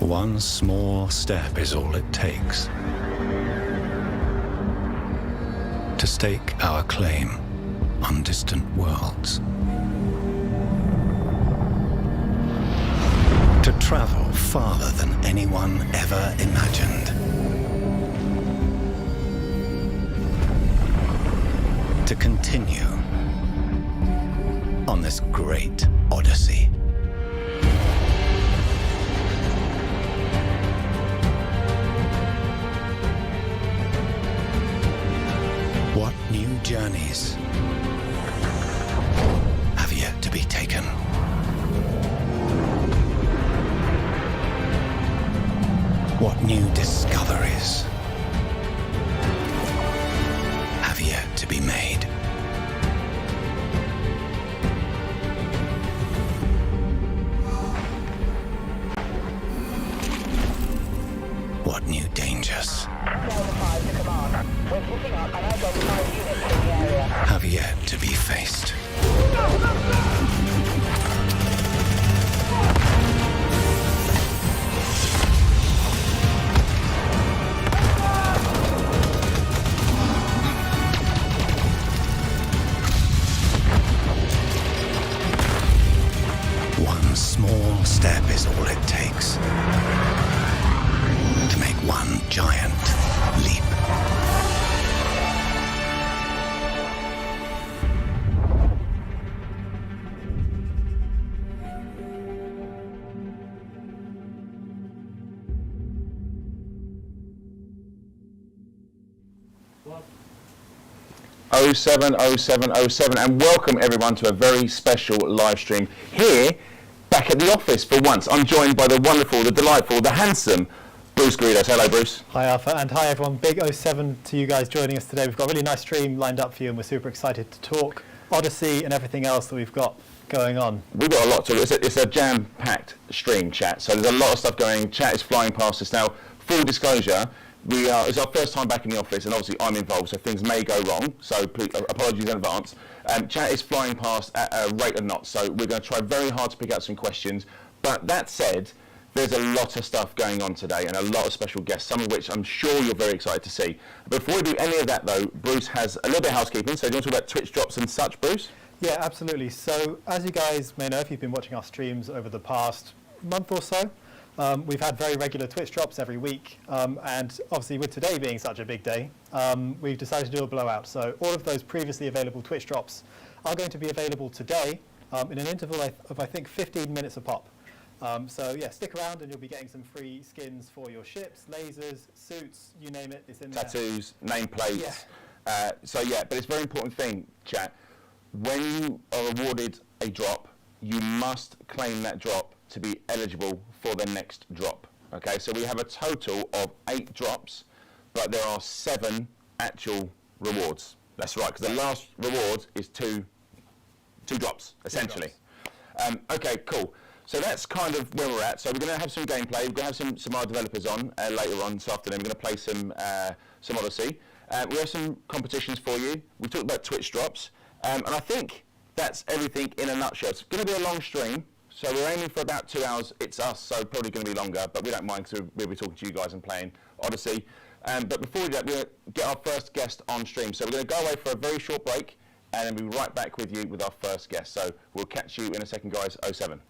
One small step is all it takes to stake our claim on distant worlds. To travel farther than anyone ever imagined. To continue on this great Odyssey. What new journeys have yet to be taken? What new discoveries have yet to be made? What new dangers have yet to be faced? One small step is all it takes to make one giant leap. Oh 07, 07, 07, and welcome everyone to a very special live stream here back at the office for once. I'm joined by the wonderful, the delightful, the handsome Bruce Greedos. Hello, Bruce. Hi, Alpha, and hi, everyone. Big 07 to you guys joining us today. We've got a really nice stream lined up for you, and we're super excited to talk Odyssey and everything else that we've got going on. We've got a lot to it. It's a jam-packed stream, chat, so there's a lot of stuff going. Chat is flying past us now. Full disclosure, it's our first time back in the office, and obviously I'm involved, so things may go wrong, so please, apologies in advance. Chat is flying past at a rate of knots, so we're going to try very hard to pick out some questions. But that said, there's a lot of stuff going on today and a lot of special guests, some of which I'm sure you're very excited to see. Before we do any of that, though, Bruce has a little bit of housekeeping, so do you want to talk about Twitch drops and such, Bruce? Yeah, absolutely. So, as you guys may know, if you've been watching our streams over the past month or so, we've had very regular Twitch drops every week, and obviously with today being such a big day, we've decided to do a blowout. So all of those previously available Twitch drops are going to be available today in an interval of I think 15 minutes a pop. So yeah, stick around and you'll be getting some free skins for your ships, lasers, suits, you name it, it's in there. Tattoos, nameplates. Yeah. So yeah, but it's a very important thing, chat. When you are awarded a drop, you must claim that drop to be eligible for the next drop. Okay, so we have a total of 8 drops, but there are 7 actual rewards. That's right, because the last reward is two drops, essentially. Okay, cool. So that's kind of where we're at. So we're going to have some gameplay. We're going to have some of our developers on later on this afternoon. We're going to play some Odyssey. We have some competitions for you. We talked about Twitch drops, and I think that's everything in a nutshell. It's going to be a long stream. So we're aiming for about 2 hours. It's us, so probably going to be longer, but we don't mind because we'll be talking to you guys and playing Odyssey. But before we do that, we're going to get our first guest on stream. So we're going to go away for a very short break, and then we'll be right back with you with our first guest. So we'll catch you in a second, guys. 07.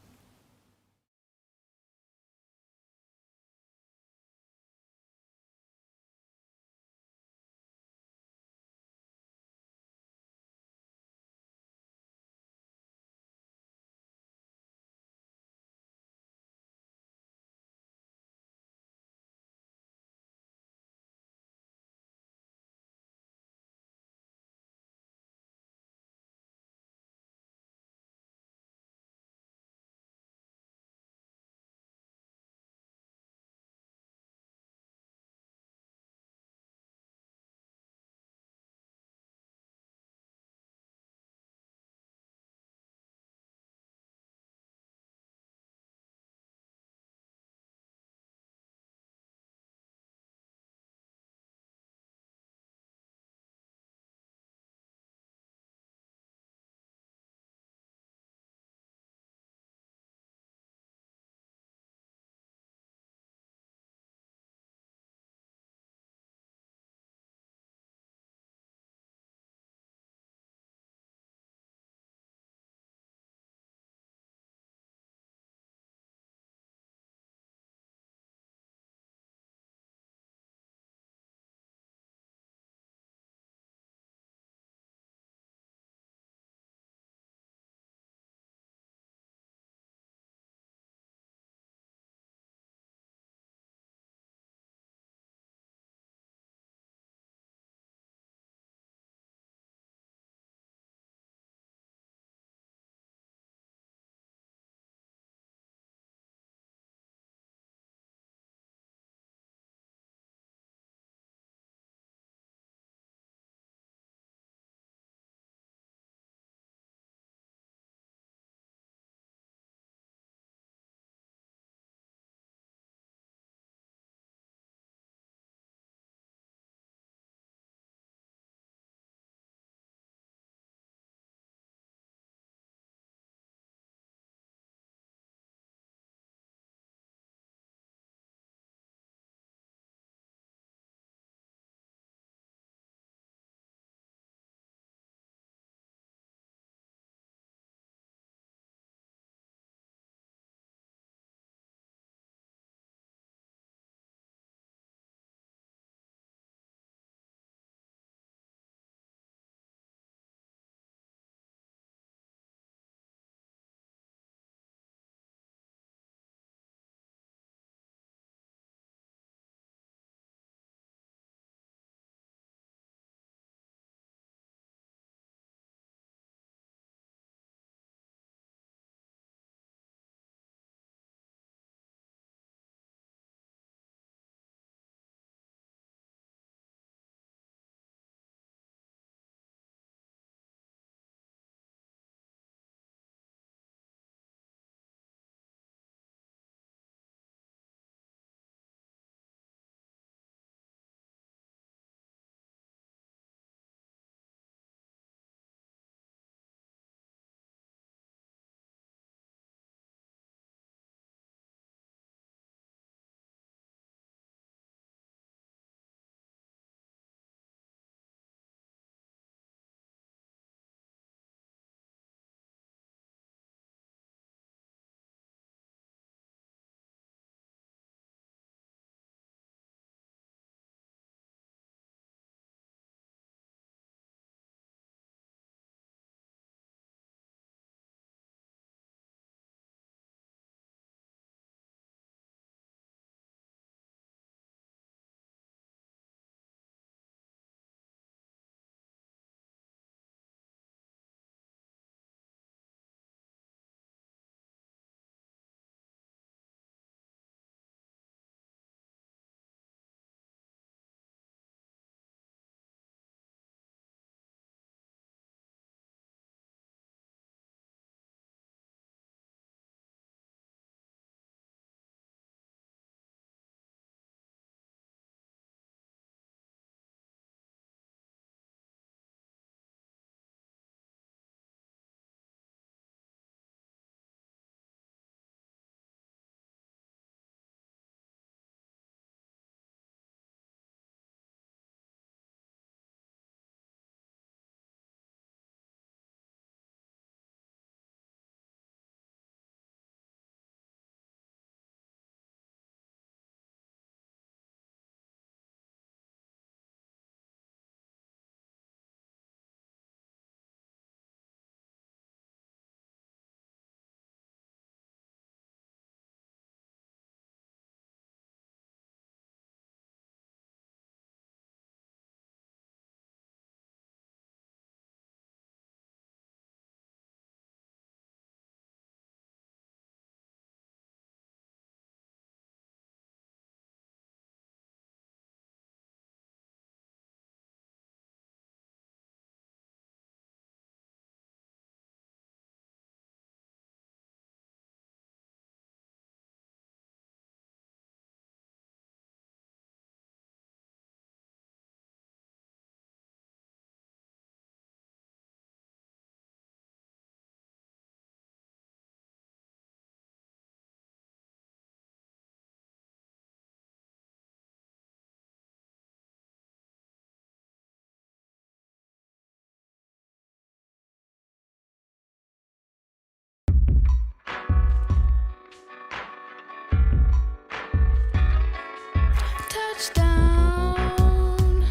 Touchdown,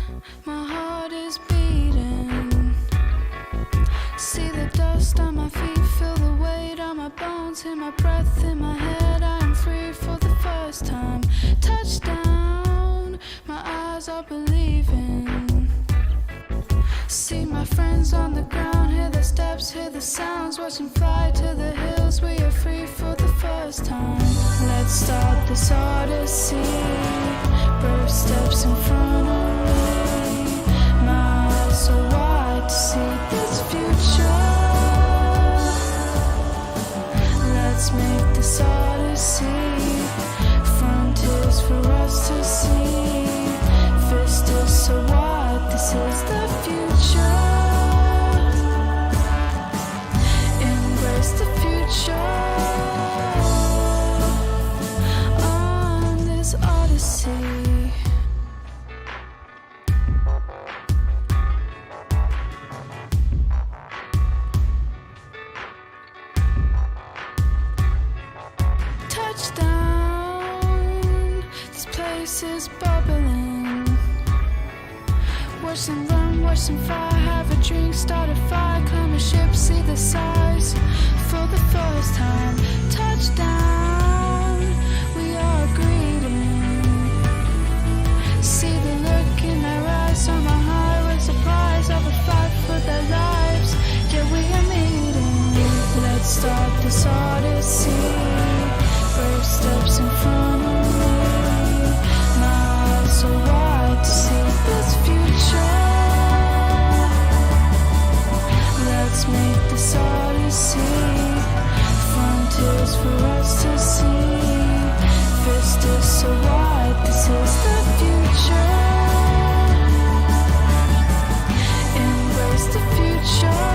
my heart is beating. See the dust on my feet, feel the weight on my bones, hear my breath in my head. I am free for the first time. Touchdown, my eyes are believing. See my friends on the ground, hear the steps, hear the sounds, watch them fly to the hills. We are free for the first time. Let's start this odyssey. Brave steps in front of me. My eyes so wide to see this future. Let's make this odyssey. Frontiers for us to see. Vistas so wide, this is the future. Embrace the future on this odyssey. Touchdown, this place is bubbling. Watch them run, watch them fly, have a drink, start a fire, climb a ship, see the size for the first time. Touchdown, we are greeting. See the look in their eyes on my highway, supplies of a fight for their lives. Yeah, we are meeting. Let's start this odyssey. Brave steps in front of me. My eyes so wide to see this future. Let's make this odyssey. Frontiers for us to see. Vistas so wide, this is the future. Embrace the future.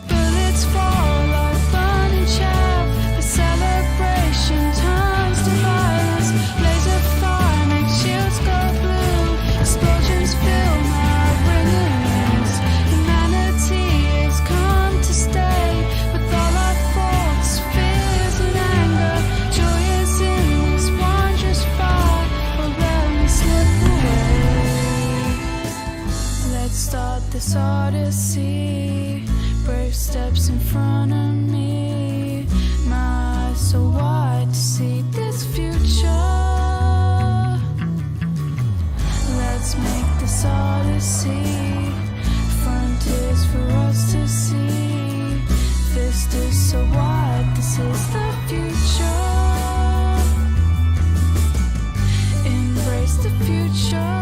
Bullets fall like burning chaff. The celebration turns to violence. Laser fire makes shields go blue. Explosions fill my ringers. Humanity has come to stay. With all our faults, fears and anger. Joy is in this wondrous fire. Or let me slip away. Let's start this odyssey. Brave steps in front of me. My eyes so wide to see this future. Let's make this odyssey. Frontiers for us to see. Vistas so wide, this is the future. Embrace the future.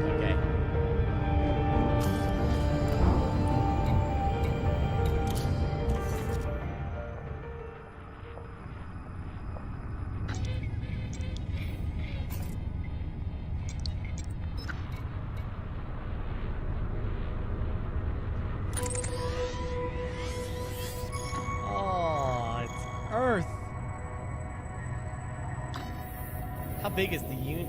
Okay. Oh, it's Earth. How big is the unit?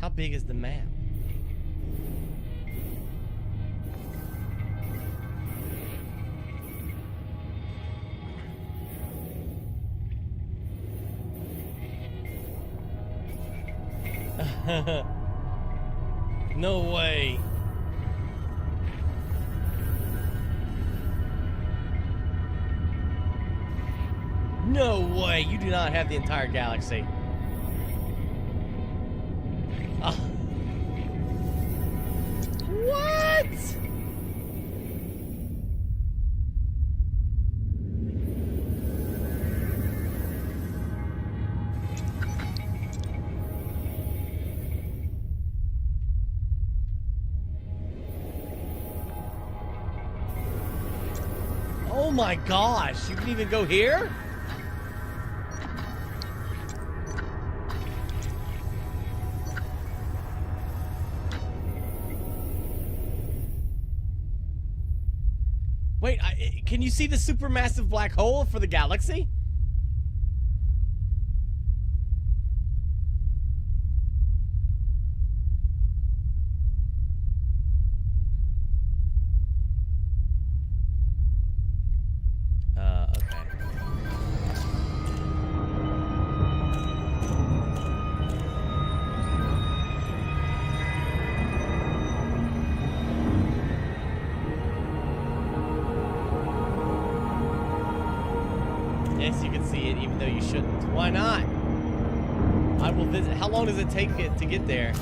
How big is the map? No way. No way. You do not have the entire galaxy. What? Oh my gosh, you can even go here? Wait, can you see the supermassive black hole for the galaxy? Okay. Yes, you can see it, even though you shouldn't. Why not? I will visit. How long does it take it to get there?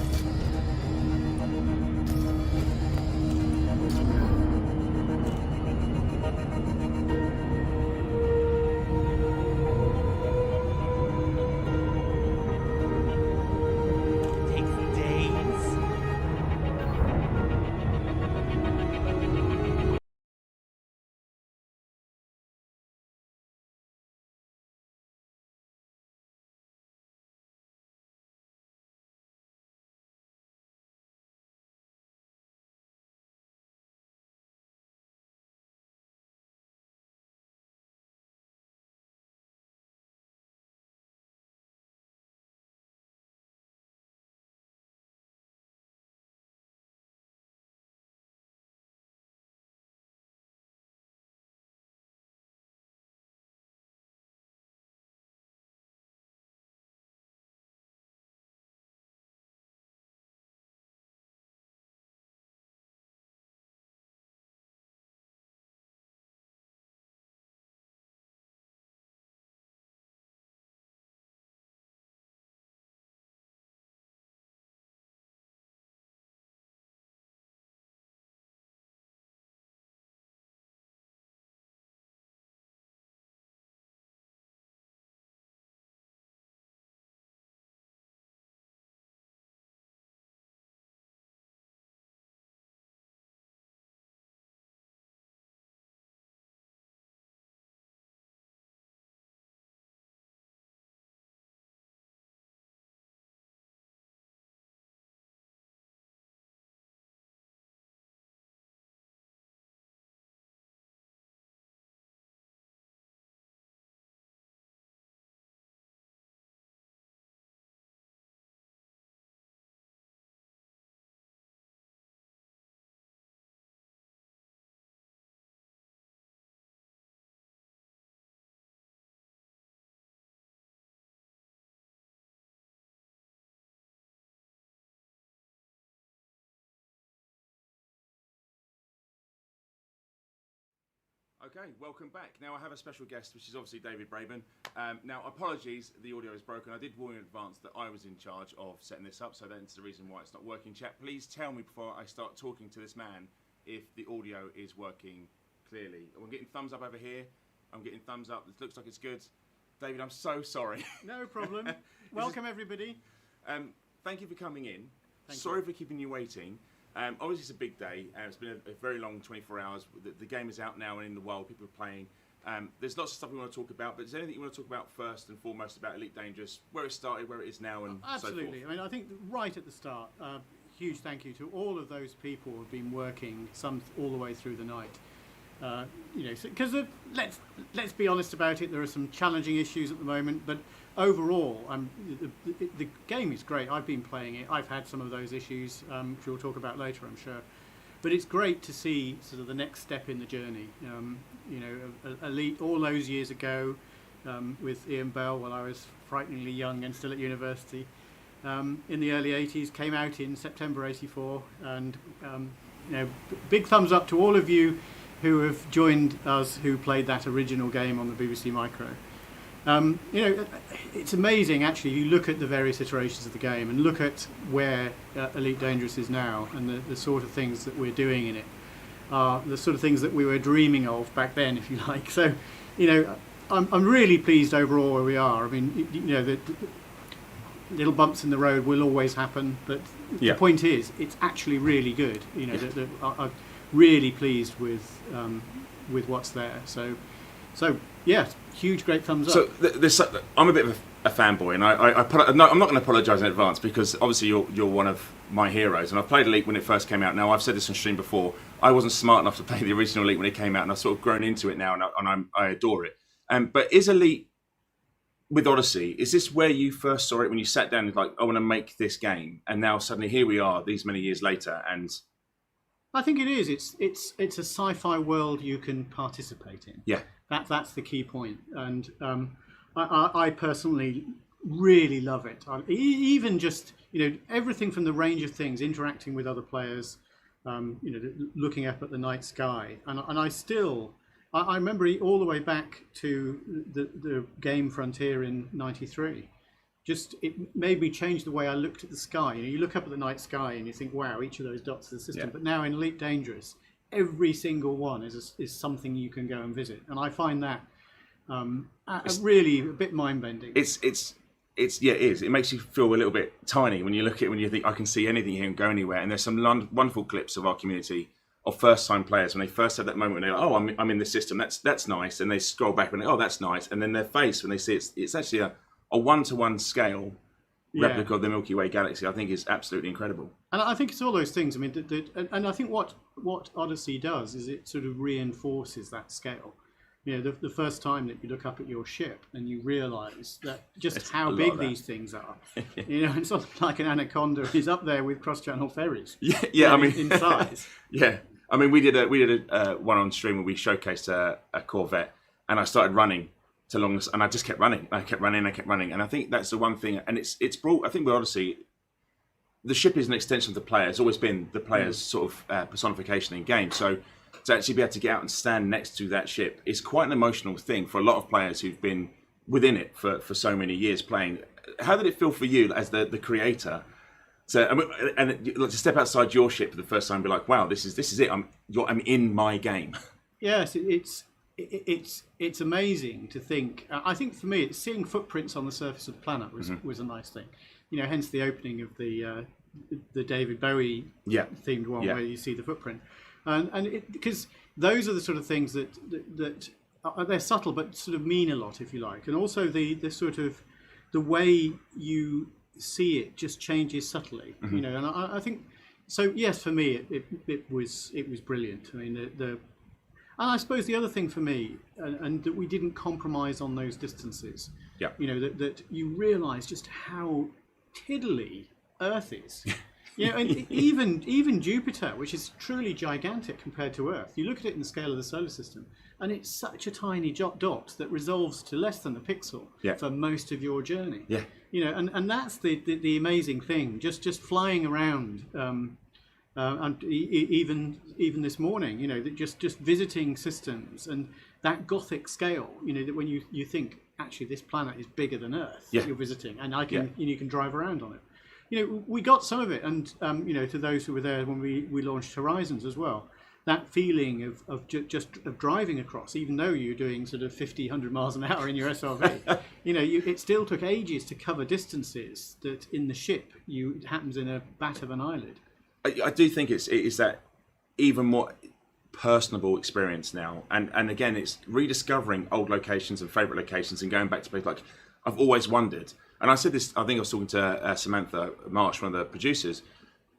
Okay, welcome back. Now I have a special guest, which is obviously David Braben. Now, apologies, the audio is broken. I did warn you in advance that I was in charge of setting this up, so that's the reason why it's not working. Chat, please tell me before I start talking to this man if the audio is working clearly. I'm getting thumbs up over here. I'm getting thumbs up. It looks like it's good. David, I'm so sorry. No problem. Welcome, everybody. Thank you for coming in. Thank Sorry you. for keeping you waiting. Obviously, it's a big day. It's been a very long 24 hours. The game is out now and in the world. People are playing. There's lots of stuff we want to talk about, but is there anything you want to talk about first and foremost about Elite Dangerous, where it started, where it is now, and Absolutely. so I mean, I think right at the start, huge thank you to all of those people who have been working some all the way through the night. Because let's be honest about it, there are some challenging issues at the moment, but overall, the game is great. I've been playing it. I've had some of those issues, which we'll talk about later, I'm sure. But it's great to see sort of the next step in the journey. Elite all those years ago with Ian Bell when I was frighteningly young and still at university. in the early 80s, came out in September 84, and big thumbs up to all of you who have joined us who played that original game on the BBC Micro. It's amazing actually. You look at the various iterations of the game and look at where Elite Dangerous is now, and the sort of things that we're doing in it are the sort of things that we were dreaming of back then, if you like. So, I'm really pleased overall where we are. I mean, the little bumps in the road will always happen, but the point is, it's actually really good. I'm really pleased with what's there. So yeah, huge, great thumbs up. So I'm a bit of a fanboy, and I'm not going to apologise in advance, because obviously you're one of my heroes, and I've played Elite when it first came out. Now, I've said this on stream before, I wasn't smart enough to play the original Elite when it came out, and I've sort of grown into it now, and I adore it. But is Elite, with Odyssey, is this where you first saw it, when you sat down and like, I want to make this game, and now suddenly here we are these many years later? And I think it is. It's a sci-fi world you can participate in. Yeah. That's the key point, and I personally really love it. Even just everything from the range of things, interacting with other players, looking up at the night sky, and I remember all the way back to the game Frontier in '93. Just it made me change the way I looked at the sky. You look up at the night sky and you think, wow, each of those dots is a system. Yeah. But now in Elite Dangerous, every single one is something you can go and visit, and I find that really a bit mind-bending. It is. It makes you feel a little bit tiny when you look at it, when you think, I can see anything here and go anywhere. And there's some wonderful clips of our community of first-time players when they first have that moment when they're like, oh, I'm in this system. That's nice. And they scroll back and oh, that's nice. And then their face when they see it's actually a one-to-one scale replica of the Milky Way galaxy, I think is absolutely incredible. And I think it's all those things. I mean, and I think what Odyssey does is it sort of reinforces that scale. The first time that you look up at your ship and you realise that just how big these things are. It's not like an Anaconda is up there with cross-channel ferries. I mean, in size. Yeah, I mean, we did a one on stream where we showcased a Corvette, and I started running to long, and I just kept running. I kept running, and I think that's the one thing. And it's brought. I think with Odyssey, the ship is an extension of the player. It's always been the player's sort of personification in game. So to actually be able to get out and stand next to that ship is quite an emotional thing for a lot of players who've been within it for so many years playing. How did it feel for you as the creator? So to step outside your ship for the first time and be like, wow, this is it. I'm in my game. Yes, it's amazing to think. I think for me, it's seeing footprints on the surface of the planet was a nice thing. Hence the opening of the David Bowie themed one where you see the footprint. And because those are the sort of things that they're subtle but sort of mean a lot, if you like, and also the sort of the way you see it just changes subtly, and I think so. Yes, for me it was brilliant. I mean, and I suppose the other thing for me, and that we didn't compromise on those distances. Yeah, that you realise just how tiddly Earth is. And even Jupiter, which is truly gigantic compared to Earth, you look at it in the scale of the solar system, and it's such a tiny dot that resolves to less than a pixel for most of your journey. Yeah. And that's the amazing thing. Just flying around, and even this morning, just visiting systems and that Gothic scale. That when you think actually this planet is bigger than Earth that you're visiting, and you can drive around on it. We got some of it, and to those who were there when we launched Horizons as well, that feeling of driving across, even though you're doing sort of 50, 100 miles an hour in your SRV, it still took ages to cover distances that in the ship it happens in a bat of an eyelid. I do think it is that even more personable experience now, and again, it's rediscovering old locations and favourite locations and going back to places like I've always wondered. And I said this, I think I was talking to Samantha Marsh, one of the producers.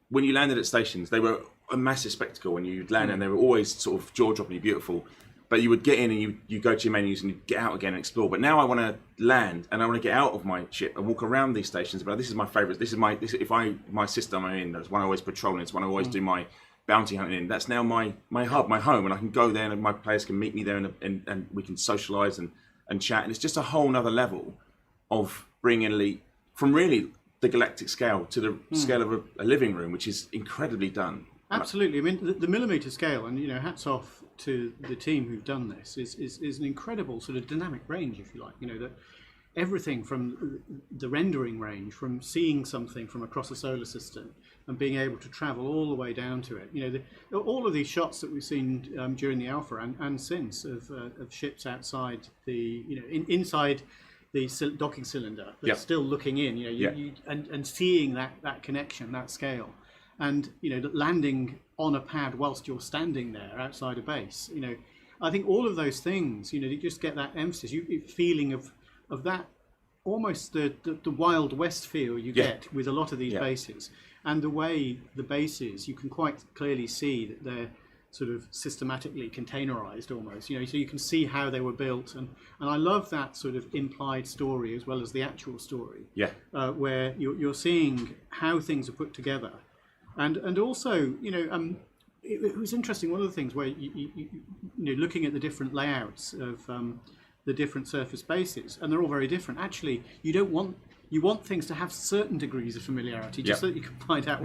When you landed at stations, they were a massive spectacle when you land, and they were always sort of jaw-droppingly beautiful. But you would get in and you go to your menus and you get out again and explore. But now I want to land and I want to get out of my ship and walk around these stations. But this is my favourite. My system I'm in, there's one I always patrol in, it's one I always do my bounty hunting in. That's now my hub, my home, and I can go there and my players can meet me there and we can socialise and chat. And it's just a whole nother level of bringing Elite from really the galactic scale to the scale of a living room, which is incredibly done. Absolutely. I mean, the millimetre scale, and hats off to the team who've done this, is an incredible sort of dynamic range, if you like. That everything from the rendering range, from seeing something from across a solar system and being able to travel all the way down to it. All of these shots that we've seen during the alpha and since of ships outside the, inside the docking cylinder, that's still looking in, and seeing that connection, that scale. And landing on a pad whilst you're standing there outside a base. I think all of those things. You just get that emphasis, feeling of that, almost the Wild West feel you get with a lot of these bases, and the way the bases, you can quite clearly see that they're sort of systematically containerized almost. So you can see how they were built, and I love that sort of implied story as well as the actual story. Where you're seeing how things are put together. And also, it was interesting. One of the things where looking at the different layouts of the different surface bases, and they're all very different. Actually, you want things to have certain degrees of familiarity, just so that you can find out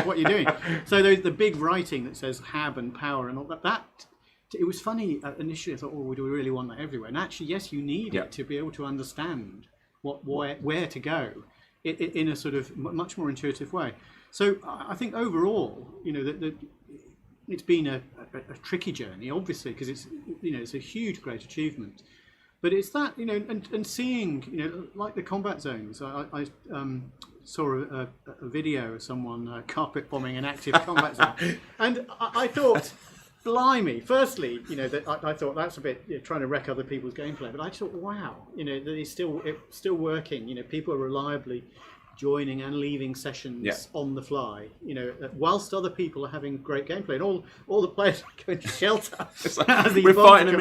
what you're doing. So the big writing that says HAB and power and all that. It was funny initially. I thought, oh, do we really want that everywhere? And actually, yes, you need it to be able to understand where to go in a sort of much more intuitive way. So I think overall, it's been a tricky journey, obviously, because it's a huge, great achievement. But it's that, and seeing, like the combat zones. I saw a video of someone carpet bombing an active combat zone, and I thought, blimey. Firstly, that I thought that's a bit trying to wreck other people's gameplay. But I thought, wow, that it's still working. People are reliably joining and leaving sessions on the fly, whilst other people are having great gameplay, and all the players are going to shelter. We're fighting a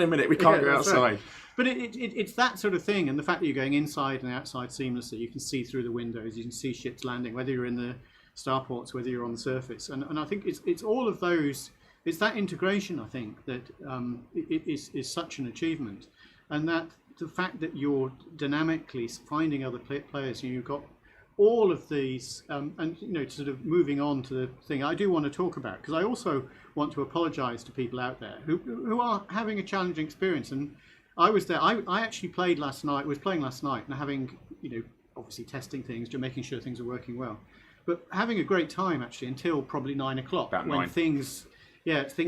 minute. We can't go outside. Right. But it's that sort of thing, and the fact that you're going inside and outside seamlessly. You can see through the windows. You can see ships landing, whether you're in the starports, whether you're on the surface, and I think it's all of those. It's that integration, I think, that is such an achievement, and that the fact that you're dynamically finding other players, you've got all of these, and sort of moving on to the thing I do want to talk about, because I also want to apologise to people out there who are having a challenging experience. And I was there. I actually playing last night, and having obviously testing things, making sure things are working well, but having a great time actually until probably 9 o'clock when things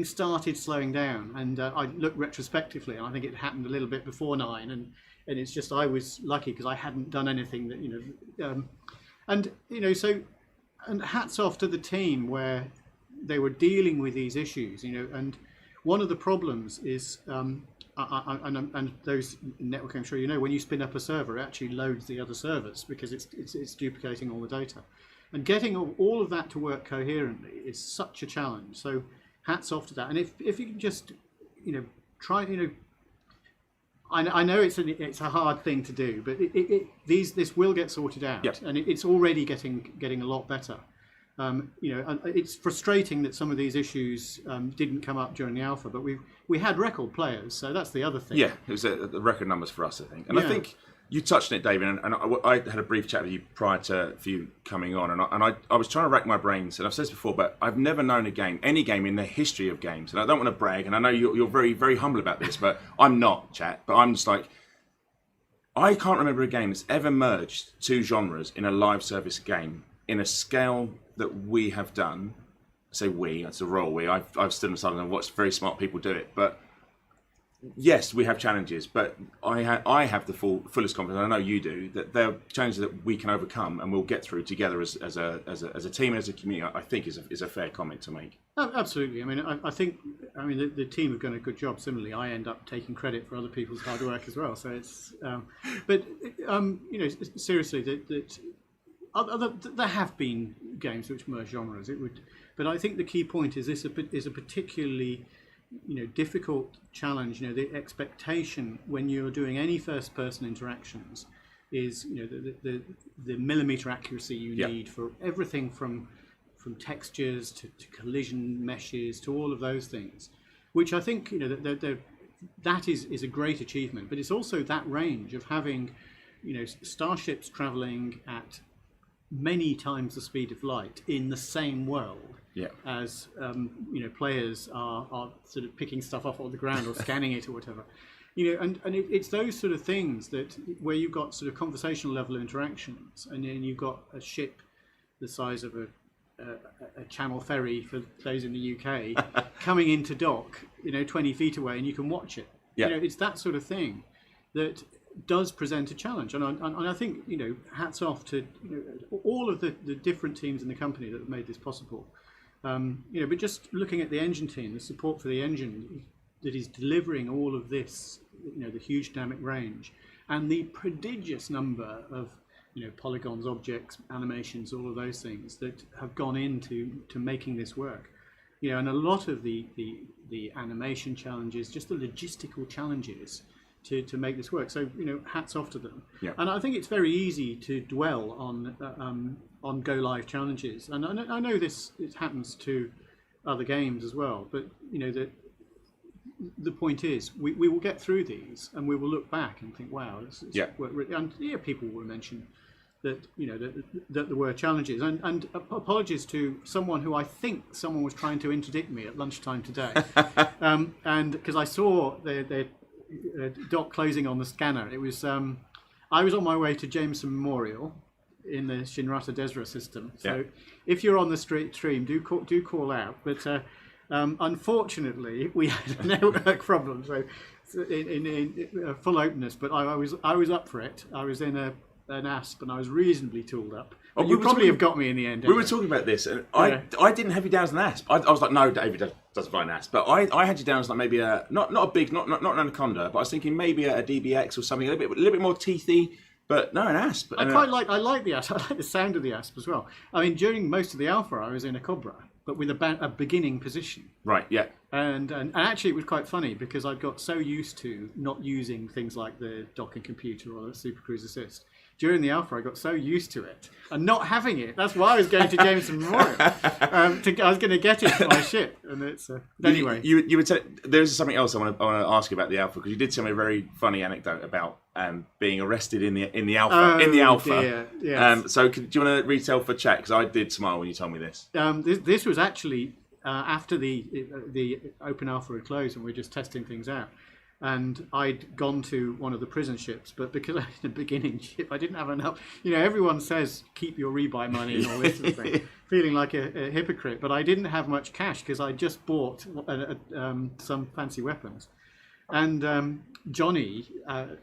started slowing down, and I looked retrospectively, and I think it happened a little bit before 9, and it's just I was lucky because I hadn't done anything that and hats off to the team where they were dealing with these issues, and one of the problems is and those network, I'm sure when you spin up a server, it actually loads the other servers because it's duplicating all the data, and getting all of that to work coherently is such a challenge. So hats off to that. And if you can just try, I know it's a hard thing to do, but this will get sorted out, and it's already getting a lot better. And it's frustrating that some of these issues didn't come up during the alpha, but we had record players, so that's the other thing. Yeah, it was the record numbers for us, I think. And I think you touched on it, David, and I had a brief chat with you prior to you coming on, and I was trying to rack my brains, and I've said this before, but I've never known any game in the history of games, and I don't want to brag, and I know you're very, very humble about this, but I'm not, chat, but I'm just like, I can't remember a game that's ever merged two genres in a live service game in a scale that we have done. I say we, it's a royal we. I've stood on the side and watched very smart people do it. But yes, we have challenges, but I have the fullest confidence, and I know you do, that there are challenges that we can overcome and we'll get through together as a team and as a community. I think is a fair comment to make. Absolutely. I mean, I think the team have done a good job. Similarly, I end up taking credit for other people's hard work as well. So it's, seriously, there have been games which merge genres. But I think the key point is this is a particularly difficult challenge. The expectation when you're doing any first-person interactions is the millimeter accuracy you need for everything from textures to collision meshes to all of those things, which I think that is a great achievement. But it's also that range of having starships traveling at many times the speed of light in the same world as players are sort of picking stuff off the ground or scanning it or whatever. It's those sort of things that where you've got sort of conversational level interactions, and then you've got a ship the size of a Channel ferry for those in the UK coming into dock, 20 feet away, and you can watch it. It's that sort of thing that does present a challenge, and I think hats off to all of the different teams in the company that have made this possible. But just looking at the engine team, the support for the engine that is delivering all of this, the huge dynamic range and the prodigious number of polygons, objects, animations, all of those things that have gone into making this work. And a lot of the animation challenges, just the logistical challenges to make this work. So hats off to them. And I think it's very easy to dwell on go live challenges, and I know it happens to other games as well. But the point is, we will get through these, and we will look back and think, wow, this is and people will mention that that there were challenges, and apologies to someone who I think someone was trying to interdict me at lunchtime today, and because I saw the dock closing on the scanner. It was I was on my way to Jameson Memorial in the Shinrata Desra system. So if you're on the stream, do call out. But unfortunately, we had a network problem. So in full openness, but I was up for it. I was in an ASP, and I was reasonably tooled up. Oh, you probably have got me in the end. We were talking about this, and I didn't have you down as an ASP. I was like, no, David doesn't fly an ASP. But I had you down as like maybe not a big, not an Anaconda, but I was thinking maybe a DBX or something a little bit more teethy. But no, an ASP. I like the ASP. I like the sound of the ASP as well. I mean, during most of the alpha, I was in a Cobra, but with a beginning position. Right. Yeah. And actually, it was quite funny because I'd got so used to not using things like the docking computer or the Super Cruise Assist. During the alpha, I got so used to it and not having it. That's why I was going to Jameson Memorial. I was going to get it for my ship, and it's anyway. You would say there's something else I want to ask you about the alpha, because you did tell me a very funny anecdote about being arrested in the alpha. Dear, yes. So do you want to retell for chat? Because I did smile when you told me this. This was actually after the open alpha had closed, and we were just testing things out. And I'd gone to one of the prison ships, but because I had a beginning ship, I didn't have enough. Everyone says keep your rebuy money and all this sort of thing, feeling like a hypocrite. But I didn't have much cash because I just bought some fancy weapons. And Johnny, our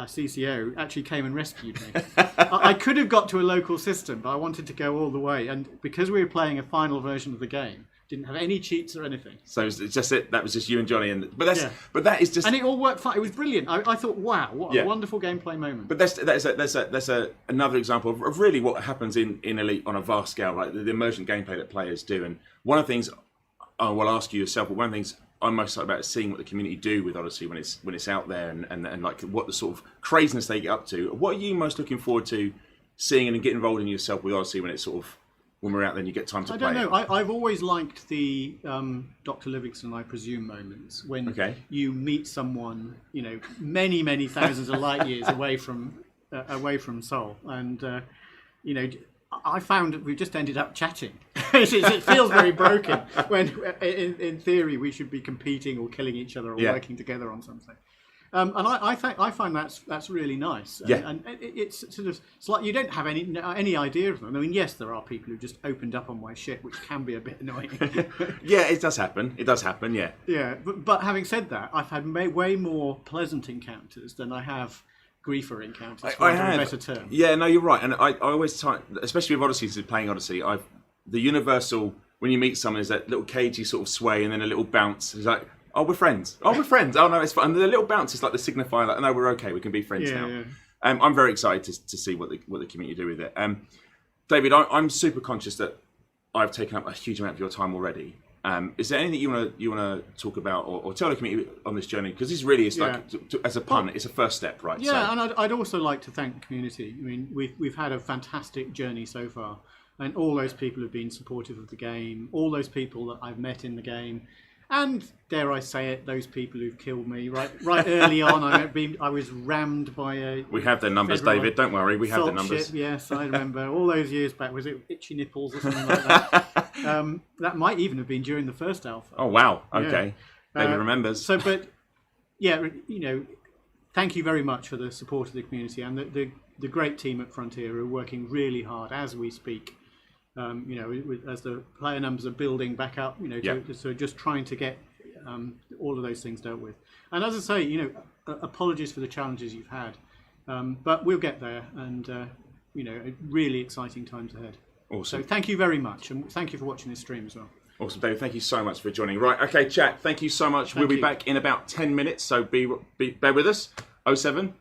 CCO, actually came and rescued me. I could have got to a local system, but I wanted to go all the way. And because we were playing a final version of the game, didn't have any cheats or anything. So it's just that was just you and Johnny, but that is just, and it all worked fine. It was brilliant. I thought, wow, what a wonderful gameplay moment. But that's another example of really what happens in Elite on a vast scale, right? The emergent gameplay that players do. And one of the things I will ask you yourself, but one of the things I'm most excited about is seeing what the community do with Odyssey when it's out there, and like what the sort of craziness they get up to. What are you most looking forward to seeing and getting involved in yourself with Odyssey when we're out there and you get time to play? I don't know. I've always liked the Dr. Livingston, I presume, moments when you meet someone, many, many thousands of light years away from Sol, and I found that we've just ended up chatting. It feels very broken when, in theory, we should be competing or killing each other or working together on something. And I find that's really nice. And it's sort of, it's like you don't have any idea of them. I mean, yes, there are people who just opened up on my ship, which can be a bit annoying. Yeah, it does happen. Yeah. Yeah, but having said that, I've had way more pleasant encounters than I have griefer encounters, for a better term. Yeah, no, you're right. And I always try, especially with Odyssey, playing Odyssey, the universal, when you meet someone, is that little cagey sort of sway and then a little bounce. It's like, oh, we're friends. Oh, no, it's fine. And the little bounce is like the signifier, like, no, we're okay. We can be friends now. Yeah. I'm very excited to see what the community do with it. David, I'm super conscious that I've taken up a huge amount of your time already. Is there anything you want to talk about or tell the community on this journey? Because this really is like, as a pun, it's a first step, right? Yeah, and I'd also like to thank the community. I mean, we've had a fantastic journey so far, and all those people have been supportive of the game. All those people that I've met in the game. And dare I say it, those people who've killed me right early on. I was rammed by a. We have the numbers, Federal David. Don't worry, we have the assault numbers. ship. Yes, I remember all those years back. Was it Itchy Nipples or something like that? That might even have been during the first alpha. Oh wow. Okay. Yeah. David remembers. So, but yeah, thank you very much for the support of the community and the great team at Frontier who are working really hard as we speak. As the player numbers are building back up, so just trying to get all of those things dealt with. And as I say, apologies for the challenges you've had, but we'll get there, and really exciting times ahead. Awesome. So thank you very much, and thank you for watching this stream as well. Awesome, David. Thank you so much for joining. Right, okay, chat. Thank you so much. We'll be back in about 10 minutes, so bear with us. 07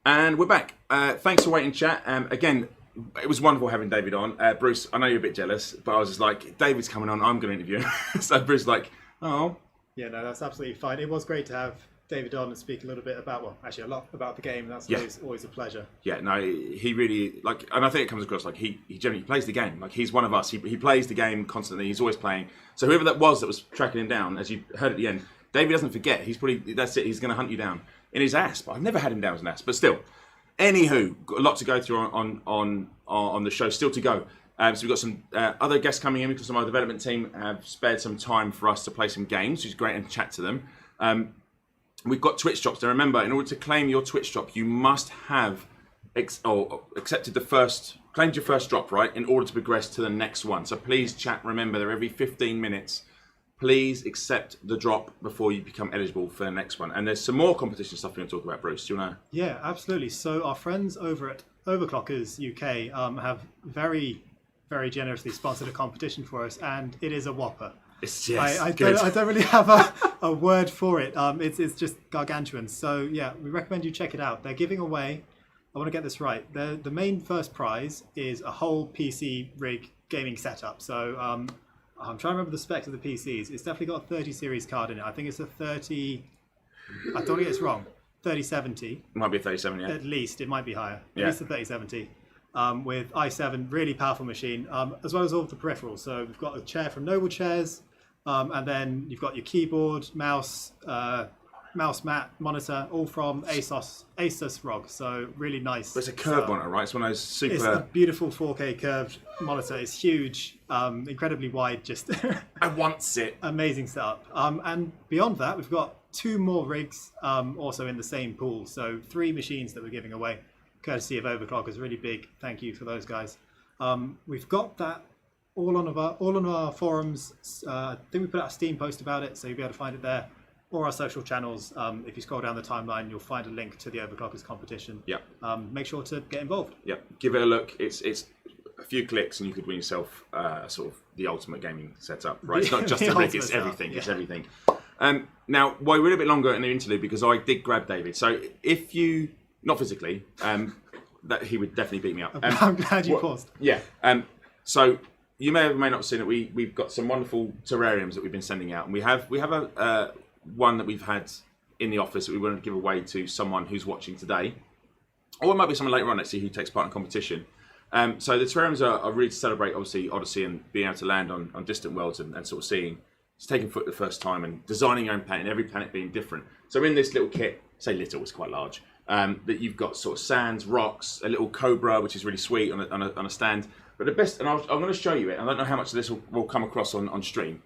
And we're back. Thanks for waiting, chat. Again, it was wonderful having David on. Bruce, I know you're a bit jealous, but I was just like, David's coming on, I'm going to interview him. So Bruce was like, oh. Yeah, no, that's absolutely fine. It was great to have David on and speak a little bit about, well, actually a lot about the game. That's always a pleasure. Yeah, no, he really, like, and I think it comes across like he generally plays the game. Like, he's one of us. He plays the game constantly. He's always playing. So whoever that was tracking him down, as you heard at the end, David doesn't forget. That's it. He's going to hunt you down in his ass. But I've never had him down as an ass. But still, anywho, got a lot to go through on the show. Still to go. So we've got some other guests coming in because some of our development team have spared some time for us to play some games, which is great, and chat to them. We've got Twitch drops. Now remember, in order to claim your Twitch drop, you must have claimed your first drop, right, in order to progress to the next one. So please, chat, remember, they're every 15 minutes. Please accept the drop before you become eligible for the next one. And there's some more competition stuff we're going to talk about, Bruce. Do you want to? Yeah, absolutely. So our friends over at Overclockers UK have very, very generously sponsored a competition for us, and it is a whopper. I don't really have a word for it. It's just gargantuan. So yeah, we recommend you check it out. They're giving away, I want to get this right, the main first prize is a whole PC rig gaming setup. So I'm trying to remember the specs of the PCs. It's definitely got a 30 series card in it. I think it's a 30, I don't want to get this wrong, 3070. Might be a 37, yeah. At least, it might be higher. Yeah. At least a 3070. With i7, really powerful machine, as well as all of the peripherals. So we've got a chair from Noble Chairs, and then you've got your keyboard, mouse mat, monitor, all from Asus ROG. So really nice. But it's a curved monitor, right? It's one of those super. It's a beautiful 4K curved monitor. It's huge, incredibly wide. Just I want it. Amazing setup. And beyond that, we've got 2 more rigs also in the same pool. So 3 machines that we're giving away, courtesy of Overclockers. Really big thank you for those guys. We've got that all on our forums. I think we put out a Steam post about it, so you'll be able to find it there, or our social channels. If you scroll down the timeline, you'll find a link to the Overclockers competition. Yeah. Make sure to get involved. Yeah. Give it a look. It's a few clicks and you could win yourself sort of the ultimate gaming setup. Right. It's not just a rig. It's everything. Yeah. It's everything. Now, why we're a bit longer in the interlude, because I did grab David. So if you, not physically, that he would definitely beat me up. I'm glad you paused. Yeah. So you may or may not have seen it. We've got some wonderful terrariums that we've been sending out, and we have a one that we've had in the office that we want to give away to someone who's watching today, or it might be someone later on, actually, who takes part in competition. So the terrariums are really to celebrate, obviously, Odyssey and being able to land on distant worlds and sort of seeing, just taking foot the first time and designing your own planet, every planet being different. So in this little kit, say little, it's quite large, that you've got sort of sands, rocks, a little cobra, which is really sweet on a stand. But the best, and I'm going to show you it. I don't know how much of this will come across on stream,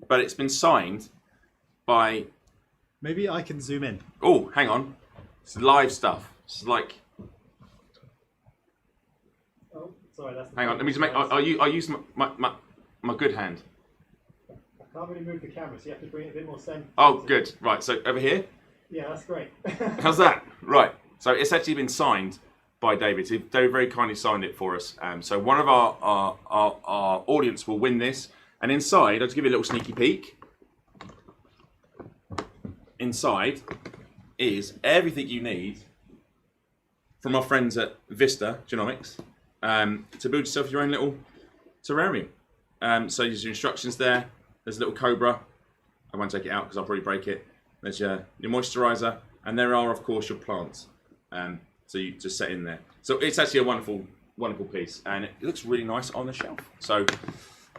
but it's been signed by. Maybe I can zoom in. Oh, hang on, it's live stuff. It's like. Oh, sorry, that's. Hang on, let me just make. I use my good hand. I can't really move the camera, so you have to bring it a bit more center. Oh, good. Right, so over here. Yeah, that's great. How's that? Right. So it's actually been signed by David. He very kindly signed it for us. So one of our audience will win this. And inside, I'll just give you a little sneaky peek. Inside is everything you need from our friends at Vista Genomics to build yourself your own little terrarium. So there's your instructions there. There's a little cobra. I won't take it out because I'll probably break it. There's your moisturizer, and there are, of course, your plants. So you just set in there. So it's actually a wonderful, wonderful piece, and it looks really nice on the shelf. So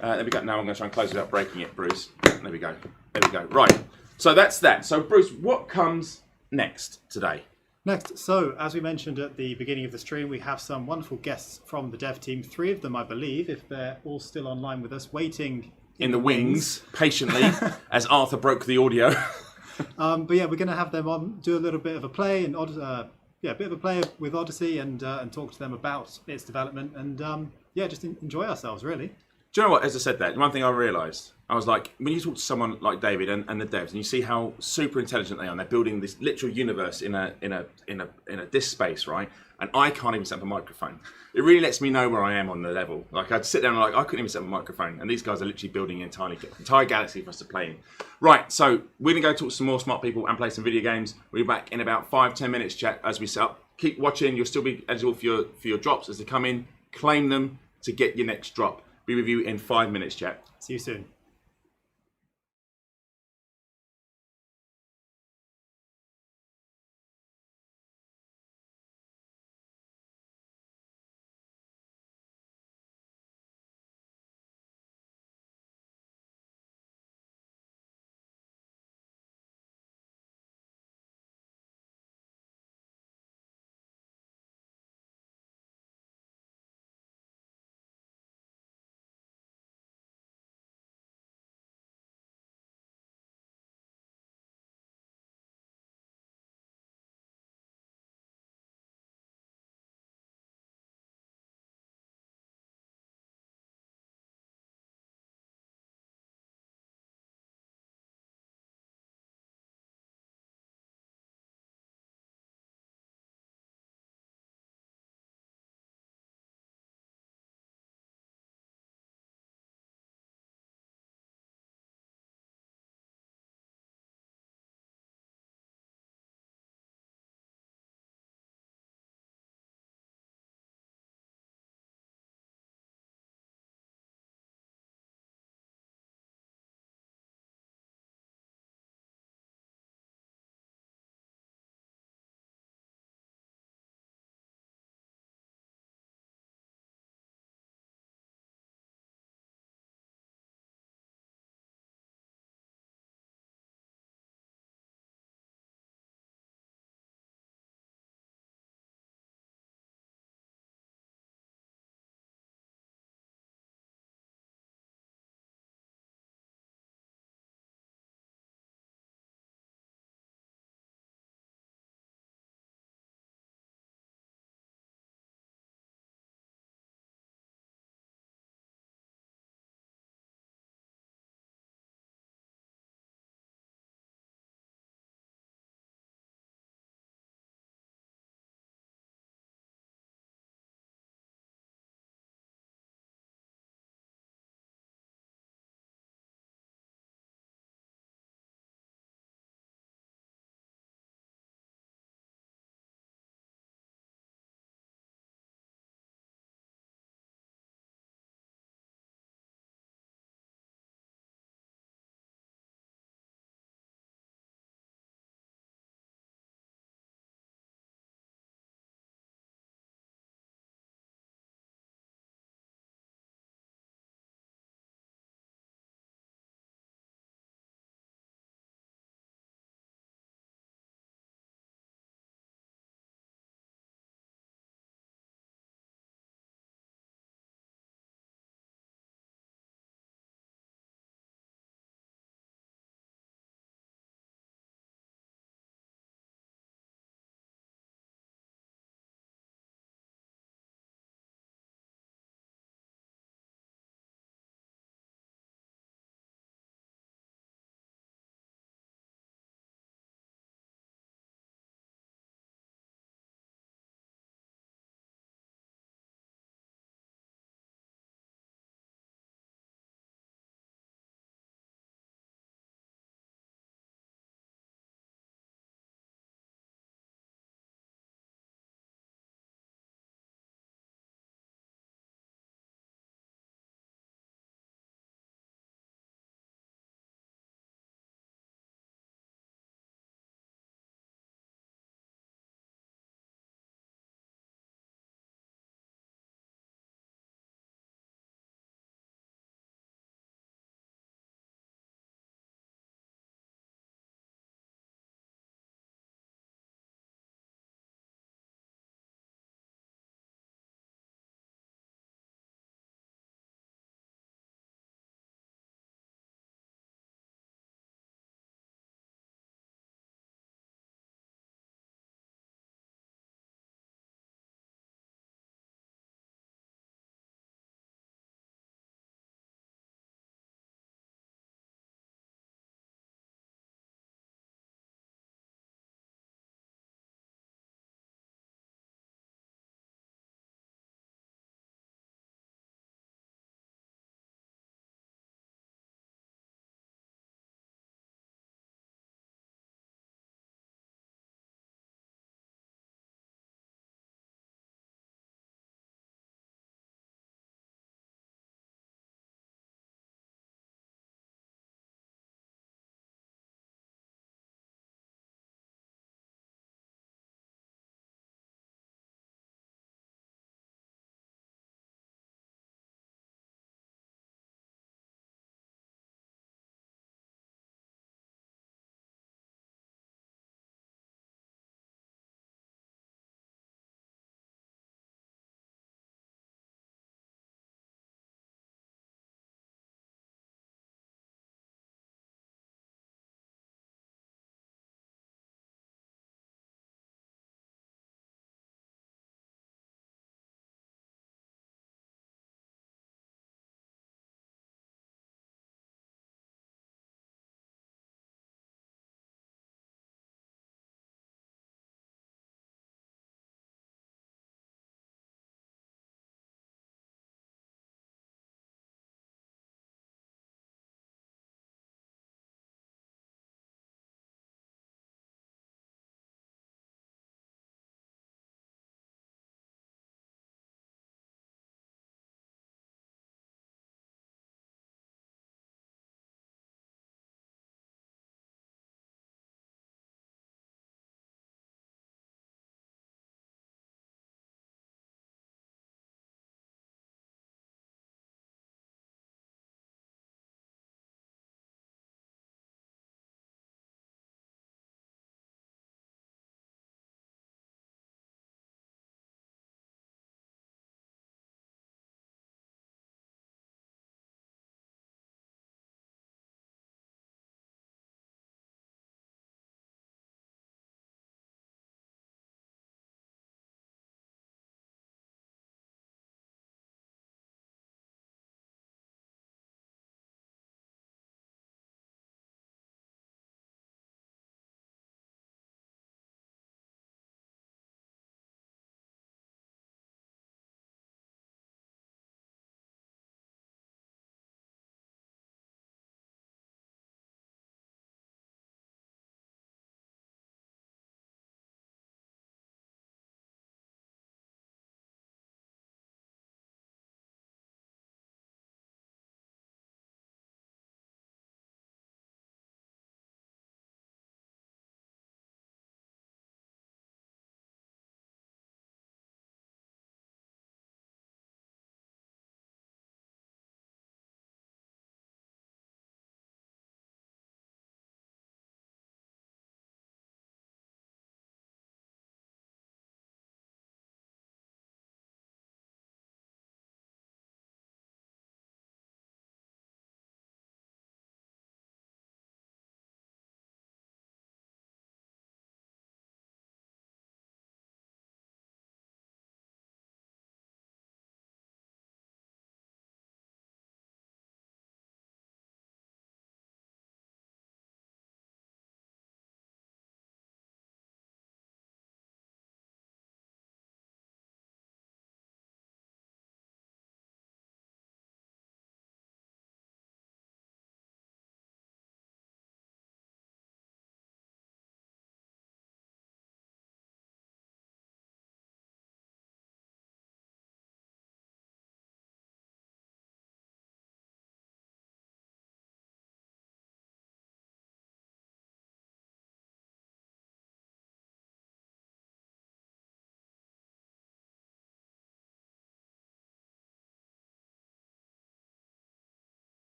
there we go. Now I'm going to try and close without breaking it, Bruce. There we go. There we go. Right. So that's that. So Bruce, what comes next today? Next, so as we mentioned at the beginning of the stream, we have some wonderful guests from the dev team. 3 of them, I believe, if they're all still online with us, waiting in the wings patiently as Arthur broke the audio. But yeah, we're going to have them on, do a little bit of a play and a bit of a play with Odyssey and talk to them about its development and just enjoy ourselves, really. Do you know what? As I said that, one thing I realised, I was like, when you talk to someone like David and the devs, and you see how super intelligent they are, and they're building this literal universe in a disk space, right? And I can't even set up a microphone. It really lets me know where I am on the level. Like I'd sit down and I couldn't even set up a microphone, and these guys are literally building an entire galaxy for us to play in. Right, so we're gonna go talk to some more smart people and play some video games. We'll be back in about 5-10 minutes, chat, as we set up. Keep watching. You'll still be eligible for your drops as they come in. Claim them to get your next drop. Be with you in 5 minutes, chat. See you soon.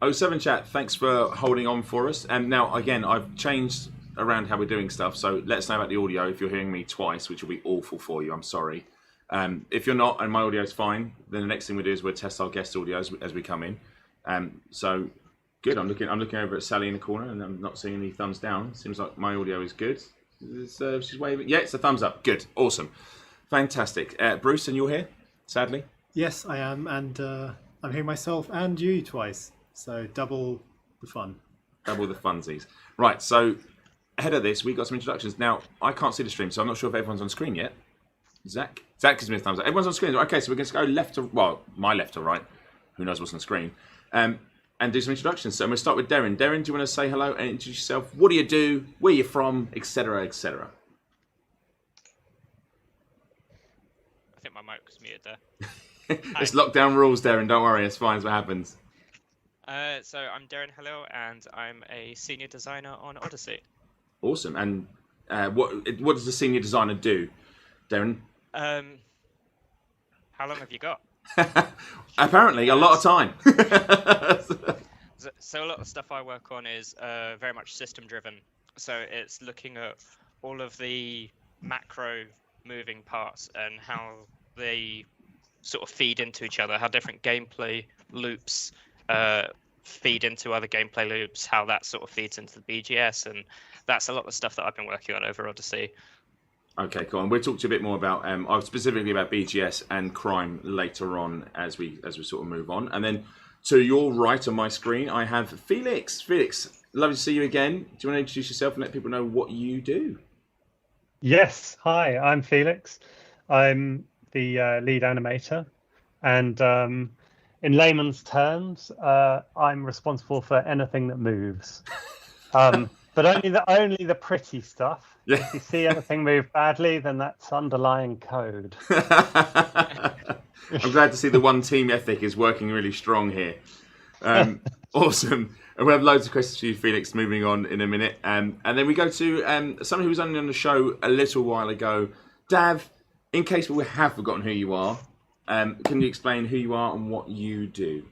07 chat, thanks for holding on for us. And now, again, I've changed around how we're doing stuff, so let us know about the audio if you're hearing me twice, which will be awful for you. I'm sorry. If you're not and my audio is fine, then the next thing we do is we'll test our guest audio as we come in. So good. I'm looking over at Sally in the corner, and I'm not seeing any thumbs down. Seems like my audio is good. She's waving. Yeah, it's a thumbs up. Good. Awesome. Fantastic. Bruce, and you're here, sadly? Yes, I am, and I'm hearing myself and you twice, so double the fun. Double the funsies. Right, so ahead of this, we got some introductions. Now, I can't see the stream, so I'm not sure if everyone's on screen yet. Zach gives me a thumbs up. Everyone's on screen. Okay, so we're going to go left to, well, my left to right. Who knows what's on screen. And do some introductions. So I'm going to start with Darren. Darren, do you want to say hello and introduce yourself? What do you do? Where you're from? Etc. etc. I think my mic was muted there. It's lockdown rules, Darren. Don't worry. It's fine. It's what happens. So I'm Darren Hello, and I'm a senior designer on Odyssey. Awesome. And what does the senior designer do, Darren? How long have you got? Apparently, a lot of time. So a lot of stuff I work on is very much system driven. So it's looking at all of the macro moving parts and how they sort of feed into each other, how different gameplay loops feed into other gameplay loops, how that sort of feeds into the BGS, and that's a lot of stuff that I've been working on over Odyssey. Okay, cool. And we'll talk to you a bit more about specifically about BGS and crime later on as we sort of move on. And then to your right on my screen, I have Felix. Felix, lovely to see you again. Do you want to introduce yourself and let people know what you do? Yes. Hi, I'm Felix. I'm the lead animator, and in layman's terms, I'm responsible for anything that moves. But only the pretty stuff. Yeah. If you see anything move badly, then that's underlying code. I'm glad to see the one team ethic is working really strong here. Awesome. And we have loads of questions for you, Felix, moving on in a minute. And then we go to someone who was only on the show a little while ago. Dav, in case we have forgotten who you are, can you explain who you are and what you do?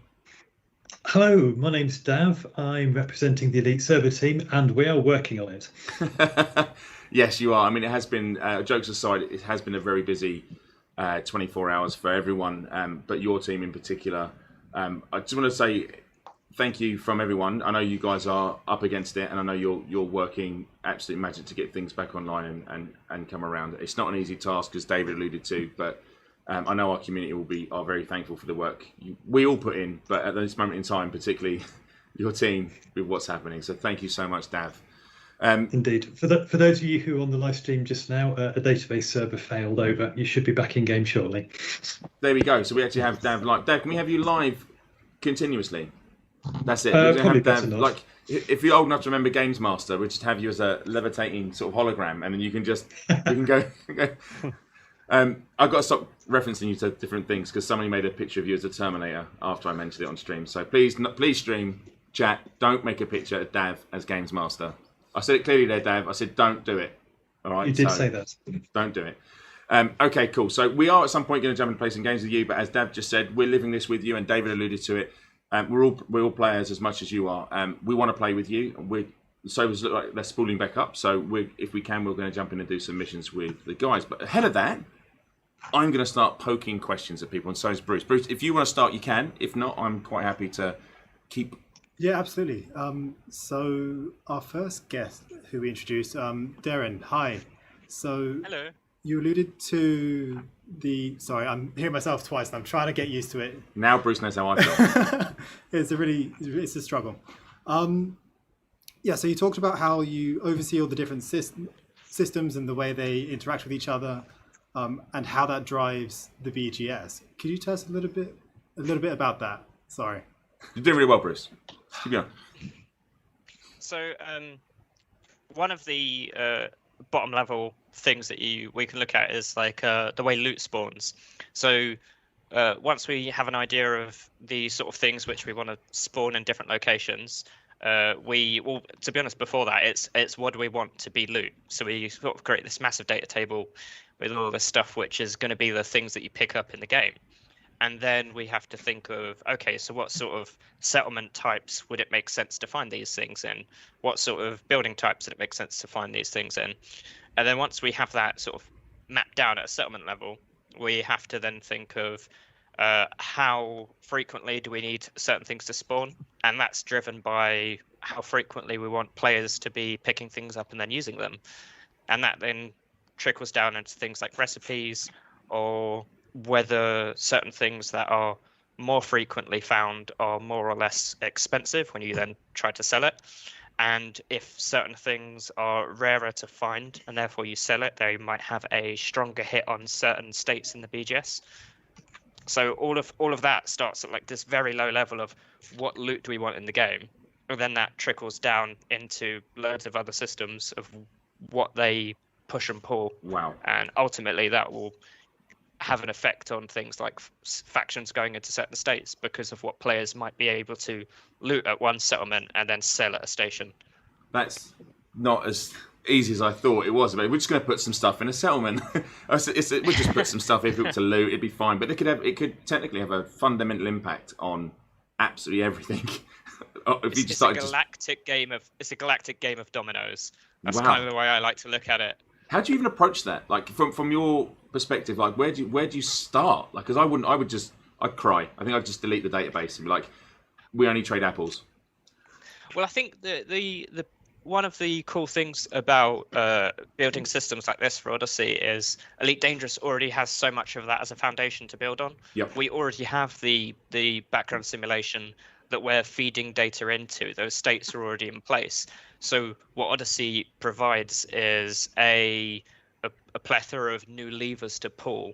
Hello, my name's Dav. I'm representing the Elite Server team, and we are working on it. Yes, you are. I mean, it has been, jokes aside, it has been a very busy 24 hours for everyone, but your team in particular. I just want to say thank you from everyone. I know you guys are up against it, and I know you're working absolute magic to get things back online and come around. It's not an easy task, as David alluded to, but I know our community are very thankful for the work we all put in, but at this moment in time, particularly your team with what's happening. So thank you so much, Dav. Indeed. For those of you who are on the live stream just now, a database server failed over. You should be back in game shortly. There we go. So we actually have Dav live. Dav, can we have you live continuously? That's it. We're gonna have Dav, like, if you're old enough to remember Games Master, we'll just have you as a levitating sort of hologram, and then you can go. I've got to stop referencing you to different things because somebody made a picture of you as a Terminator after I mentioned it on stream. So please stream, chat, don't make a picture of Dav as Games Master. I said it clearly there, Dav. I said don't do it. All right. You did say that. Don't do it. Okay, cool. So we are at some point going to jump into play some games with you, but as Dav just said, we're living this with you, and David alluded to it. We're all players as much as you are. We want to play with you. They're spooling back up. So if we can, we're going to jump in and do some missions with the guys. But ahead of that, I'm going to start poking questions at people, and so is Bruce. Bruce, if you want to start, you can. If not, I'm quite happy to keep. Yeah, absolutely. So our first guest who we introduced, Darren, hi. So Hello. You alluded to sorry, I'm hearing myself twice and I'm trying to get used to it. Now Bruce knows how I feel. It's a struggle. Yeah, so you talked about how you oversee all the different systems and the way they interact with each other, and how that drives the BGS. Could you tell us a little bit about that? Sorry. You're doing really well, Bruce. Keep going. So one of the bottom level things that we can look at is like the way loot spawns. So once we have an idea of the sort of things which we want to spawn in different locations, to be honest, before that, it's what do we want to be loot. So we sort of create this massive data table with all this stuff which is going to be the things that you pick up in the game. And then we have to think of, okay, so what sort of settlement types would it make sense to find these things in? What sort of building types would it make sense to find these things in? And then once we have that sort of mapped down at a settlement level, we have to then think of how frequently do we need certain things to spawn? And that's driven by how frequently we want players to be picking things up and then using them. And that then trickles down into things like recipes, or whether certain things that are more frequently found are more or less expensive when you then try to sell it. And if certain things are rarer to find and therefore you sell it, they might have a stronger hit on certain states in the BGS. So all of that starts at like this very low level of what loot do we want in the game, and then that trickles down into loads of other systems of what they push and pull. Wow. And ultimately that will have an effect on things like factions going into certain states because of what players might be able to loot at one settlement and then sell at a station. That's not as easy as I thought it was. But we're just going to put some stuff in a settlement. We'll just put some stuff if it were to loot, it'd be fine. But it could technically have a fundamental impact on absolutely everything. It's a galactic game of dominoes. That's kind of the way I like to look at it. How do you even approach that? Like from your perspective, like where do you start? Like, because I'd cry. I think I'd just delete the database and be like, we only trade apples. Well, I think the one of the cool things about building systems like this for Odyssey is Elite Dangerous already has so much of that as a foundation to build on. Yep. We already have the background simulation that we're feeding data into. Those states are already in place. So what Odyssey provides is a plethora of new levers to pull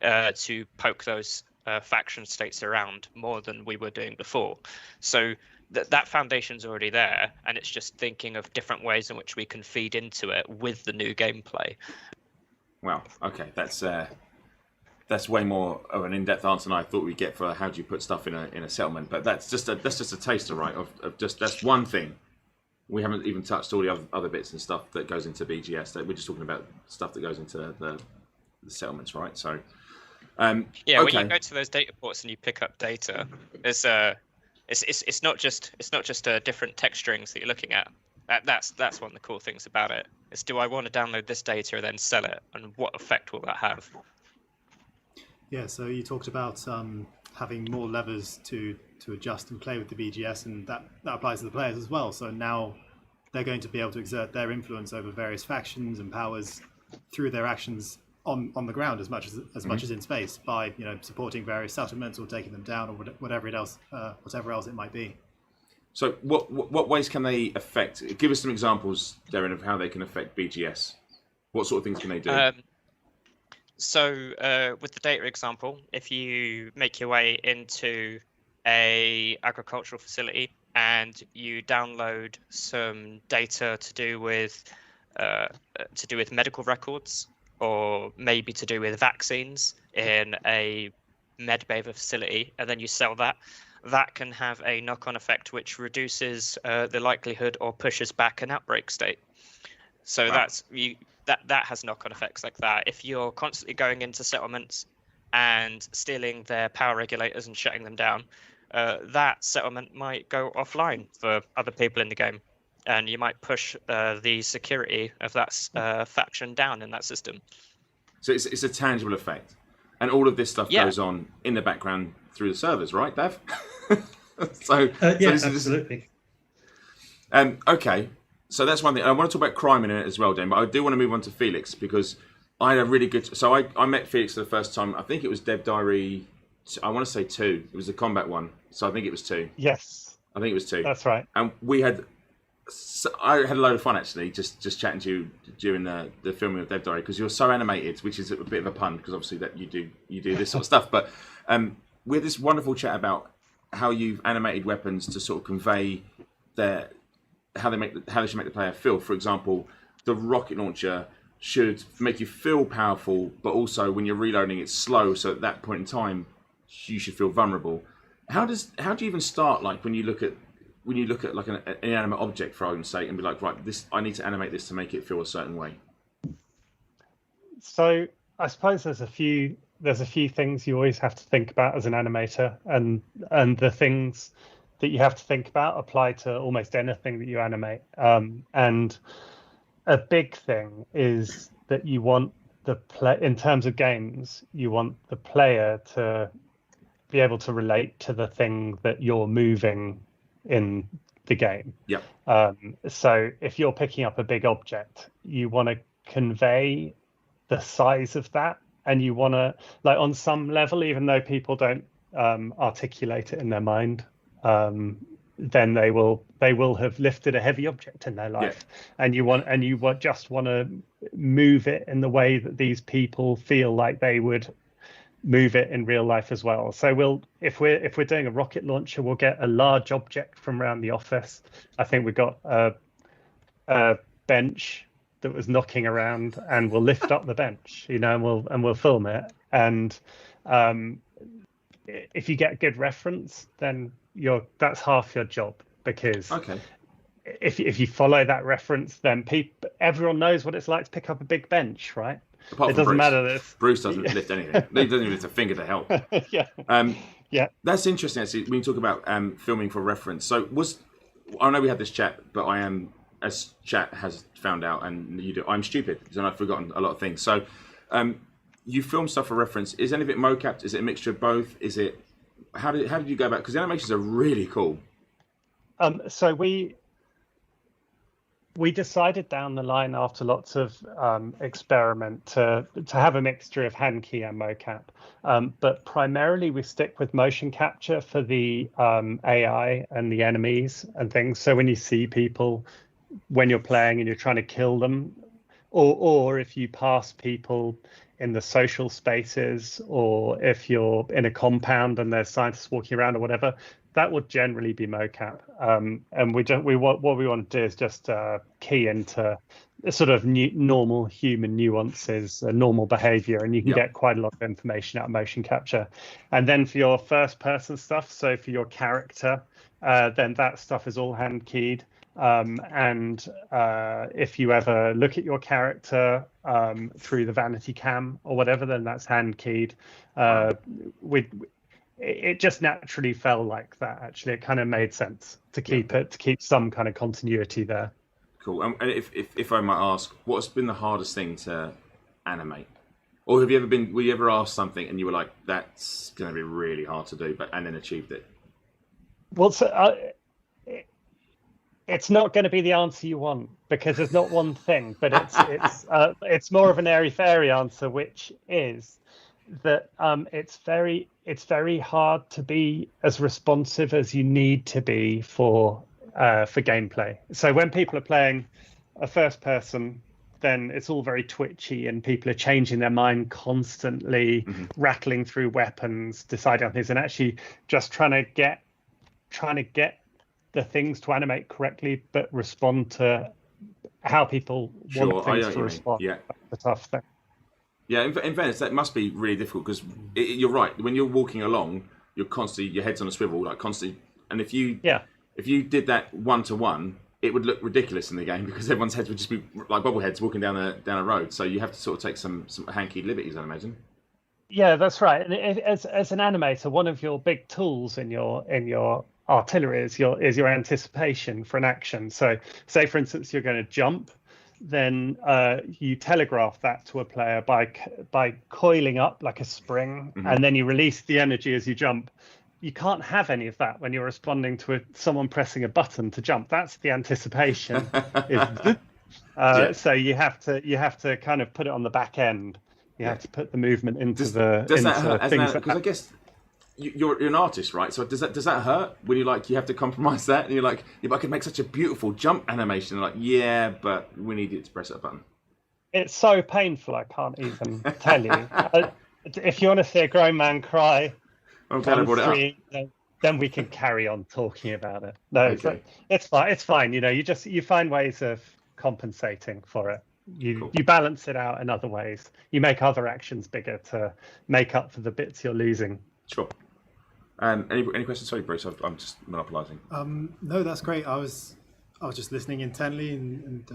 to poke those faction states around more than we were doing before. So that foundation's already there, and it's just thinking of different ways in which we can feed into it with the new gameplay. Wow. Okay, that's way more of an in-depth answer than I thought we'd get for how do you put stuff in a settlement. But that's just a taster, right? Of just that's one thing. We haven't even touched all the other bits and stuff that goes into BGS. We're just talking about stuff that goes into the settlements, right? So, when you okay. go to those data ports and you pick up data, it's not just different text strings that you're looking at. That's one of the cool things about it. Is do I want to download this data and then sell it, and what effect will that have? Yeah, so you talked about having more levers to adjust and play with the BGS, and that applies to the players as well. So now they're going to be able to exert their influence over various factions and powers through their actions on the ground as much as in space, by supporting various settlements or taking them down or whatever else it might be. So what ways can they affect? Give us some examples, Darren, of how they can affect BGS. What sort of things can they do? So with the data example, if you make your way into a agricultural facility and you download some data to do with medical records, or maybe to do with vaccines in a medbay facility, and then you sell that can have a knock-on effect which reduces the likelihood or pushes back an outbreak state. So wow. That has knock-on effects like that. If you're constantly going into settlements and stealing their power regulators and shutting them down, that settlement might go offline for other people in the game, and you might push the security of that faction down in that system. So it's a tangible effect, and all of this stuff goes on in the background through the servers, right, Dev? Absolutely. Okay. So that's one thing. I want to talk about crime in it as well, Dan, but I do want to move on to Felix, because I had a really good... So I met Felix for the first time, I think it was Dev Diary, I want to say 2. It was the combat one, so I think it was 2. Yes. I think it was 2. That's right. And I had a load of fun, actually, just chatting to you during the filming of Dev Diary, because you're so animated, which is a bit of a pun, because obviously that you do this sort of stuff. But we had this wonderful chat about how you've animated weapons to sort of convey how they should make the player feel. For example, the rocket launcher should make you feel powerful, but also when you're reloading, it's slow. So at that point in time, you should feel vulnerable. How do you even start? Like when you look at like an inanimate object, for argument's sake, and be like, right, I need to animate this to make it feel a certain way. So I suppose there's a few there's a few things you always have to think about as an animator, and the things that you have to think about apply to almost anything that you animate. And a big thing is that you want in terms of games, you want the player to be able to relate to the thing that you're moving in the game. Yeah. So if you're picking up a big object, you want to convey the size of that, and you want to, like, on some level, even though people don't articulate it in their mind, then they will have lifted a heavy object in their life, and you just want to move it in the way that these people feel like they would move it in real life as well. So if we're doing a rocket launcher, we'll get a large object from around the office. I think we got a bench that was knocking around, and we'll lift up the bench, and we'll film it. And if you get good reference, then that's half your job, because if you follow that reference, then everyone knows what it's like to pick up a big bench, right? Apart it from doesn't Bruce. matter that Bruce doesn't lift anything. He doesn't even lift a finger to help. Yeah. That's interesting, actually, when you talk about filming for reference. So I know we had this chat, but I am, as chat has found out, and you do, I'm stupid, and I've forgotten a lot of things. So you film stuff for reference. Is any of it mocapped? Is it a mixture of both? Is it, how did you go about, because the animations are really cool. So we decided down the line, after lots of experiment, to have a mixture of hand key and mocap, but primarily we stick with motion capture for the AI and the enemies and things. So when you see people, when you're playing and you're trying to kill them, or if you pass people in the social spaces, or if you're in a compound and there's scientists walking around or whatever, that would generally be mocap. And what we want to do is just key into sort of normal human nuances, normal behavior, and you can get quite a lot of information out of motion capture. And then for your first person stuff, so for your character, then that stuff is all hand keyed. And if you ever look at your character through the vanity cam or whatever, then that's hand keyed. It just naturally fell like that. Actually, it kind of made sense to keep some kind of continuity there. Cool. And if I might ask, what's been the hardest thing to animate? Or were you ever asked something and you were like, that's going to be really hard to do, and then achieved it? Well, it's not going to be the answer you want, because there's not one thing, but it's more of an airy-fairy answer, which is that it's very hard to be as responsive as you need to be for gameplay. So when people are playing a first person, then it's all very twitchy, and people are changing their mind constantly, rattling through weapons, deciding on things, and actually just trying to get the things to animate correctly, but respond to how people want things to respond. Yeah, that's the tough thing. Yeah, in fairness, that must be really difficult, because you're right. When you're walking along, you're constantly, your head's on a swivel, like constantly. And if you did that 1-to-1, it would look ridiculous in the game, because everyone's heads would just be like bobbleheads walking down a road. So you have to sort of take some hand-keyed liberties, I imagine. Yeah, that's right. And as an animator, one of your big tools in your artillery is your anticipation for an action. So say, for instance, you're going to jump, then you telegraph that to a player by coiling up like a spring, and then you release the energy as you jump. You can't have any of that when you're responding to someone pressing a button to jump. That's the anticipation. So you have to kind of put it on the back end. You have to put the movement into does that hurt? Because I guess you're an artist, right? So does that hurt when you have to compromise that, and you're like, I could make such a beautiful jump animation, and like, yeah, but we need you to press a button. It's so painful, I can't even tell you. If you want to see a grown man cry, I'm glad I brought it up. Then we can carry on talking about it. No, okay. It's fine. It's fine. You find ways of compensating for it. You balance it out in other ways. You make other actions bigger to make up for the bits you're losing. Sure. Any questions? Sorry, Bruce, I'm just monopolising. No, that's great. I was just listening intently and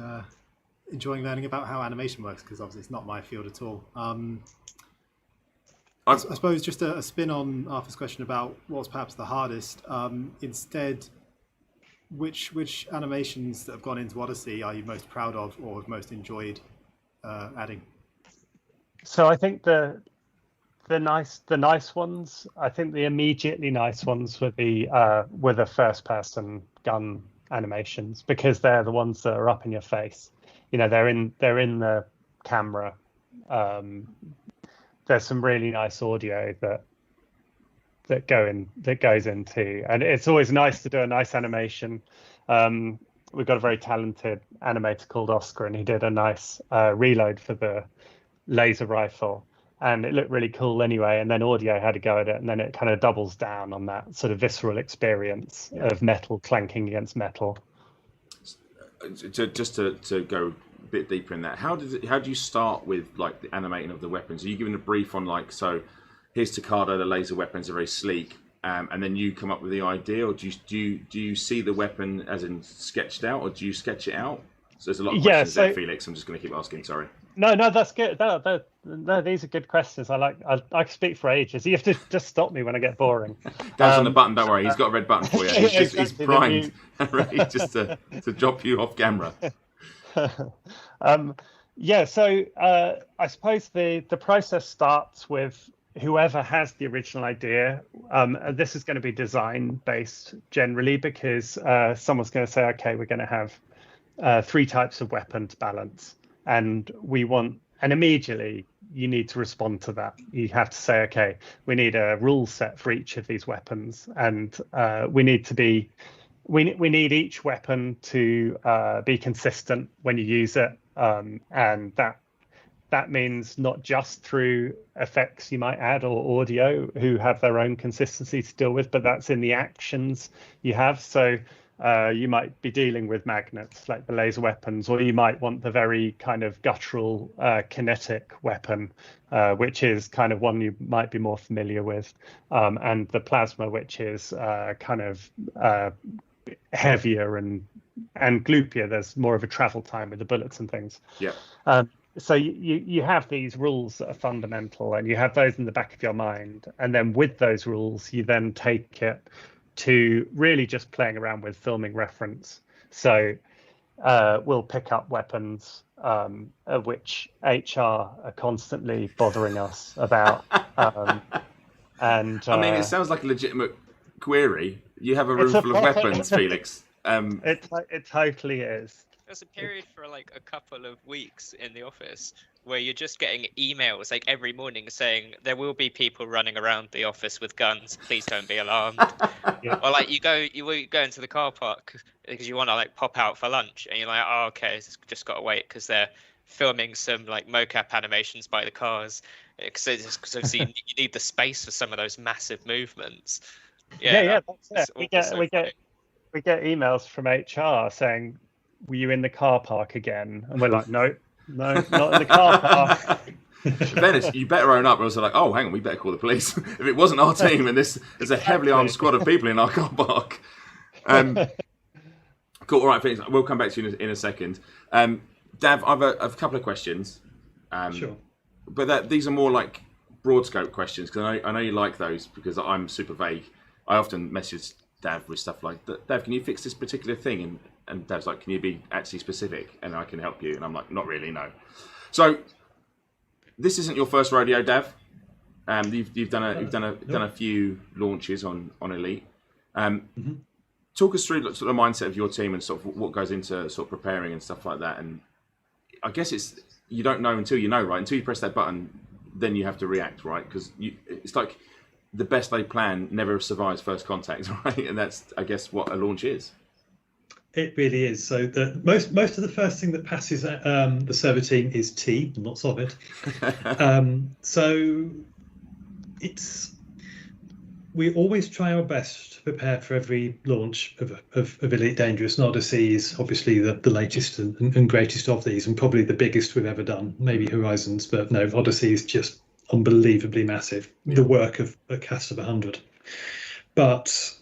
enjoying learning about how animation works, because obviously it's not my field at all. I suppose just a spin on Arthur's question about what's perhaps the hardest. Instead, which animations that have gone into Odyssey are you most proud of or have most enjoyed adding? So I think the nice ones. I think the immediately nice ones were the first person gun animations, because they're the ones that are up in your face. You know, they're in the camera. There's some really nice audio that goes into, and it's always nice to do a nice animation. We've got a very talented animator called Oscar, and he did a nice reload for the laser rifle, and it looked really cool anyway. And then audio had to go at it, and then it kind of doubles down on that sort of visceral experience of metal clanking against metal. Just to go a bit deeper in that, how do you start with like the animating of the weapons? Are you given a brief on like, so here's Takada, the laser weapons are very sleek, and then you come up with the idea, or do you see the weapon as in sketched out, or do you sketch it out? So there's a lot of questions there, Felix. I'm just going to keep asking. Sorry. No, that's good. No, these are good questions. I can speak for ages. You have to just stop me when I get boring. Dad's on the button. Don't worry. He's got a red button for you. He's primed and ready just to drop you off camera. So I suppose the process starts with whoever has the original idea. This is going to be design based generally, because someone's going to say, okay, we're going to have 3 types of weapon to balance, and immediately you need to respond to that. You have to say, okay, we need a rule set for each of these weapons, and we need each weapon to be consistent when you use it, and that means not just through effects you might add or audio who have their own consistency to deal with, but that's in the actions you have. So you might be dealing with magnets like the laser weapons, or you might want the very kind of guttural kinetic weapon, which is kind of one you might be more familiar with, and the plasma, which is kind of heavier and gloopier. There's more of a travel time with the bullets and things. Yeah. So you have these rules that are fundamental, and you have those in the back of your mind, and then with those rules you then take it to really just playing around with filming reference. So we'll pick up weapons which HR are constantly bothering us about. And I mean, it sounds like a legitimate query. You have a room full of weapons, Felix. It totally is. There's a period for like a couple of weeks in the office where you're just getting emails like every morning saying there will be people running around the office with guns. Please don't be alarmed. Or like you go into the car park because you want to like pop out for lunch, and you're like, oh, okay, just got to wait because they're filming some like mocap animations by the cars. Because you need the space for some of those massive movements. Yeah, that's it. We get emails from HR saying, were you in the car park again? And we're like, no, not in the car park. Dennis, you better own up. I was like, oh, hang on, we better call the police. If it wasn't our team, and there's a heavily armed squad of people in our car park. Cool. All right, Felix, we'll come back to you in a second. Dav, I've a couple of questions. Sure. But these are more like broad scope questions, because I know you like those, because I'm super vague. I often message Dav with stuff like, Dav, can you fix this particular thing? And Dav's like, can you be actually specific, and I can help you? And I'm like, not really, no. So this isn't your first rodeo, Dav. You've done a few launches on Elite. Talk us through sort of the mindset of your team and sort of what goes into sort of preparing and stuff like that. And I guess it's, you don't know until you know, right? Until you press that button, then you have to react, right? Because it's like the best laid plan never survives first contact, right? And that's, I guess, what a launch is. It really is. So most of the first thing that passes the server team is tea, lots of it. So we always try our best to prepare for every launch of Elite Dangerous. And Odyssey is obviously the latest and greatest of these, and probably the biggest we've ever done. Maybe Horizons, but no, Odyssey is just unbelievably massive. Yeah. The work of a cast of 100. But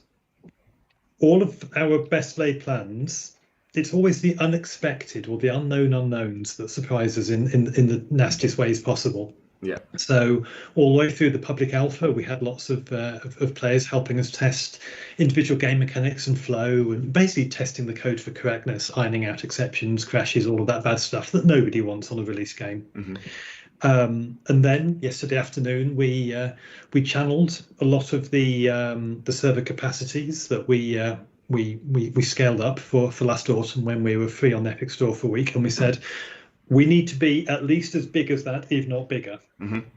all of our best laid plans, it's always the unexpected or the unknown unknowns that surprise us in the nastiest ways possible. Yeah. So all the way through the public alpha, we had lots of players helping us test individual game mechanics and flow, and basically testing the code for correctness, ironing out exceptions, crashes, all of that bad stuff that nobody wants on a release game. And then yesterday afternoon, we channeled a lot of the server capacities that we scaled up for last autumn when we were free on Epic Store for a week, and we said, we need to be at least as big as that, if not bigger.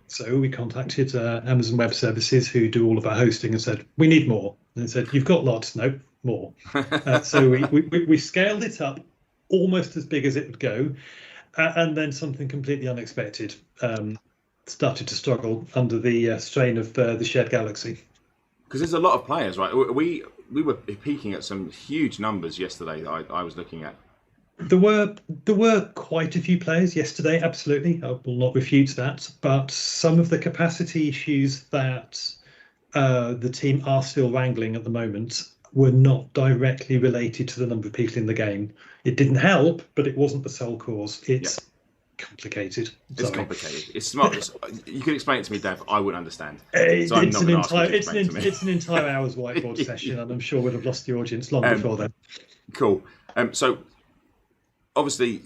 So we contacted Amazon Web Services, who do all of our hosting, and said, we need more. And they said, you've got lots. No, more. So we scaled it up almost as big as it would go. And then something completely unexpected started to struggle under the strain of the shared galaxy. Because there's a lot of players, right? We were peaking at some huge numbers yesterday that I was looking at. There were quite a few players yesterday, absolutely. I will not refute that. But some of the capacity issues that the team are still wrangling at the moment were not directly related to the number of people in the game. It didn't help, but it wasn't the sole cause. It's complicated. It's complicated. It's smart. You can explain it to me, Dev. I wouldn't understand. It's an entire hour's whiteboard session, and I'm sure we'd have lost the audience long before then. Cool. So, obviously,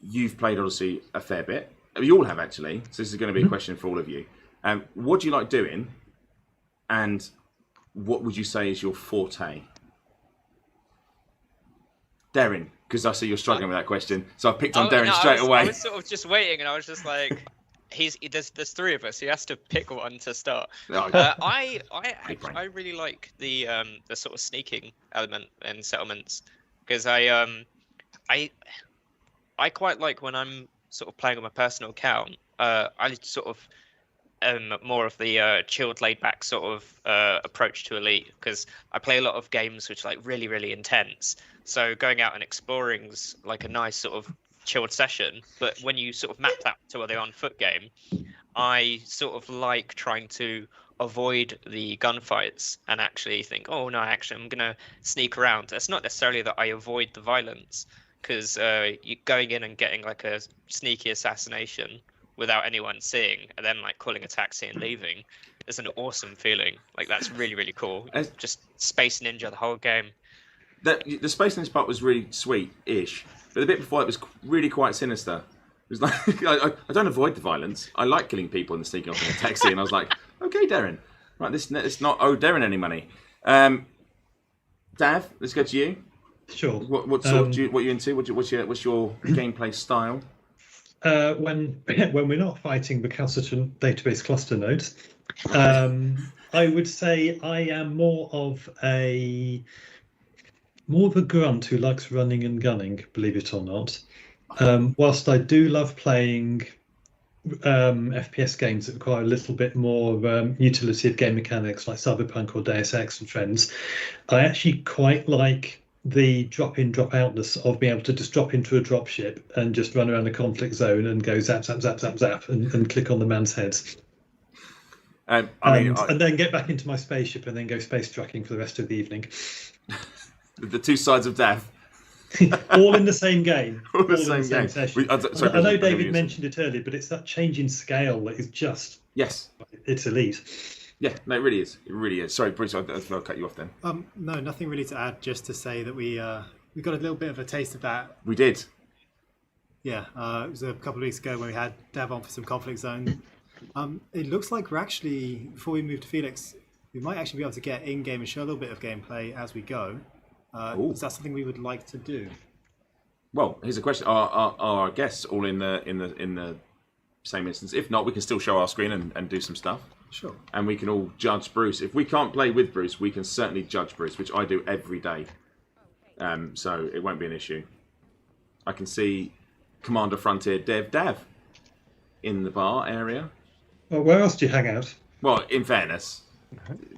you've played Odyssey a fair bit. You all have, actually. So this is going to be a question for all of you. What do you like doing? And what would you say is your forte? Darren, because I see you're struggling with that question. So I picked on Darren straight away. I was sort of just waiting, and I was just like, there's three of us. He has to pick one to start. I really like the sort of sneaking element in settlements, because I quite like when I'm sort of playing on my personal account. I sort of more of the chilled, laid-back sort of approach to Elite, because I play a lot of games which are like really, really intense. So going out and exploring's like a nice sort of chilled session. But when you sort of map that to the on-foot game, I sort of like trying to avoid the gunfights and actually think, oh no, actually I'm gonna sneak around. It's not necessarily that I avoid the violence, because you going in and getting like a sneaky assassination without anyone seeing, and then like calling a taxi and leaving, is an awesome feeling. Like that's really, really cool. Just Space Ninja the whole game. The Space Ninja part was really sweet-ish, but the bit before it was really quite sinister. It was like I don't avoid the violence. I like killing people and sneaking off in a taxi, and I was like, okay, Darren, right, this it's not owe Darren any money. Dav, let's go to you. Sure. What sort what are you into? What's your gameplay style? When we're not fighting recalcitrant database cluster nodes, I would say I am more of a grunt who likes running and gunning, believe it or not. Whilst I do love playing FPS games that require a little bit more utility of game mechanics, like Cyberpunk or Deus Ex and friends, I actually quite like the drop-in, drop-outness of being able to just drop into a dropship and just run around the conflict zone and go zap, zap, zap, zap, zap, and click on the man's heads. And then get back into my spaceship and then go space tracking for the rest of the evening. The two sides of death. All in the same game. All in the same session. I know David mentioned it earlier, but it's that change in scale that is just... Yes. It's elite. Yeah, no, it really is. It really is. Sorry, Bruce, I'll cut you off then. No, nothing really to add, just to say that we got a little bit of a taste of that. We did. Yeah, it was a couple of weeks ago when we had Dav on for some Conflict Zone. It looks like we're actually, before we move to Felix, we might actually be able to get in-game and show a little bit of gameplay as we go. Is that something we would like to do? Well, here's a question: Are our guests all in the same instance? If not, we can still show our screen and do some stuff. Sure. And we can all judge Bruce. If we can't play with Bruce, we can certainly judge Bruce, which I do every day. So it won't be an issue. I can see Commander Frontier Dav in the bar area. Well, where else do you hang out? Well, in fairness,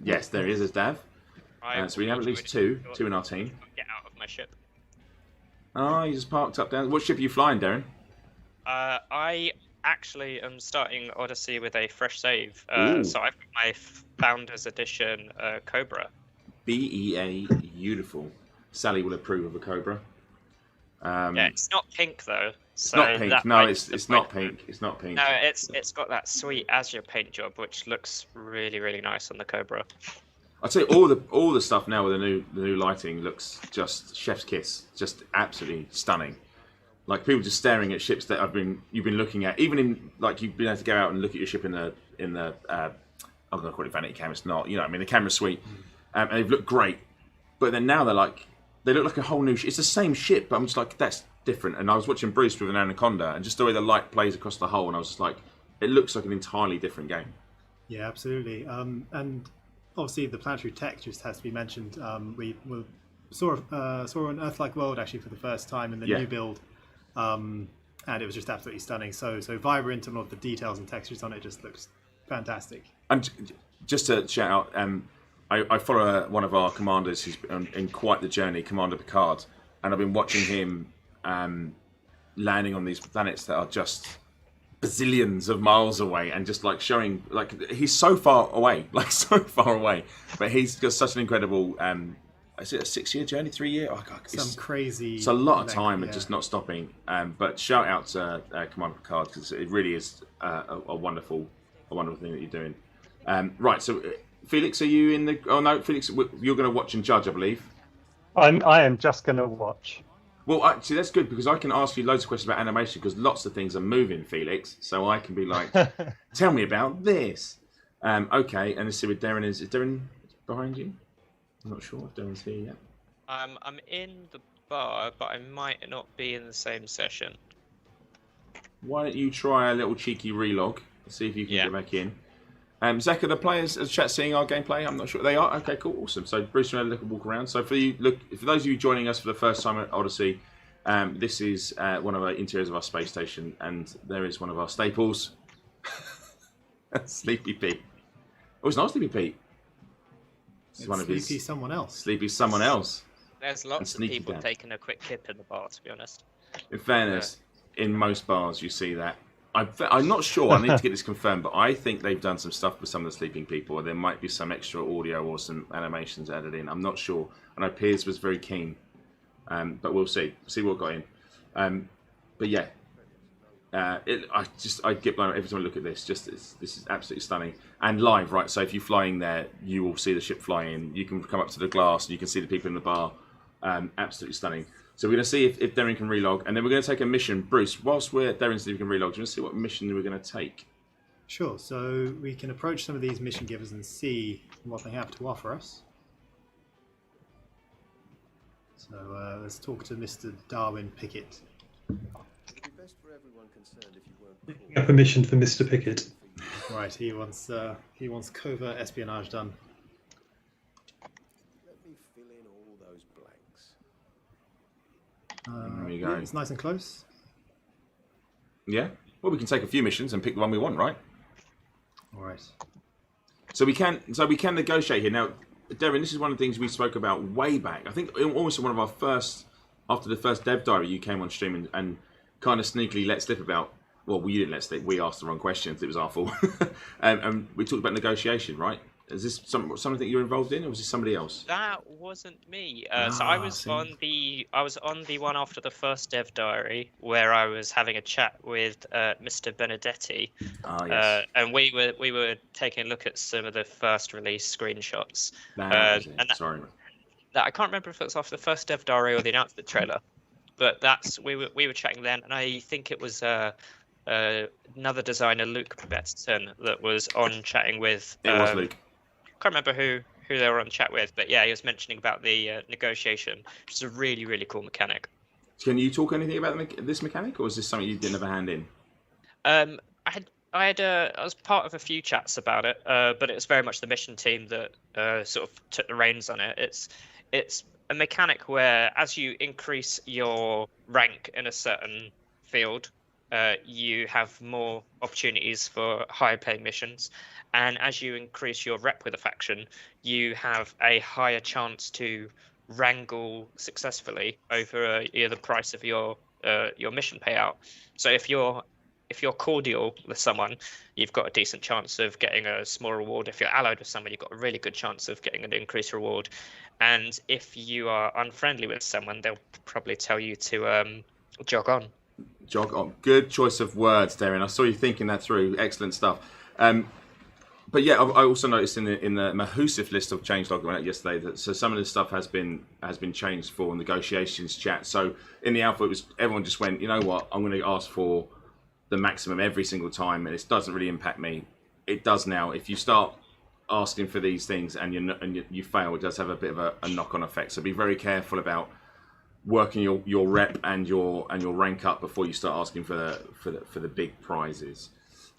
yes, there is Dav. So we have at least two in our team. Get out of my ship. Oh, you just parked up down. What ship are you flying, Darren? I actually am starting Odyssey with a fresh save. So I've got my Founders Edition Cobra. BEA, beautiful. Sally will approve of a Cobra. Yeah, it's not pink though. It's not pink. that No, might it's disappoint. not pink. It's not pink. No, it's got that sweet azure paint job, which looks really, really nice on the Cobra. I'll tell you, all the stuff now with the new lighting looks just chef's kiss, just absolutely stunning. Like people just staring at ships that you've been looking at, even in like you've been able to go out and look at your ship in the I'm gonna call it vanity camera. It's not, the camera suite, and they've looked great. But then now they look like a whole new. It's the same ship, but I'm just like that's different. And I was watching Bruce with an Anaconda, and just the way the light plays across the hull, and I was just like, it looks like an entirely different game. Yeah, absolutely. And obviously, the Planetary Tech just has to be mentioned. We saw an Earth-like world actually for the first time in the new build, and it was just absolutely stunning. So vibrant, and all of the details and textures on it just looks fantastic. And just to shout out, I follow one of our commanders who's been in quite the journey, Commander Picard, and I've been watching him landing on these planets that are just bazillions of miles away, and just like showing, like he's so far away, but he's got such an incredible. Is it a 6-year journey, 3-year? Oh God, Some crazy. It's a lot of time and just not stopping. But shout out to Commander Picard, because it really is a wonderful thing that you're doing. Right, so Felix, are you in the? Oh no, Felix, you're going to watch and judge, I believe. I am just going to watch. Well, actually, that's good, because I can ask you loads of questions about animation, because lots of things are moving, Felix. So I can be like, tell me about this. Okay, and let's see with Darren. Is Darren behind you? I'm not sure if Darren's here yet. I'm in the bar, but I might not be in the same session. Why don't you try a little cheeky relog? See if you can get back in. Zach, are the players as chat seeing our gameplay? I'm not sure they are. Okay, cool, awesome. So Bruce and I look and walk around. So for those of you joining us for the first time at Odyssey, this is one of our interiors of our space station, and there is one of our staples, Sleepy Pete. Oh, it's not Sleepy Pete. It's one of Sleepy someone else. Sleepy someone else. There's lots of people taking a quick kip in the bar, to be honest. In fairness, in most bars you see that. I'm not sure. I need to get this confirmed, but I think they've done some stuff with some of the sleeping people. There might be some extra audio or some animations added in. I'm not sure. I know Piers was very keen, but we'll see. See what got in. But yeah, I get blown every time I look at this. This is absolutely stunning and live, right? So if you fly in there, you will see the ship fly in. You can come up to the glass and you can see the people in the bar. Absolutely stunning. So we're going to see if Darren can relog, and then we're going to take a mission. Bruce, whilst Darren sees if he can relog, do you want to see what mission we're going to take? Sure. So we can approach some of these mission givers and see what they have to offer us. So let's talk to Mr. Darwin Pickett. Picking up a mission for Mr. Pickett. Right. He wants covert espionage done. There you go. Yeah, it's nice and close. Yeah. Well, we can take a few missions and pick the one we want, right? All right. So we can negotiate here. Now, Darren, this is one of the things we spoke about way back. I think almost one of our first, after the first dev diary, you came on stream and kind of sneakily let slip about. Well, we didn't let slip. We asked the wrong questions. It was our fault. And we talked about negotiation, right? Is this something you're involved in, or was this somebody else? That wasn't me. So I was on the one after the first dev diary where I was having a chat with Mr. Benedetti, Yes. and we were taking a look at some of the first release screenshots. Sorry. I can't remember if it was after the first dev diary or the announcement trailer, but we were chatting then, and I think it was another designer, Luke Betton, that was on chatting with. It was Luke. Can't remember who they were on chat with, but yeah, he was mentioning about the negotiation, which is a really, really cool mechanic. Can you talk anything about this mechanic, or is this something you didn't have a hand in? I was part of a few chats about it, but it was very much the mission team that sort of took the reins on it. It's a mechanic where as you increase your rank in a certain field, you have more opportunities for higher paying missions, and as you increase your rep with a faction, you have a higher chance to wrangle successfully over the price of your mission payout. So if you're cordial with someone, you've got a decent chance of getting a small reward. If you're allied with someone, you've got a really good chance of getting an increased reward. And if you are unfriendly with someone, they'll probably tell you to jog on. Jog on. Good choice of words, Darren. I saw you thinking that through. Excellent stuff. But yeah, I also noticed in the Mahusif list of changelog that went out yesterday that so some of this stuff has been changed for negotiations chat. So in the alpha, everyone just went, you know what, I'm going to ask for the maximum every single time, and it doesn't really impact me. It does now. If you start asking for these things and you fail, it does have a bit of a knock-on effect. So be very careful about working your rep and your rank up before you start asking for the big prizes.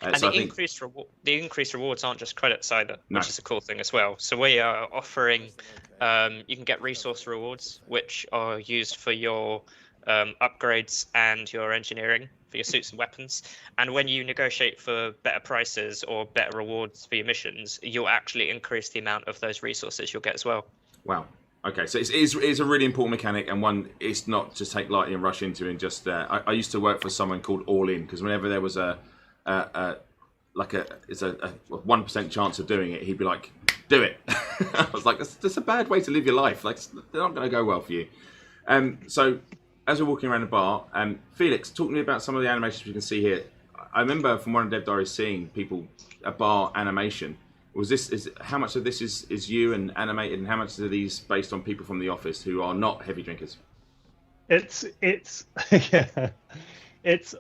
And so the increased rewards aren't just credits either, which is a cool thing as well. So we are offering, you can get resource rewards, which are used for your upgrades and your engineering for your suits and weapons. And when you negotiate for better prices or better rewards for your missions, you'll actually increase the amount of those resources you'll get as well. Wow. Okay, so it's a really important mechanic, and one it's not to take lightly and rush into. And just I used to work for someone called All In, because whenever there was a 1% chance of doing it, he'd be like, do it. I was like, that's a bad way to live your life. Like, they're not going to go well for you. So as we're walking around the bar, Felix, talk to me about some of the animations we can see here. I remember from one of Dev Diaries seeing a bar animation. How much of this is you and animated, and how much are these based on people from the office who are not heavy drinkers? It's yeah, it's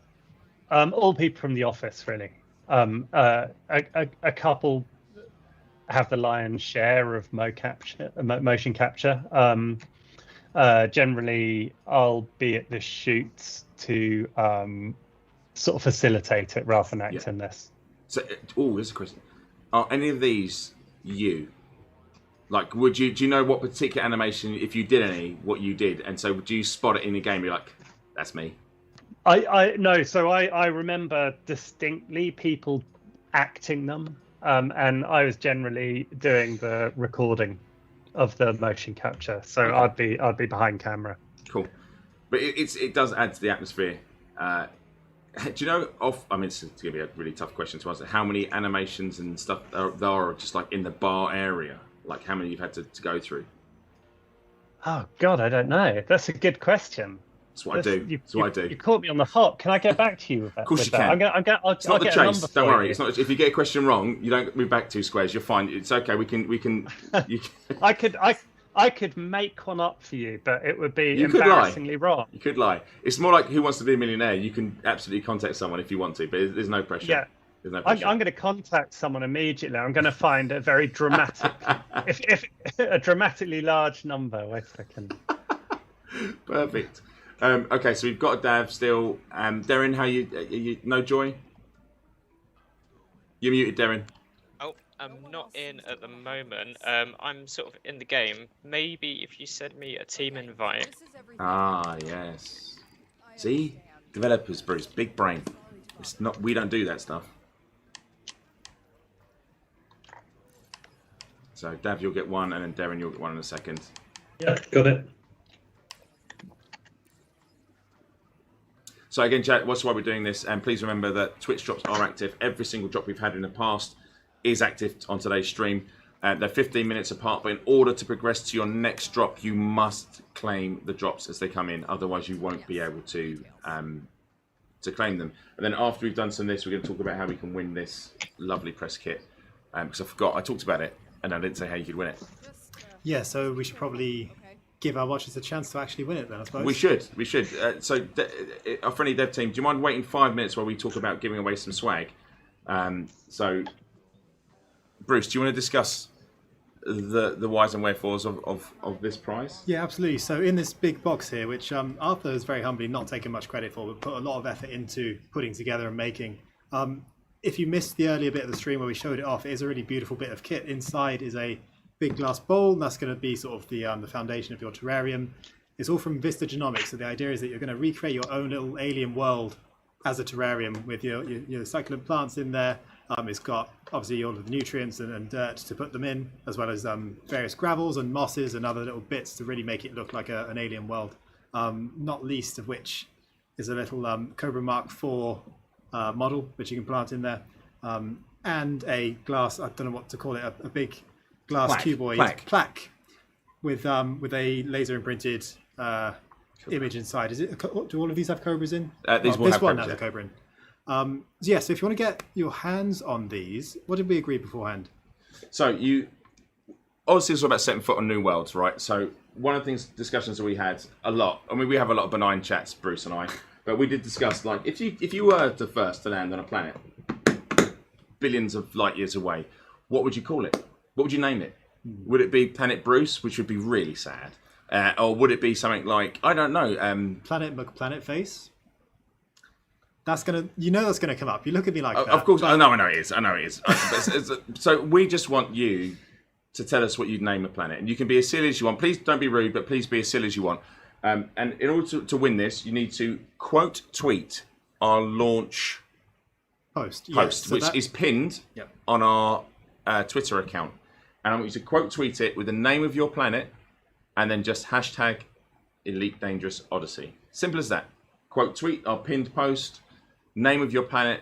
all people from the office, really. A couple have the lion's share of motion capture. Generally, I'll be at the shoots to sort of facilitate it rather than act in this. So, here's a question. Are any of these you? Like, do you know what particular animation, if you did any, what you did? And so would you spot it in the game? You're like, that's me. No, so I remember distinctly people acting them, and I was generally doing the recording of the motion capture. So okay. I'd be behind camera. Cool, but it does add to the atmosphere. Do you know it's going to be a really tough question to answer. How many animations and stuff there are just like in the bar area? Like how many you've had to go through? Oh God, I don't know. That's a good question. That's what I do. You caught me on the hop. Can I get back to you with that? Of course you can. It's not the chase. Don't worry. It's not. If you get a question wrong, you don't move back 2 squares. You're fine. It's okay. We can. I could make one up for you, but it would be embarrassingly wrong. You could lie. It's more like Who Wants to Be a Millionaire. You can absolutely contact someone if you want to, but there's no pressure. Yeah. There's no pressure. I'm going to contact someone immediately. I'm going to find a very dramatic, if a dramatically large number. Wait a second. Perfect. Okay, so we've got a Dav still. Darren, how you? No joy. You're muted, Darren. I'm not in at the moment. I'm sort of in the game. Maybe if you send me a team invite. Ah, yes. See? Developers, Bruce, big brain. It's not. We don't do that stuff. So, Dav, you'll get one, and then Darren, you'll get one in a second. Yeah, got it. So again, chat, that's why we're doing this. And please remember that Twitch drops are active. Every single drop we've had in the past is active on today's stream. They're 15 minutes apart, but in order to progress to your next drop, you must claim the drops as they come in. Otherwise, you won't be able to claim them. And then after we've done some of this, we're going to talk about how we can win this lovely press kit. Because I forgot, I talked about it, and I didn't say how you could win it. Yeah, so we should probably give our watchers a chance to actually win it then, I suppose. We should. So our friendly dev team, do you mind waiting 5 minutes while we talk about giving away some swag? So, Bruce, do you want to discuss the whys and wherefores of this prize? Yeah, absolutely. So in this big box here, which Arthur has very humbly not taken much credit for, but put a lot of effort into putting together and making. If you missed the earlier bit of the stream where we showed it off, it is a really beautiful bit of kit. Inside is a big glass bowl, and that's going to be sort of the foundation of your terrarium. It's all from Vista Genomics, so the idea is that you're going to recreate your own little alien world as a terrarium with your succulent plants in there. It's got obviously all of the nutrients and dirt to put them in, as well as various gravels and mosses and other little bits to really make it look like an alien world. Not least of which is a little Cobra Mark IV model, which you can plant in there, and a glass, I don't know what to call it, a big glass cuboid plaque with a laser imprinted image inside. Is it? Do all of these have cobras in? These will this have one cobras, has a yeah. cobra in. So yeah, so if you want to get your hands on these, what did we agree beforehand? So obviously it's all about setting foot on new worlds, right? So one of the discussions that we had a lot. I mean, we have a lot of benign chats, Bruce and I, but we did discuss like if you were the first to land on a planet billions of light years away, what would you call it? What would you name it? Would it be Planet Bruce, which would be really sad, or would it be something like I don't know, Planet Face? That's gonna come up. You look at me like that. Of course, I know it is. So we just want you to tell us what you'd name a planet, and you can be as silly as you want. Please don't be rude, but please be as silly as you want. And in order to win this, you need to quote tweet our launch post, which is pinned on our Twitter account, and I want you to quote tweet it with the name of your planet, and then just hashtag Elite Dangerous Odyssey. Simple as that. Quote tweet our pinned post, name of your planet,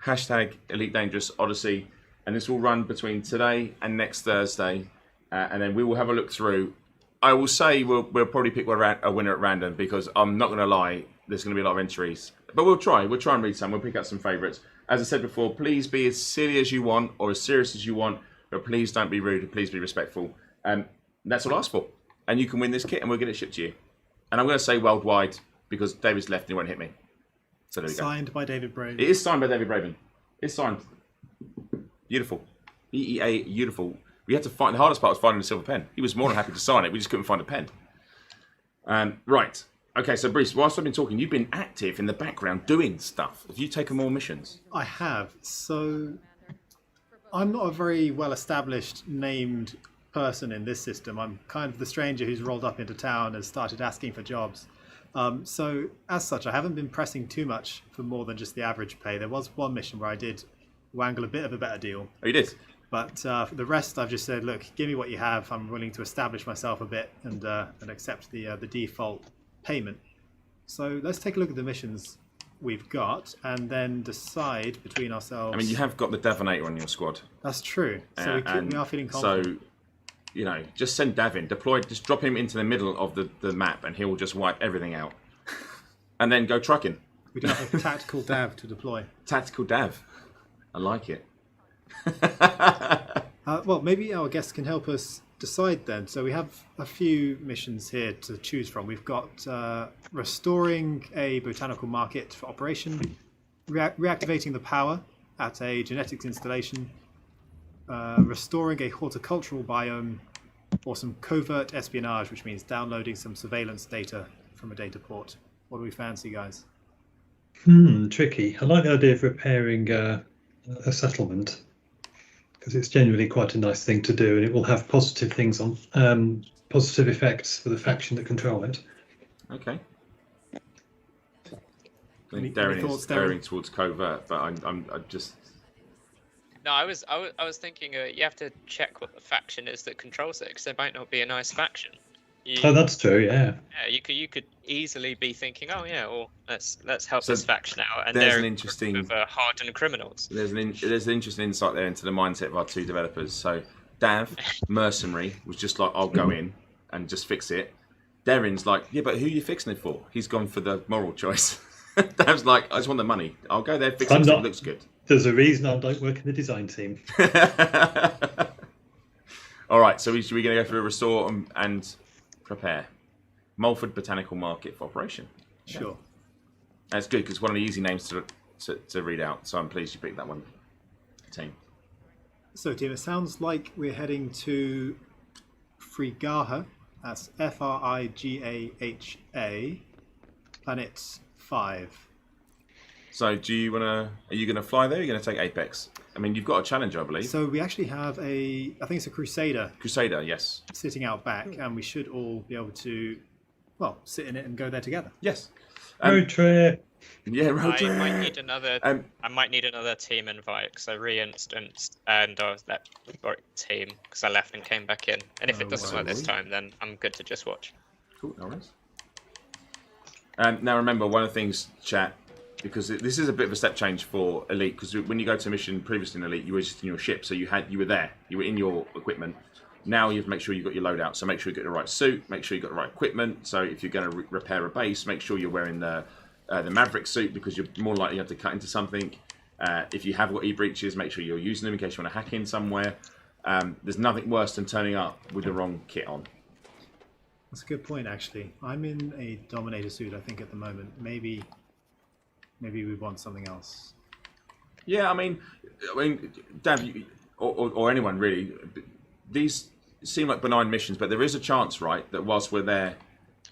hashtag Elite Dangerous Odyssey, and this will run between today and next Thursday, and then we will have a look through. I will say we'll probably pick a winner at random, because I'm not going to lie, there's going to be a lot of entries, but we'll try and read some. We'll pick out some favourites. As I said before, please be as silly as you want or as serious as you want, but please don't be rude and please be respectful. That's all I ask for, and you can win this kit, and we'll get it shipped to you. And I'm going to say worldwide, because David's left and he won't hit me. So there we go. Signed by David Braven. It is signed by David Braven. It's signed. Beautiful. EEA, beautiful. We had to find, the hardest part was finding a silver pen. He was more than happy to sign it. We just couldn't find a pen. Right. Okay, so Bruce, whilst I've been talking, you've been active in the background doing stuff. Have you taken more missions? I have. So I'm not a very well-established named person in this system. I'm kind of the stranger who's rolled up into town and started asking for jobs. So as such, I haven't been pressing too much for more than just the average pay. There was one mission where I did wangle a bit of a better deal. Oh, you did? But for the rest, I've just said, look, give me what you have. I'm willing to establish myself a bit and accept the default payment. So let's take a look at the missions we've got and then decide between ourselves. I mean, you have got the Davinator on your squad. That's true. So we are feeling confident. So, just send Davin, just drop him into the middle of the map, and he'll just wipe everything out. And then go trucking. We do have a tactical Dav to deploy. Tactical Dav. I like it. Well, maybe our guests can help us decide then. So we have a few missions here to choose from. We've got restoring a botanical market for operation, reactivating the power at a genetics installation, restoring a horticultural biome, or some covert espionage, which means downloading some surveillance data from a data port. What do we fancy, guys? Tricky. I like the idea of repairing a settlement, because it's genuinely quite a nice thing to do, and it will have positive things on positive effects for the faction that control it. Okay. I think Darren is going towards covert, but I just. No, I was thinking you have to check what the faction is that controls it, because there might not be a nice faction. Oh, that's true. Yeah. Yeah, you could easily be thinking, oh yeah, well let's help this faction out, and there's they're an interesting hardened criminals. There's an interesting insight there into the mindset of our two developers. So Dav, mercenary, was just like, I'll go in and just fix it. Darren's like, yeah, but who are you fixing it for? He's gone for the moral choice. Dav's like, I just want the money. I'll go there, fix it. It looks good. There's a reason I don't work in the design team. All right, so we're going to go for a restore and prepare. Mulford Botanical Market for operation. Sure. That's good, because one of the easy names to read out, so I'm pleased you picked that one, team. So, team, it sounds like we're heading to Frigaha. That's Frigaha, Planet 5. So, are you going to fly there, or are you going to take Apex? I mean, you've got a Challenger, I believe. So we actually have I think it's a Crusader. Crusader, yes. Sitting out back, and we should all be able to, sit in it and go there together. Yes. Road trip. Yeah, road trip. I might need another. I might need another team invite, because I re-instanced and I was that team because I left and came back in. And if it doesn't work this time, then I'm good to just watch. Cool, no worries. Now remember, one of the things, chat, because this is a bit of a step change for Elite, because when you go to a mission previously in Elite, you were just in your ship, so you were there, you were in your equipment. Now you have to make sure you've got your loadout. So make sure you've got the right suit, make sure you've got the right equipment. So if you're going to repair a base, make sure you're wearing the Maverick suit, because you're more likely to have to cut into something. If you have got e-breaches, make sure you're using them in case you want to hack in somewhere. There's nothing worse than turning up with the wrong kit on. That's a good point, actually. I'm in a Dominator suit, I think, at the moment. Maybe we want something else. Yeah, I mean, Dav, or anyone really, these seem like benign missions, but there is a chance, right, that whilst we're there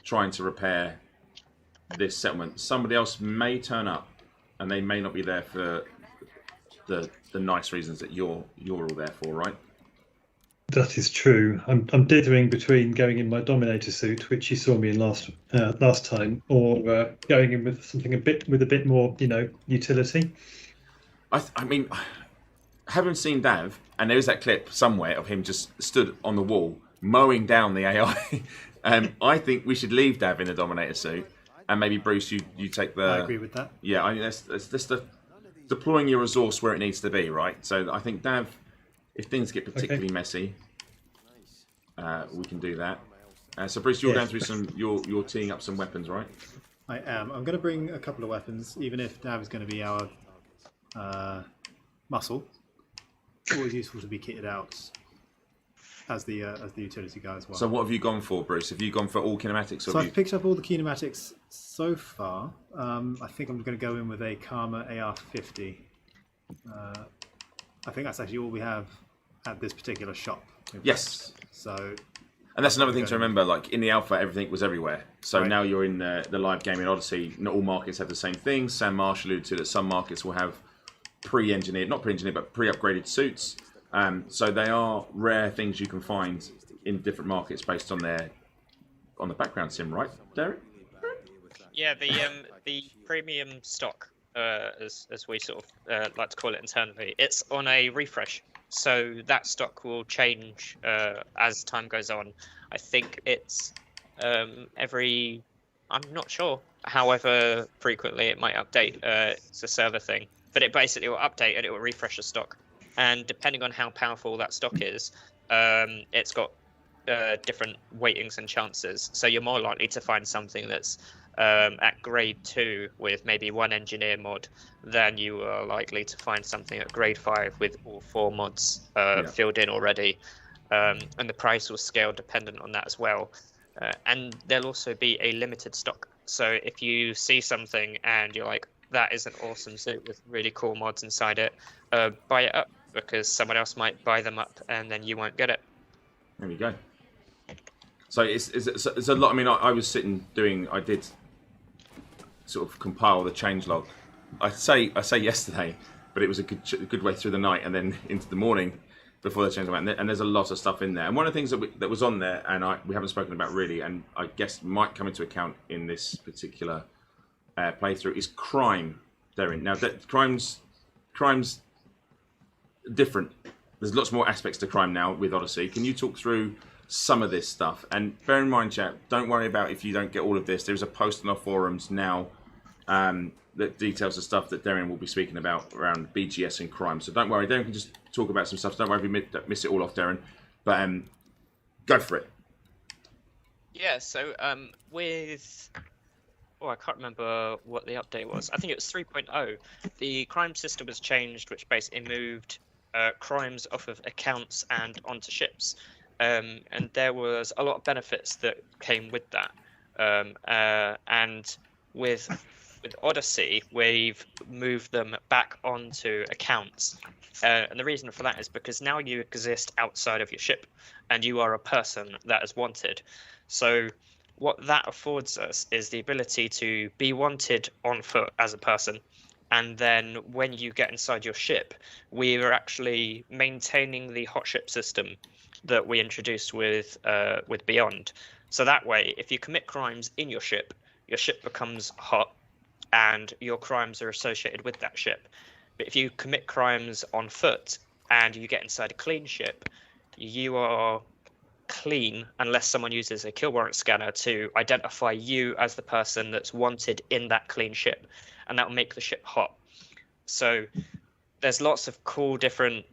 trying to repair this settlement, somebody else may turn up, and they may not be there for the nice reasons that you're all there for, right? That is true. I'm dithering between going in my Dominator suit, which you saw me in last time, or going in with something a bit more, utility. I mean, having seen Dav, and there's that clip somewhere of him just stood on the wall mowing down the AI. I think we should leave Dav in the Dominator suit, and maybe Bruce, you take the. I agree with that. Yeah, I mean that's just deploying your resource where it needs to be, right? So I think Dav, if things get particularly messy, we can do that. So Bruce, you're going through you're teeing up some weapons, right? I am. I'm going to bring a couple of weapons, even if Dav is going to be our muscle. Always useful to be kitted out as the utility guy as well. So what have you gone for, Bruce? Have you gone for all kinematics? So I've picked up all the kinematics so far. I think I'm going to go in with a Karma AR-50. I think that's actually all we have at this particular shop. Yes. So. And that's another thing to remember, like in the alpha, everything was everywhere. So now you're in the live game in Odyssey, not all markets have the same thing. Sam Marsh alluded to that some markets will have not pre-engineered, but pre-upgraded suits. So they are rare things you can find in different markets based on the background sim, right, Derek? Yeah, the premium stock, as we sort of like to call it internally, it's on a refresh. So that stock will change as time goes on. I think it's every, I'm not sure, however frequently it might update. It's a server thing. But it basically will update and it will refresh the stock. And depending on how powerful that stock is, it's got different weightings and chances. So you're more likely to find something that's at grade 2 with maybe 1 engineer mod than you are likely to find something at grade 5 with all 4 mods filled in already. And the price will scale dependent on that as well. And there'll also be a limited stock. So if you see something and you're like, that is an awesome suit with really cool mods inside it, buy it up, because someone else might buy them up and then you won't get it. There we go. So it's a lot. I mean, I did sort of compile the changelog. I say yesterday, but it was a good way through the night and then into the morning before the changelog went. And there's a lot of stuff in there. And one of the things that was on there, and we haven't spoken about really, and I guess might come into account in this particular playthrough, is crime. Therein now, that crime's different. There's lots more aspects to crime now with Odyssey. Can you talk through some of this stuff? And bear in mind, chat, don't worry about if you don't get all of this. There's a post on our forums now that details the stuff that Darren will be speaking about around BGS and crime. So don't worry, Darren can just talk about some stuff. So don't worry if you miss it all off, Darren. But go for it. Yeah, so with... Oh, I can't remember what the update was. I think it was 3.0. The crime system was changed, which basically moved crimes off of accounts and onto ships. And there was a lot of benefits that came with that. And with Odyssey, we've moved them back onto accounts. And the reason for that is because now you exist outside of your ship, and you are a person that is wanted. So what that affords us is the ability to be wanted on foot as a person. And then when you get inside your ship, we are actually maintaining the hot ship system that we introduced with Beyond. So that way, if you commit crimes in your ship becomes hot, and your crimes are associated with that ship. But if you commit crimes on foot and you get inside a clean ship, you are clean unless someone uses a kill warrant scanner to identify you as the person that's wanted in that clean ship, and that will make the ship hot. So there's lots of cool different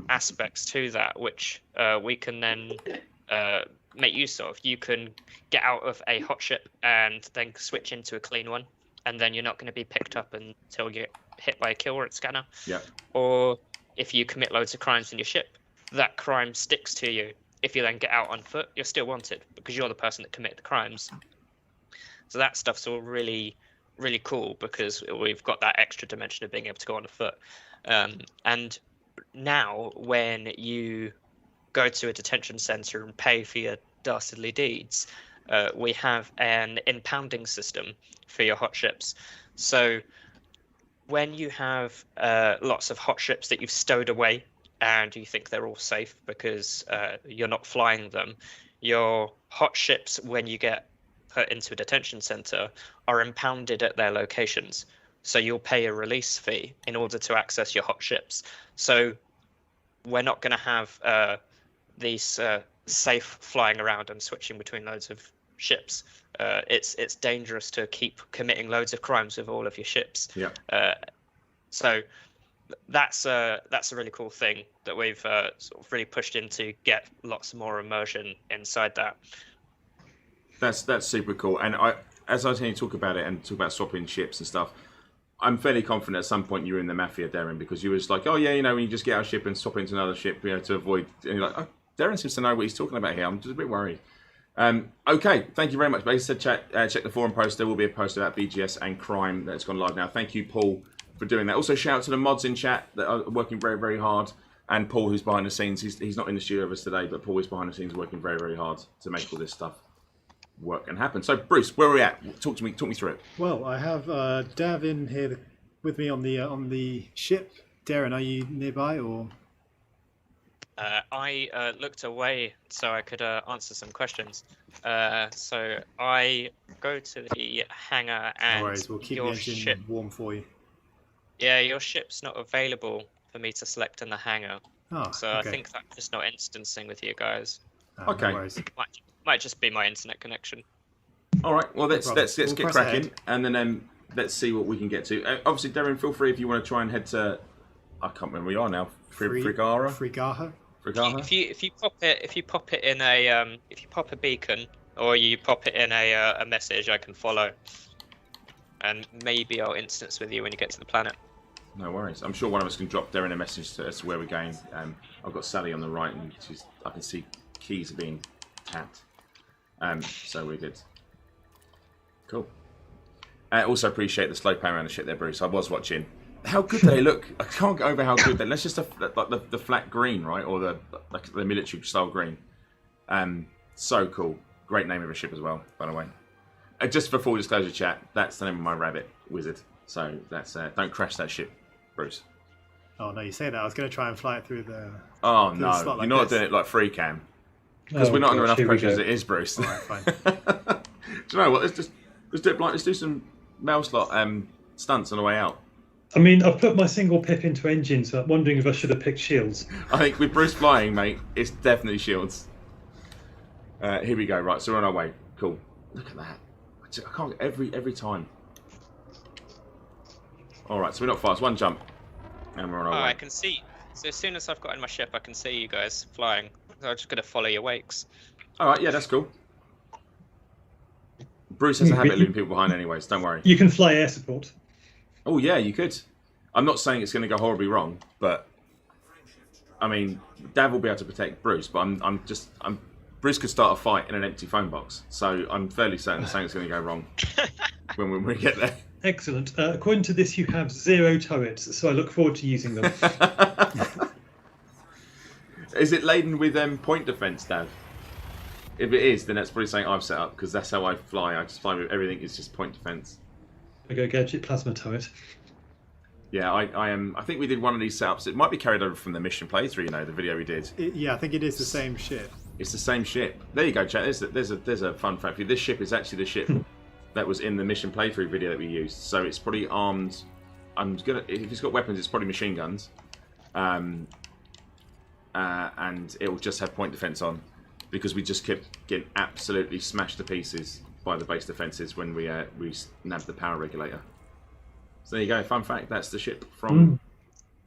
aspects to that, which we can then make use of. You can get out of a hot ship and then switch into a clean one, and then you're not going to be picked up until you get hit by a kill or a scanner. Yeah. Or if you commit loads of crimes in your ship, that crime sticks to you. If you then get out on foot, you're still wanted because you're the person that committed the crimes. So that stuff's all really, really cool because we've got that extra dimension of being able to go on foot. And now when you go to a detention center and pay for your dastardly deeds, we have an impounding system for your hot ships. So when you have lots of hot ships that you've stowed away and you think they're all safe because you're not flying them, your hot ships, when you get put into a detention center, are impounded at their locations. So you'll pay a release fee in order to access your hot ships. So we're not going to have these safe flying around and switching between loads of ships. It's dangerous to keep committing loads of crimes with all of your ships. Yeah. So that's a really cool thing that we've sort of really pushed in to get lots more immersion inside that. That's super cool. And as I was hearing you talk about it and talk about swapping ships and stuff, I'm fairly confident at some point you were in the Mafia, Darren, because you were just like, oh yeah, when you just get our ship and swap into another ship, to avoid. And you're like, oh, Darren seems to know what he's talking about here. I'm just a bit worried. Okay, thank you very much. But said, check the forum post. There will be a post about BGS and crime that's gone live now. Thank you, Paul, for doing that. Also, shout out to the mods in chat that are working very, very hard. And Paul, who's behind the scenes, he's not in the studio with us today, but Paul is behind the scenes working very, very hard to make all this stuff work and happen. So, Bruce, where are we at? Talk me through it. Well, I have Dav in here with me on the ship. Darren, are you nearby or? I looked away so I could answer some questions. So I go to the hangar and No worries, we'll keep the engine warm for you. Yeah, your ship's not available for me to select in the hangar. Oh, so okay. I think that's just not instancing with you guys. Okay. No worries. Might just be my internet connection. All right. Well, let's get press cracking, ahead. and then let's see what we can get to. Obviously, Darren, feel free if you want to try and head to. I can't remember where we are now. Frigaha. If you pop it in a if you pop a beacon or you pop it in a message, I can follow, and maybe I'll instance with you when you get to the planet. No worries. I'm sure one of us can drop Darren a message as to where we're going. I've got Sally on the right, and I can see keys are being tapped. So we're good. Cool. I also appreciate the slow pan around the ship there, Bruce. I was watching. How good they look! I can't get over how good they. Let's just like the flat green, right, or the military style green. So cool. Great name of a ship as well, by the way. Just for full disclosure, chat. That's the name of my rabbit wizard. So that's don't crash that ship, Bruce. Oh no, you say that. I was going to try and fly it through the. Oh no, you're not doing it like free cam. Because we're not under enough pressure as it is, Bruce. All right, fine. Do you know what? Let's do it. Let's do some mail slot stunts on the way out. I mean, I've put my single pip into engine, so I'm wondering if I should have picked shields. I think with Bruce flying, mate, it's definitely shields. Here we go. Right, so we're on our way. Cool. Look at that. I can't every time. All right, so we're not fast. One jump, and we're on our way. I can see. So as soon as I've got in my ship, I can see you guys flying. So I'm just gonna follow your wakes. All right, yeah, that's cool. Bruce has a habit of leaving people behind, anyways. Don't worry. You can fly air support. Oh yeah, you could. I'm not saying it's going to go horribly wrong, but I mean, Dav will be able to protect Bruce, but Bruce could start a fight in an empty phone box, so I'm fairly certain saying it's going to go wrong when we get there. Excellent. According to this, you have 0 turrets, so I look forward to using them. Is it laden with point defense, Dav? If it is, then that's probably something I've set up, because that's how I fly. I just fly with everything is just point defense. I go gadget plasma turret. Yeah, I think we did one of these setups. It might be carried over from the mission playthrough, the video we did. Yeah, I think it is the same ship. It's the same ship. There you go, chat. There's a fun fact for you. This ship is actually the ship that was in the mission playthrough video that we used. So it's probably armed. If it's got weapons, it's probably machine guns, and it will just have point defense on, because we just kept getting absolutely smashed to pieces by the base defenses when we nabbed the power regulator. So there you go. Fun fact. That's the ship from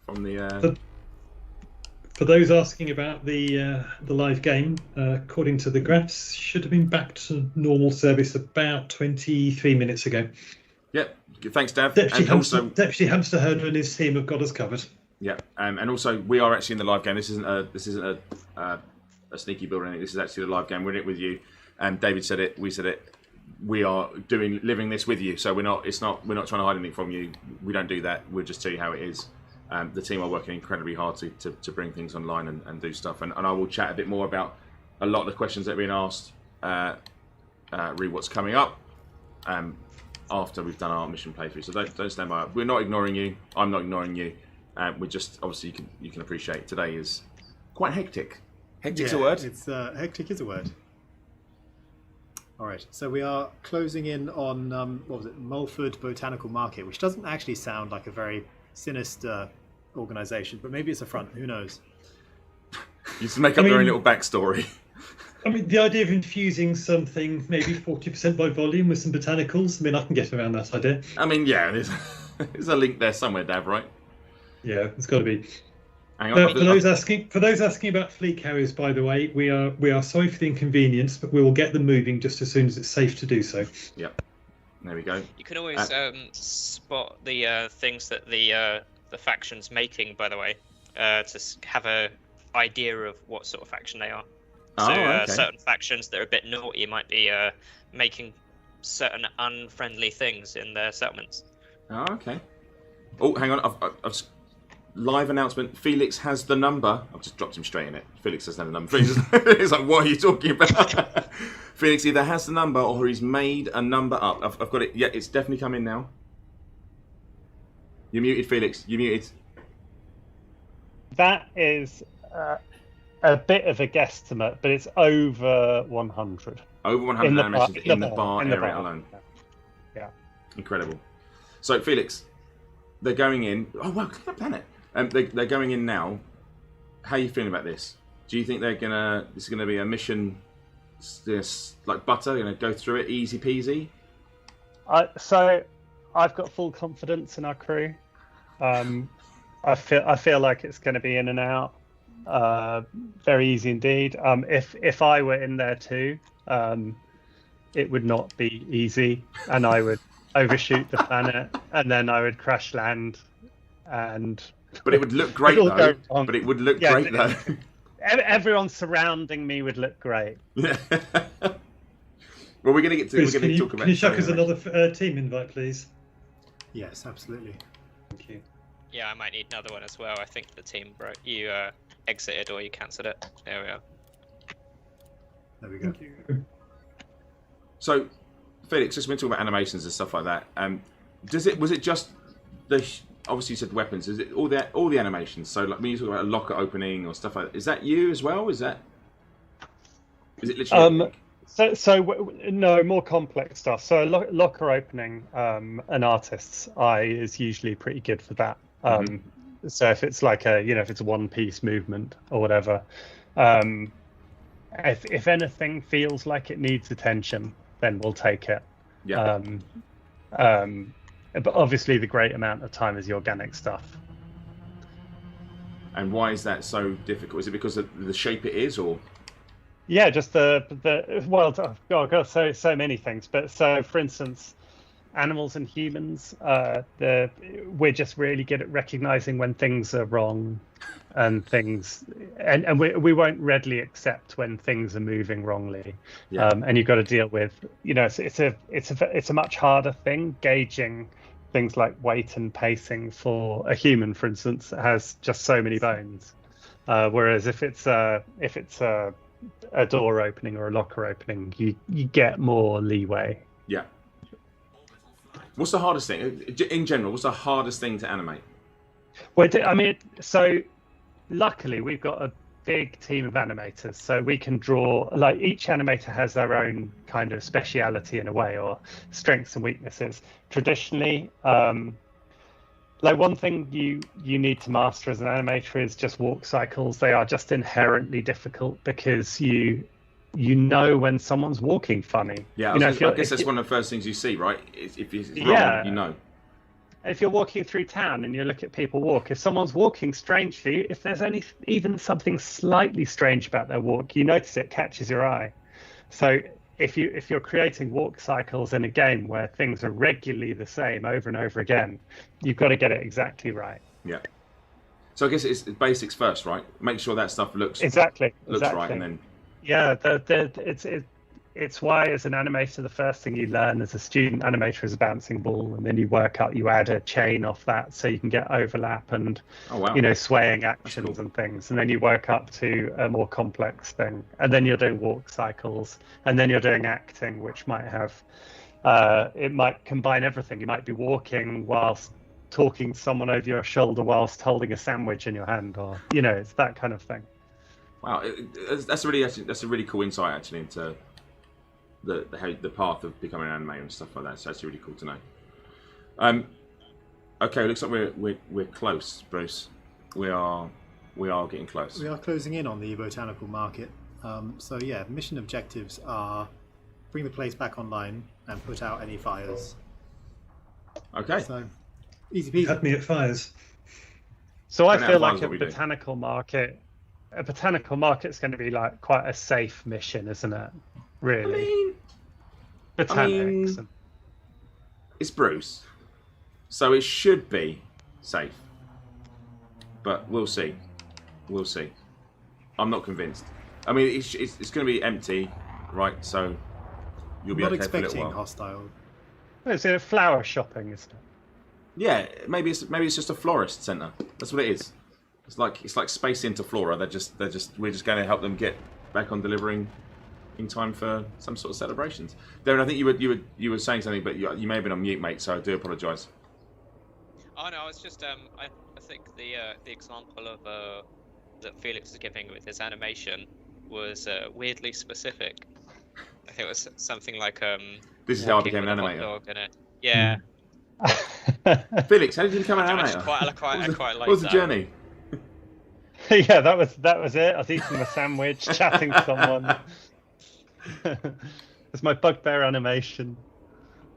the For those asking about the live game, according to the graphs, should have been back to normal service about 23 minutes ago. Yep. Thanks, Dav. Deputy And Hamster Herder and his team have got us covered. Yeah, and also we are actually in the live game. This isn't a sneaky build or anything. This is actually the live game. We're in it with you. And David said it. We said it. We are living this with you. So we're not trying to hide anything from you. We don't do that. We'll just tell you how it is. The team are working incredibly hard to bring things online and do stuff. And I will chat a bit more about a lot of the questions that have been asked. Read what's coming up. After we've done our mission playthrough, so don't stand by. We're not ignoring you. I'm not ignoring you. We're just obviously you can appreciate today is quite hectic. Hectic's a word. It's hectic is a word. All right, so we are closing in on what was it, Mulford Botanical Market, which doesn't actually sound like a very sinister organisation, but maybe it's a front. Who knows? You just make up your own little backstory. I mean, the idea of infusing something maybe 40% by volume with some botanicals, I mean, I can get around that idea. I mean, yeah, there's a link there somewhere, Dav, right? Yeah, it's got to be. Hang on. For those asking about fleet carriers, by the way, we are sorry for the inconvenience, but we will get them moving just as soon as it's safe to do so. Yep. There we go. You can always spot the things that the faction's making, by the way, to have a idea of what sort of faction they are. So okay. Certain factions that are a bit naughty might be making certain unfriendly things in their settlements. Oh, okay. Oh, hang on. I've live announcement. Felix has the number. I've just dropped him straight in it. Felix doesn't have the number. He's like, what are you talking about? Felix either has the number or he's made a number up. I've got it. Yeah, it's definitely come in now. You're muted, Felix. You're muted. That is a bit of a guesstimate, but it's over 100. Over 100 animations in the bar area alone. Yeah. Incredible. So, Felix, they're going in. Oh, wow, look at that planet. They're going in now. How are you feeling about this? Do you think this is gonna be a mission like butter, go through it easy peasy? So I've got full confidence in our crew. I feel like it's going to be in and out, very easy indeed. If I were in there too, it would not be easy, and I would overshoot the planet, and then I would crash land, and. But it would look great though. But it would look great though. Everyone surrounding me would look great. Yeah. Well, we're going to get to. Bruce, we're going to talk about. Can you chuck us another team invite, please? Yes, absolutely. Thank you. Yeah, I might need another one as well. I think the team broke. You exited or you cancelled it. There we are. There we go. Thank you. So, Felix, just been talking about animations and stuff like that. Was it just the? Obviously, you said weapons. Is it all the animations? So, like when you talk about a locker opening or stuff like that, is that you as well? Is it literally? No, more complex stuff. So locker opening, an artist's eye is usually pretty good for that. So if it's like if it's a one-piece movement or whatever, if anything feels like it needs attention, then we'll take it. Yeah. But obviously, the great amount of time is the organic stuff. And why is that so difficult? Is it because of the shape it is, or? Yeah, just so many things. But so, for instance, animals and humans, we're just really good at recognizing when things are wrong, and we won't readily accept when things are moving wrongly. Yeah. And you've got to deal with, it's a much harder thing gauging things like weight and pacing for a human, for instance, that has just so many bones. Whereas if it's a door opening or a locker opening, you get more leeway. Yeah. What's the hardest thing in general? What's the hardest thing to animate? Well, so luckily we've got a big team of animators, so we can draw. Like each animator has their own kind of speciality in a way, or strengths and weaknesses. Traditionally, like one thing you need to master as an animator is just walk cycles. They are just inherently difficult because you know when someone's walking funny. Yeah, I guess that's one of the first things you see, right? If it's wrong, you know. if you're walking through town and you look at people walk, if someone's walking strangely, if there's even something slightly strange about their walk, you notice it catches your eye. So if you're creating walk cycles in a game where things are regularly the same over and over again, you've got to get it exactly right. Yeah. So I guess it's basics first, right? Make sure that stuff looks exactly right, and then it's why as an animator the first thing you learn as a student animator is a bouncing ball, and then you work out, you add a chain off that so you can get overlap and swaying actions and things, and then you work up to a more complex thing, and then you're doing walk cycles, and then you're doing acting, which might have it might combine everything. You might be walking whilst talking to someone over your shoulder whilst holding a sandwich in your hand, or it's that kind of thing. Wow, that's a really cool insight actually into the path of becoming an animator and stuff like that. So that's really cool to know. Okay, looks like we're close, Bruce. We are getting close. We are closing in on the botanical market. So yeah, mission objectives are bring the place back online and put out any fires. Okay. So easy peasy. Had me at fires. So I feel like a botanical market's going to be like quite a safe mission, isn't it? Really? Botanics. It's Bruce, so it should be safe. But we'll see. We'll see. I'm not convinced. I mean, it's going to be empty, right? So you'll be okay for a little while. Hostile. It's a flower shopping, isn't it? Yeah, maybe it's just a florist centre. That's what it is. It's like Space Interflora. We're just going to help them get back on delivering in time for some sort of celebrations. Darren, I think you were saying something, but you may have been on mute, mate. So I do apologise. Oh no, I was just I think the example of that Felix was giving with his animation was weirdly specific. I think it was something like this is how I became an animator. Yeah. Felix, how did you become an animator? I quite like what was the journey? Yeah, that was it. I was eating a sandwich, chatting to someone. It's my bugbear animation.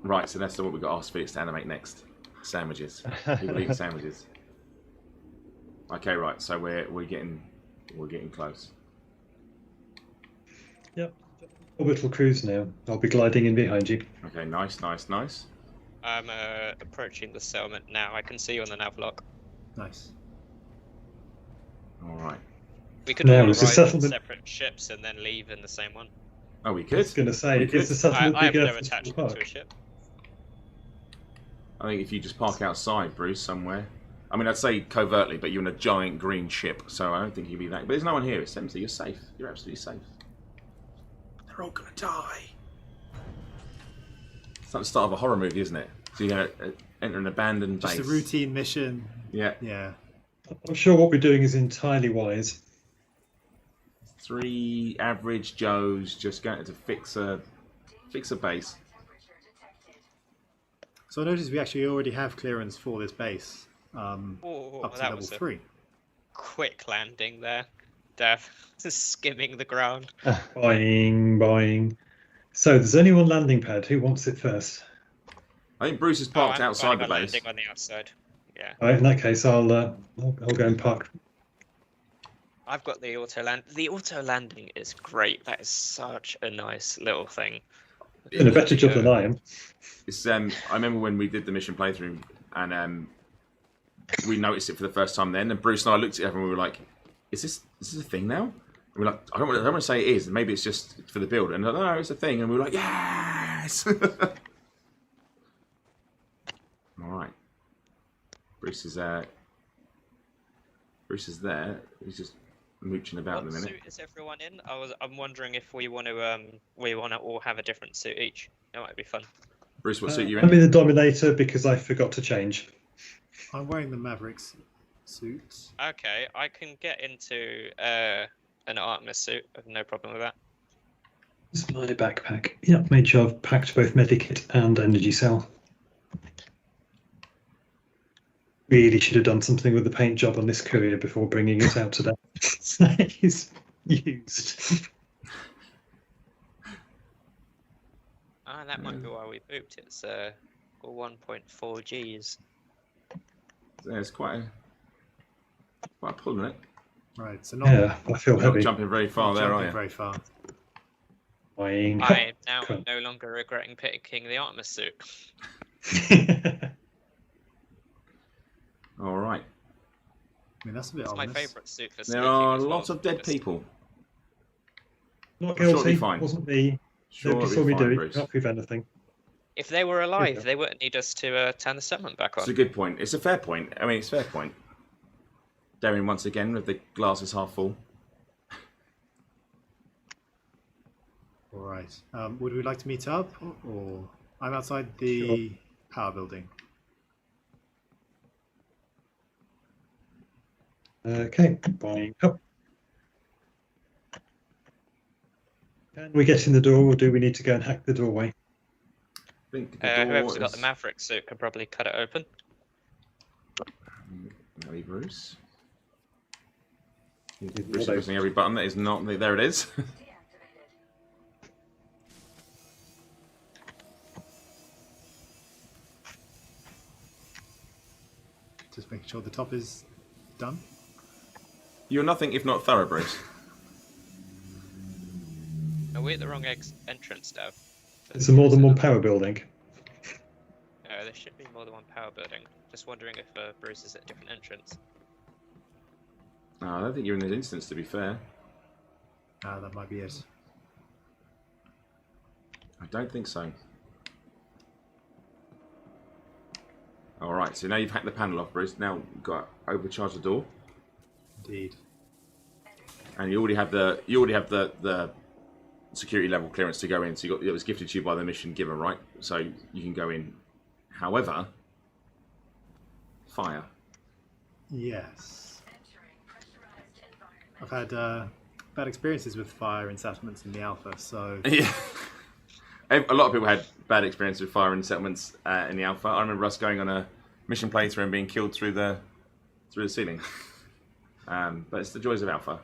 Right, so that's what we've got to ask Felix to animate next. Sandwiches. People eating sandwiches. Okay, right. So we're getting close. Yep. Orbital cruise now. I'll be gliding in behind you. Okay, nice. I'm approaching the settlement now. I can see you on the nav lock. Nice. All right. We could all arrive on settlement separate ships and then leave in the same one. Oh, we could. I was going to say, is the settlement I have bigger no than attachment Park? to a ship. I think if you just park outside, Bruce, somewhere. I mean, I'd say covertly, but you're in a giant green ship, so I don't think you'd be that. But there's no one here. It's empty. You're safe. You're absolutely safe. They're all gonna die. It's like the start of a horror movie, isn't it? So you're gonna enter an abandoned base. Just a routine mission. Yeah. Yeah. I'm sure what we're doing is entirely wise. 3 average Joes just going to fix a base. So I noticed we actually already have clearance for this base. Up to level 3. Quick landing there. Dev just skimming the ground. Boing. So there's only one landing pad. Who wants it first? I think Bruce is parked outside the base. Landing on the outside. Yeah. All right, in that case, I'll go and park. I've got the auto land. The auto landing is great. That is such a nice little thing. Doing a better job than I am. It's I remember when we did the mission playthrough, and we noticed it for the first time then, and Bruce and I looked at it and we were like, "Is this a thing now?" And we're like, "I don't want to say it is. Maybe it's just for the build." And no, it's a thing. And we were like, "Yes!" All right. Bruce is there. He's just mooching about in a minute. What suit is everyone in? I'm wondering if we want to all have a different suit each. That might be fun. Bruce, what suit you in? I'm in the Dominator because I forgot to change. I'm wearing the Mavericks suit. Okay, I can get into an Artemis suit. I have no problem with that. It's my backpack. Yep, made sure I've packed both medikit and energy cell. Really should have done something with the paint job on this courier before bringing it out today. It's used. That might be why we booped. It's 1.4 Gs. It's quite a pull, isn't it? Right. So not, Yeah, I feel You're not heavy. jumping very far there, are you? very far. Boing. I am now Crunch. no longer regretting picking the Artemis suit. All right. I mean, that's a bit It's my ominous. favourite suit for There sneaking are as well, lots of dead because people. Not Sure, it'll be guilty. fine. Wasn't me. Sure, Don't it'll before be we fine, do it. Bruce. Can't prove anything. If they were alive, Yeah. they wouldn't need us to turn the settlement back It's on. a good point. It's a fair point. I mean, it's a fair point. Darren once again with the glasses half full. All right. Would we like to meet up, or I'm outside the power building? Okay. Boing. Up. Can we get in the door, or do we need to go and hack the doorway? I think the door Whoever's got the is- Maverick suit can probably cut it open. Maybe Bruce. Bruce Bruce is pressing every button that is not. There it is. Just making sure the top is done. You're nothing if not thorough, Bruce. Are we at the wrong entrance now? It's a more than one power building. No, there should be more than one power building. Just wondering if Bruce is at a different entrance. No, I don't think you're in this instance, to be fair. That might be it. I don't think so. All right, so now you've hacked the panel off, Bruce. Now you've got to overcharge the door, Indeed. and you already have the security level clearance to go in. So it was gifted to you by the mission giver, right? So you can go in. However, fire. Yes. I've had bad experiences with fire in settlements in the alpha, so Yeah. A lot of people had bad experience with fire in settlements in the alpha. I remember us going on a mission playthrough and being killed through the ceiling. But it's the joys of alpha.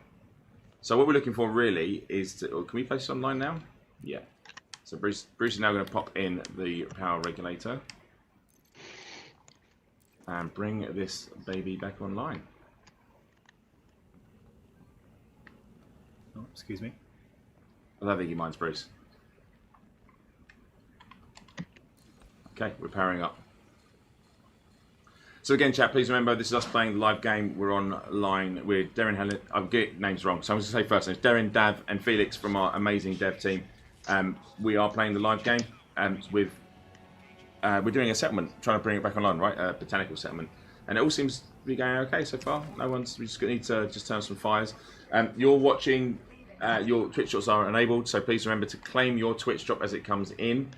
So what we're looking for really is to... Can we place this online now? Yeah. So Bruce is now going to pop in the power regulator and bring this baby back online. oh, excuse me. I don't think he minds, Bruce. Okay, we're powering up. So again, chat, please remember, this is us playing the live game. We're online with Darren Helen. I'll get names wrong, so I'm going to say first names. Darren, Dav, and Felix from our amazing dev team. We are playing the live game with... we're doing a settlement, trying to bring it back online, right? A botanical settlement. And it all seems to be going okay so far. We just need to just turn some fires. You're watching, your Twitch drops are enabled, so please remember to claim your Twitch drop as it comes in.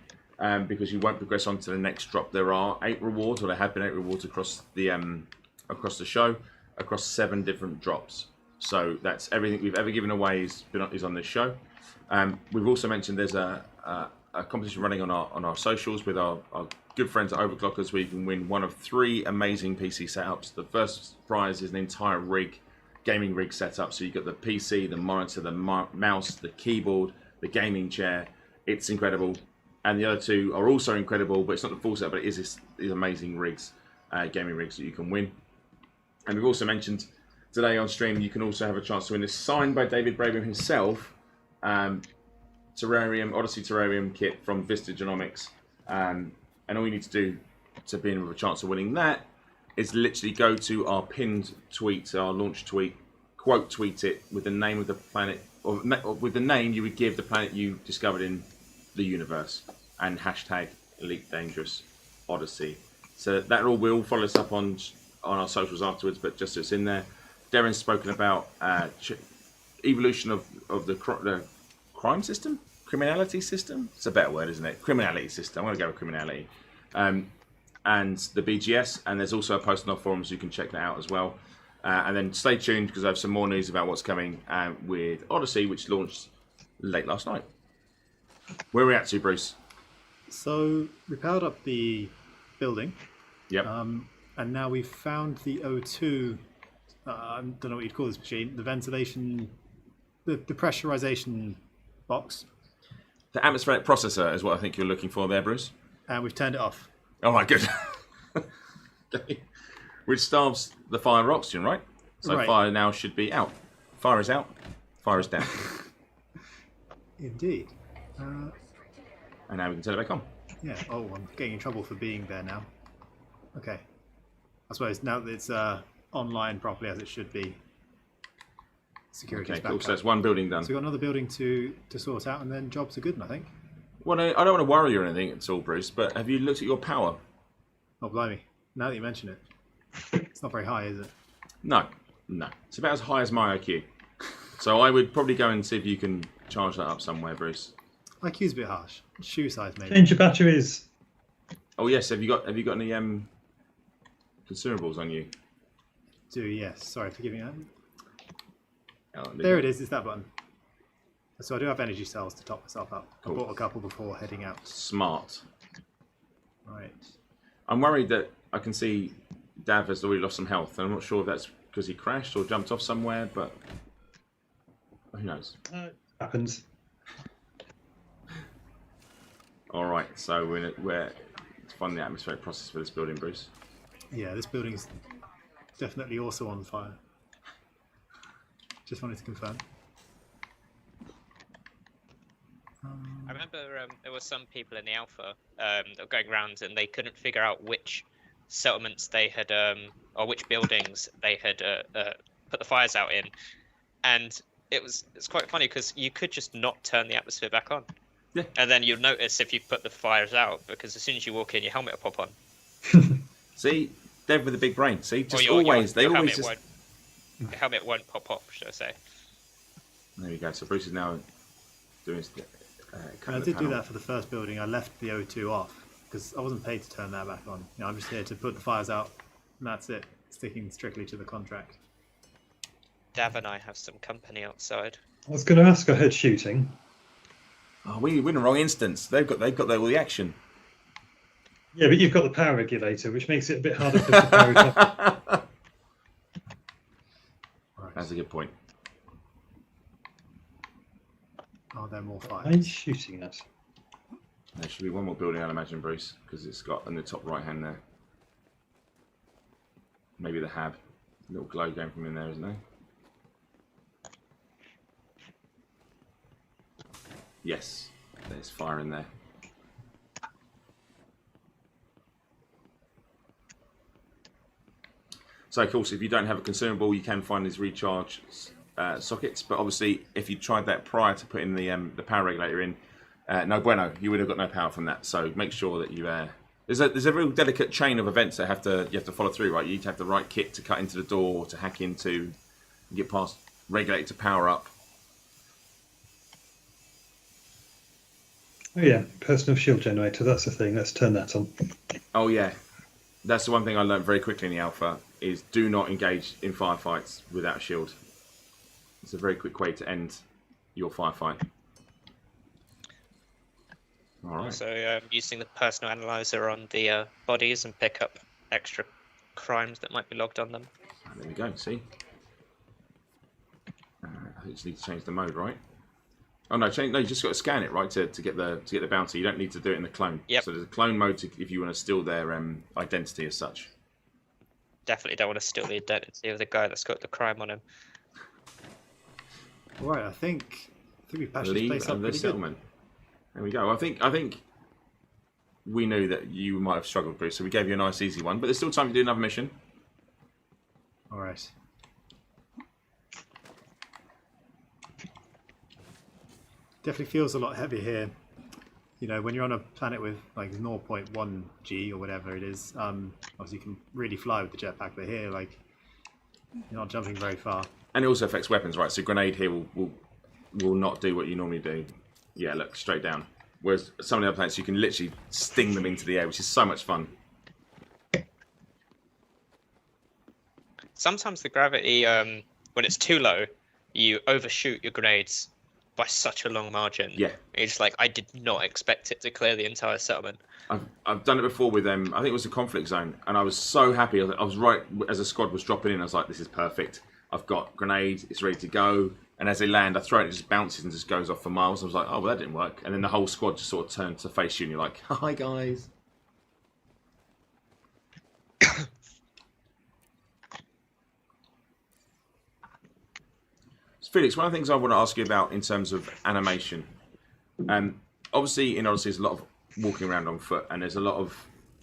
Because you won't progress on to the next drop. There are 8 rewards, or there have been 8 rewards across the show, across 7 different drops. So that's everything we've ever given away is on this show. We've also mentioned there's a competition running on our socials with our good friends at Overclockers, where you can win one of 3 amazing PC setups. The first prize is an entire gaming rig setup. So you've got the PC, the monitor, the mouse, the keyboard, the gaming chair. It's incredible. And the other 2 are also incredible, but it's not the full set, but it is these amazing rigs, gaming rigs that you can win. And we've also mentioned today on stream, you can also have a chance to win this signed by David Brabham himself, Terrarium, Odyssey Terrarium kit from Vista Genomics. And all you need to do to be in with a chance of winning that is literally go to our pinned tweet, our launch tweet, quote tweet it with the name of the planet, or with the name you would give the planet you discovered in the universe, and hashtag Elite Dangerous Odyssey. So that will follow us up on our socials afterwards, but just so it's in there. Darren's spoken about evolution of the crime system, criminality system. It's a better word, isn't it? Criminality system. I'm going to go with criminality. And the BGS, and there's also a post on our forums, you can check that out as well. And then stay tuned, because I have some more news about what's coming with Odyssey, which launched late last night. Where are we at to, Bruce? So we powered up the building. Yep. And now we've found the O2. I don't know what you'd call this machine. The ventilation, the pressurization box. The atmospheric processor is what I think you're looking for there, Bruce. And we've turned it off. All right, good. Okay. which starves the fire oxygen, right? So Right. fire now should be out. Fire is out. Fire is down. Indeed. And now we can turn it back on. Yeah. Oh, I'm getting in trouble for being there now. Okay. I suppose now that it's online properly as it should be. Security's Okay, back cool. up. So that's one building done. So we've got another building to sort out, and then jobs are good, I think. Well, I don't want to worry you or anything at all, Bruce, but have you looked at your power? Oh, blimey. Now that you mention it. It's not very high, is it? No. It's about as high as my IQ. So I would probably go and see if you can charge that up somewhere, Bruce. IQ's a bit harsh. Shoe size, maybe. Change your batteries. Oh yes, have you got any consumables on you? Yes. Sorry, forgive me. Oh, There it is. It's that button. So I do have energy cells to top myself up. Cool. I bought a couple before heading out. Smart. Right. I'm worried that I can see Dav has already lost some health, and I'm not sure if that's because he crashed or jumped off somewhere, but who knows? Happens. All right, so we're finding the atmospheric process for this building, Bruce. Yeah, this building's definitely also on fire. Just wanted to confirm. I remember there were some people in the alpha that were going around and they couldn't figure out which settlements they had, or which buildings they had put the fires out in, and it's quite funny because you could just not turn the atmosphere back on. Yeah. And then you'll notice if you put the fires out, because as soon as you walk in, your helmet will pop on. See, Dev with a big brain. See, just Or your always helmet just. Your helmet won't pop off, should I say? There you go. So Bruce is now doing. I did do that for the first building. I left the O2 off because I wasn't paid to turn that back on. I'm just here to put the fires out, and that's it. Sticking strictly to the contract. Dav and I have some company outside. I was going to ask. I heard shooting. Oh, we're in the wrong instance. They've got all the action. Yeah, but you've got the power regulator, which makes it a bit harder for the power to up. Right. That's a good point. Are there more Why are fires? you shooting at? There should be one more building, I'd imagine, Bruce, because it's got on the top right hand there. Maybe the hab. A little glow going from in there, isn't there? Yes, there's fire in there. So, of course, if you don't have a consumable, you can find these recharge sockets. But obviously, if you tried that prior to putting the power regulator in, no bueno, you would have got no power from that. So make sure that you there's a real delicate chain of events that you have to follow through, right? You need to have the right kit to cut into the door, to hack into, get past regulator to power up. Oh yeah, personal shield generator. That's the thing. Let's turn that on. Oh yeah, that's the one thing I learned very quickly in the alpha is do not engage in firefights without a shield. It's a very quick way to end your firefight. All right. Also, using the personal analyzer on the bodies and pick up extra crimes that might be logged on them. There we go. See, I just need to change the mode, right? Oh no, you just got to scan it, right, to get the bounty. You don't need to do it in the clone. Yep. So there's a clone mode if you want to steal their identity as such. Definitely don't want to steal the identity of the guy that's got the crime on him. Right, I think we patched this Leave place up the pretty good. settlement. There we go. I think we knew that you might have struggled, Bruce, so we gave you a nice easy one. But there's still time to do another mission. All right. Definitely feels a lot heavier here. You know, when you're on a planet with like 0.1 G or whatever it is, obviously you can really fly with the jetpack. But here, like, you're not jumping very far. And it also affects weapons, right? So grenade here will not do what you normally do. Yeah, look, straight down. Whereas some of the other planets, you can literally sting them into the air, which is so much fun. Sometimes the gravity, when it's too low, you overshoot your grenades by such a long margin. Yeah. It's like, I did not expect it to clear the entire settlement. I've done it before with them. I think it was the conflict zone, and I was so happy. I was right as the squad was dropping in. I was like, "This is perfect. I've got grenade. It's ready to go." And as they land, I throw it. It just bounces and just goes off for miles. I was like, "Oh, well, that didn't work." And then the whole squad just sort of turned to face you, and you're like, "Hi, guys." Felix, one of the things I want to ask you about in terms of animation, obviously in Odyssey there's a lot of walking around on foot, and there's a lot of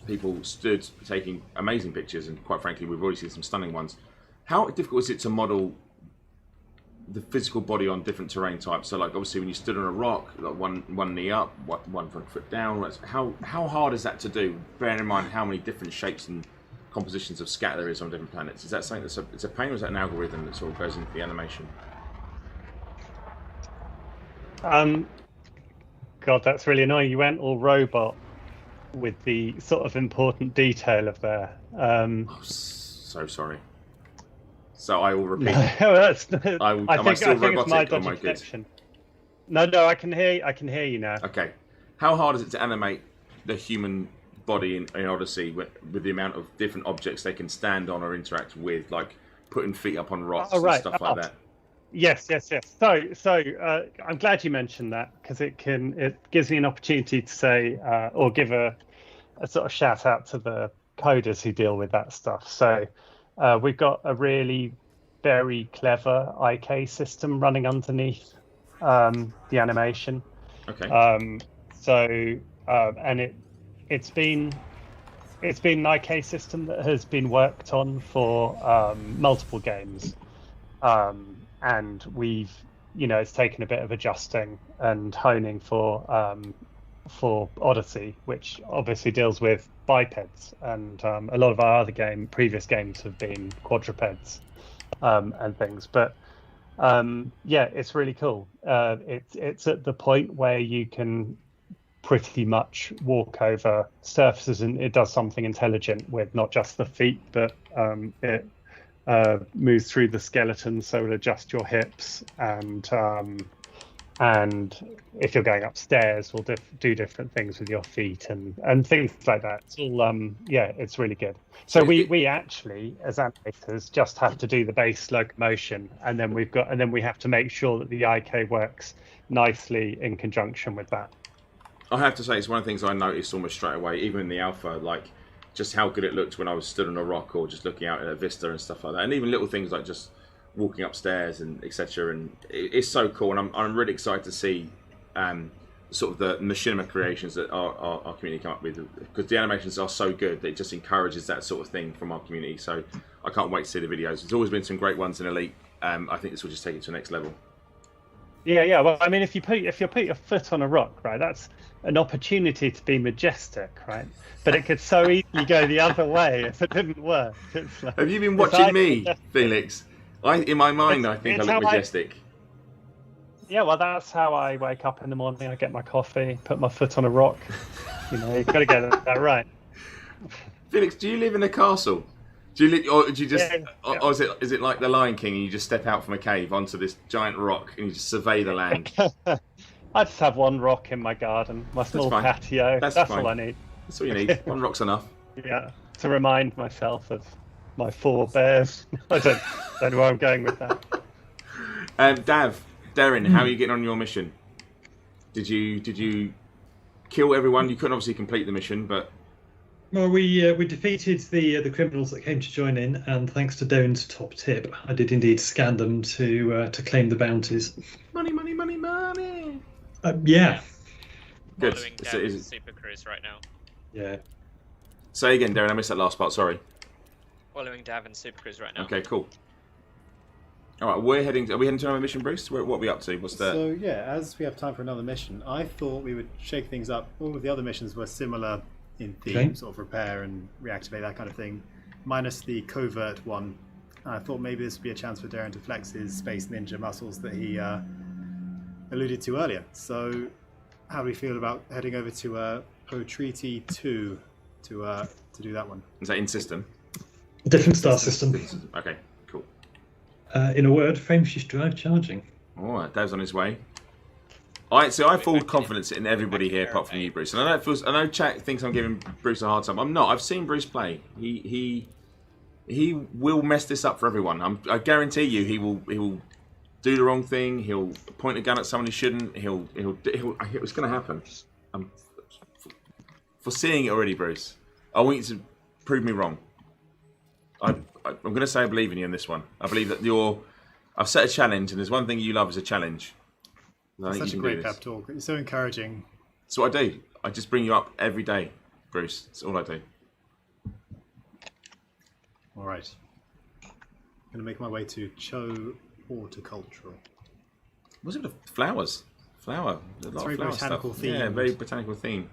people stood taking amazing pictures, and quite frankly we've already seen some stunning ones. How difficult is it to model the physical body on different terrain types? So like obviously when you stood on a rock, like one knee up, one front foot down, how hard is that to do, bearing in mind how many different shapes and compositions of scatter there is on different planets? Is that something that's it's a pain, or is that an algorithm that sort of goes into the animation? God, that's really annoying. You went all robot with the sort of important detail of there. So sorry. So I will repeat. I still think robotic? it's my Oh my dodgy good. connection. No, I can hear you now. Okay. How hard is it to animate the human body in Odyssey with the amount of different objects they can stand on or interact with, like putting feet up on rocks and stuff like that? Yes. So I'm glad you mentioned that, because it gives me an opportunity to say or give a sort of shout out to the coders who deal with that stuff. So we've got a really very clever IK system running underneath the animation. Okay. And it's been an IK system that has been worked on for multiple games. And we've, it's taken a bit of adjusting and honing for Odyssey, which obviously deals with bipeds, and a lot of our other previous games have been quadrupeds and things. But it's really cool. It's at the point where you can pretty much walk over surfaces, and it does something intelligent with not just the feet, but it moves through the skeleton, so it'll adjust your hips, and if you're going upstairs, will do different things with your feet and things like that. It's all it's really good. So we actually, as animators, just have to do the base locomotion, and then we have to make sure that the IK works nicely in conjunction with that. I have to say, it's one of the things I noticed almost straight away, even in the alpha, like just how good it looked when I was stood on a rock or just looking out at a vista and stuff like that, and even little things like just walking upstairs and etc. And it's so cool, and I'm really excited to see sort of the machinima creations that our community come up with, because the animations are so good that it just encourages that sort of thing from our community. So I can't wait to see the videos. There's always been some great ones in Elite. I think this will just take it to the next level. Yeah. Well, I mean, if you put your foot on a rock, right, that's an opportunity to be majestic, right? But it could so easily go the other way if it didn't work. Like, have you been watching me, Felix? In my mind, I think I look majestic. Yeah, well, that's how I wake up in the morning. I get my coffee, put my foot on a rock. You've got to get that right. Felix, do you live in a castle? Or do you just, or is it like the Lion King, and you just step out from a cave onto this giant rock and you just survey the land? I just have one rock in my garden, my small patio. That's all I need. That's all you need. One rock's enough. Yeah, to remind myself of my forebears. I don't know where I'm going with that. Darren, how are you getting on your mission? Did you kill everyone? You couldn't obviously complete the mission, but well, we defeated the criminals that came to join in, and thanks to Darren's top tip, I did indeed scan them to claim the bounties. Money. Yeah. Good. Following Darren's super cruise right now. Yeah. Say again, Darren. I missed that last part. Sorry. Following Davin's super cruise right now. Okay, cool. All right, are we heading to another mission, Bruce? What are we up to? What's that? So yeah, as we have time for another mission, I thought we would shake things up. All of the other missions were similar in theme, sort of repair and reactivate, that kind of thing, minus the covert one. I thought maybe this would be a chance for Darren to flex his space ninja muscles that he alluded to earlier. So how do we feel about heading over to Planetary 2 to do that one? Is that in system? Different star system. Okay, cool. In a word, frameshift drive charging. All right, Dav's on his way. I have full confidence in everybody here apart from you, Bruce. And I know chat thinks I'm giving Bruce a hard time. I'm not. I've seen Bruce play. He will mess this up for everyone. I guarantee you, he will do the wrong thing. He'll point a gun at someone he shouldn't. It's going to happen. I'm foreseeing it already, Bruce. I want you to prove me wrong. I'm going to say I believe in you in this one. I believe that I've set a challenge, and there's one thing you love is a challenge. I think Such you a can do great this. pep talk. It's so encouraging. That's what I do. I just bring you up every day, Bruce. That's all I do. All right. I'm going to make my way to Cho Horticultural. What's it with the flowers? Flower. There's a lot very of flower botanical stuff. Yeah, themed. very botanical theme.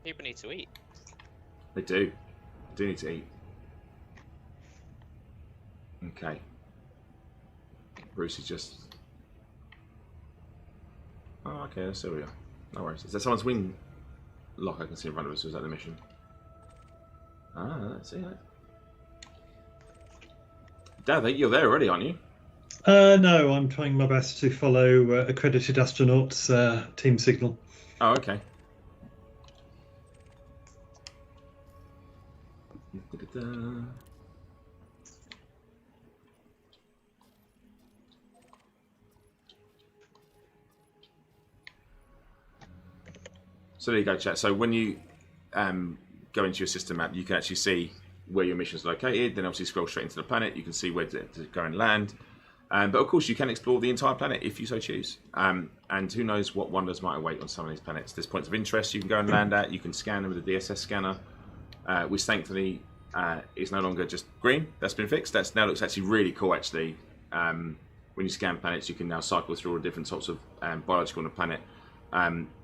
People need to eat. They do. They do need to eat. Okay. Bruce is just... Oh, okay, there we go. No worries. Is that someone's wing lock I can see in front of us? Or is that the mission? Ah, let's see that. Dad, you're there already, aren't you? No, I'm trying my best to follow accredited astronauts team signal. Oh, okay. Da-da-da. So there you go, chat. So when you go into your system map, you can actually see where your mission is located. Then obviously scroll straight into the planet. You can see where to go and land. But of course, you can explore the entire planet if you so choose. And who knows what wonders might await on some of these planets. There's points of interest you can go and land at. You can scan them with a DSS scanner, which thankfully is no longer just green. That's been fixed. That now looks actually really cool, actually. When you scan planets, you can now cycle through all the different sorts of biological on the planet.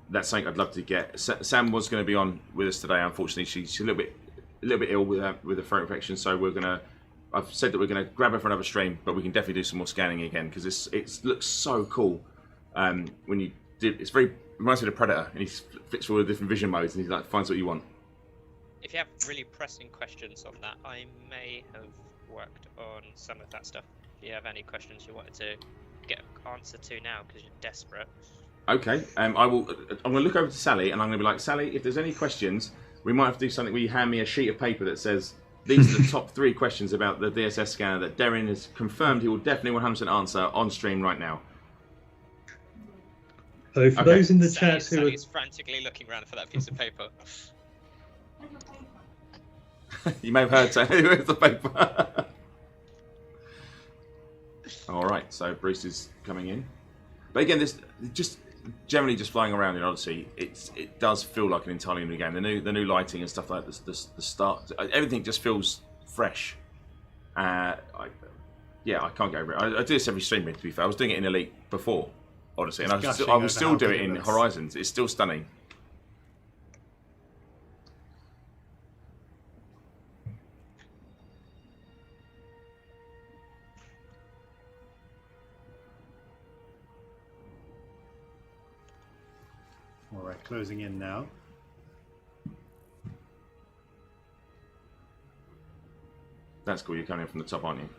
That's something I'd love to get. Sam was going to be on with us today. Unfortunately, she's a little bit ill with a throat infection, so we're gonna. I've said that we're going to grab her for another stream, but we can definitely do some more scanning again because it looks so cool. When you did, it reminds me of the Predator, and he flips through all the different vision modes, and he like finds what you want. If you have really pressing questions on that, I may have worked on some of that stuff. If you have any questions you wanted to get an answer to now because you're desperate. Okay, I will. I'm going to look over to Sally, and I'm going to be like, Sally, if there's any questions, we might have to do something where you hand me a sheet of paper that says these are the top 3 questions about the DSS scanner that Darren has confirmed he will definitely 100% answer on stream right now. So for those in the chat who Sally's frantically looking around for that piece of paper. You may have heard Sally, where's the paper? All right, so Bruce is coming in. But again, this just generally just flying around in Odyssey, it does feel like an entirely new game. The new lighting and stuff like this, the start, everything just feels fresh. I can't get over it. I do this every stream. To be fair, I was doing it in Elite before Odyssey, and I will still do it in Horizons. It's still stunning. All right, closing in now. That's cool. You're coming in from the top, aren't you?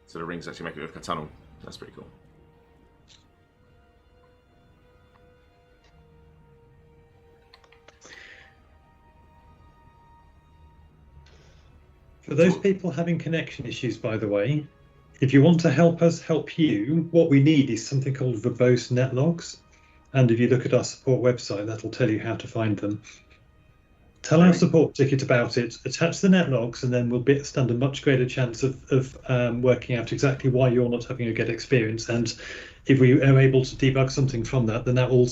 So the rings actually make it look like a tunnel. That's pretty cool. For those people having connection issues, by the way, if you want to help us help you, what we need is something called verbose netlogs. And if you look at our support website, that'll tell you how to find them. Tell our support ticket about it, attach the netlogs, and then we'll stand a much greater chance of working out exactly why you're not having a good experience. And if we are able to debug something from that, then that will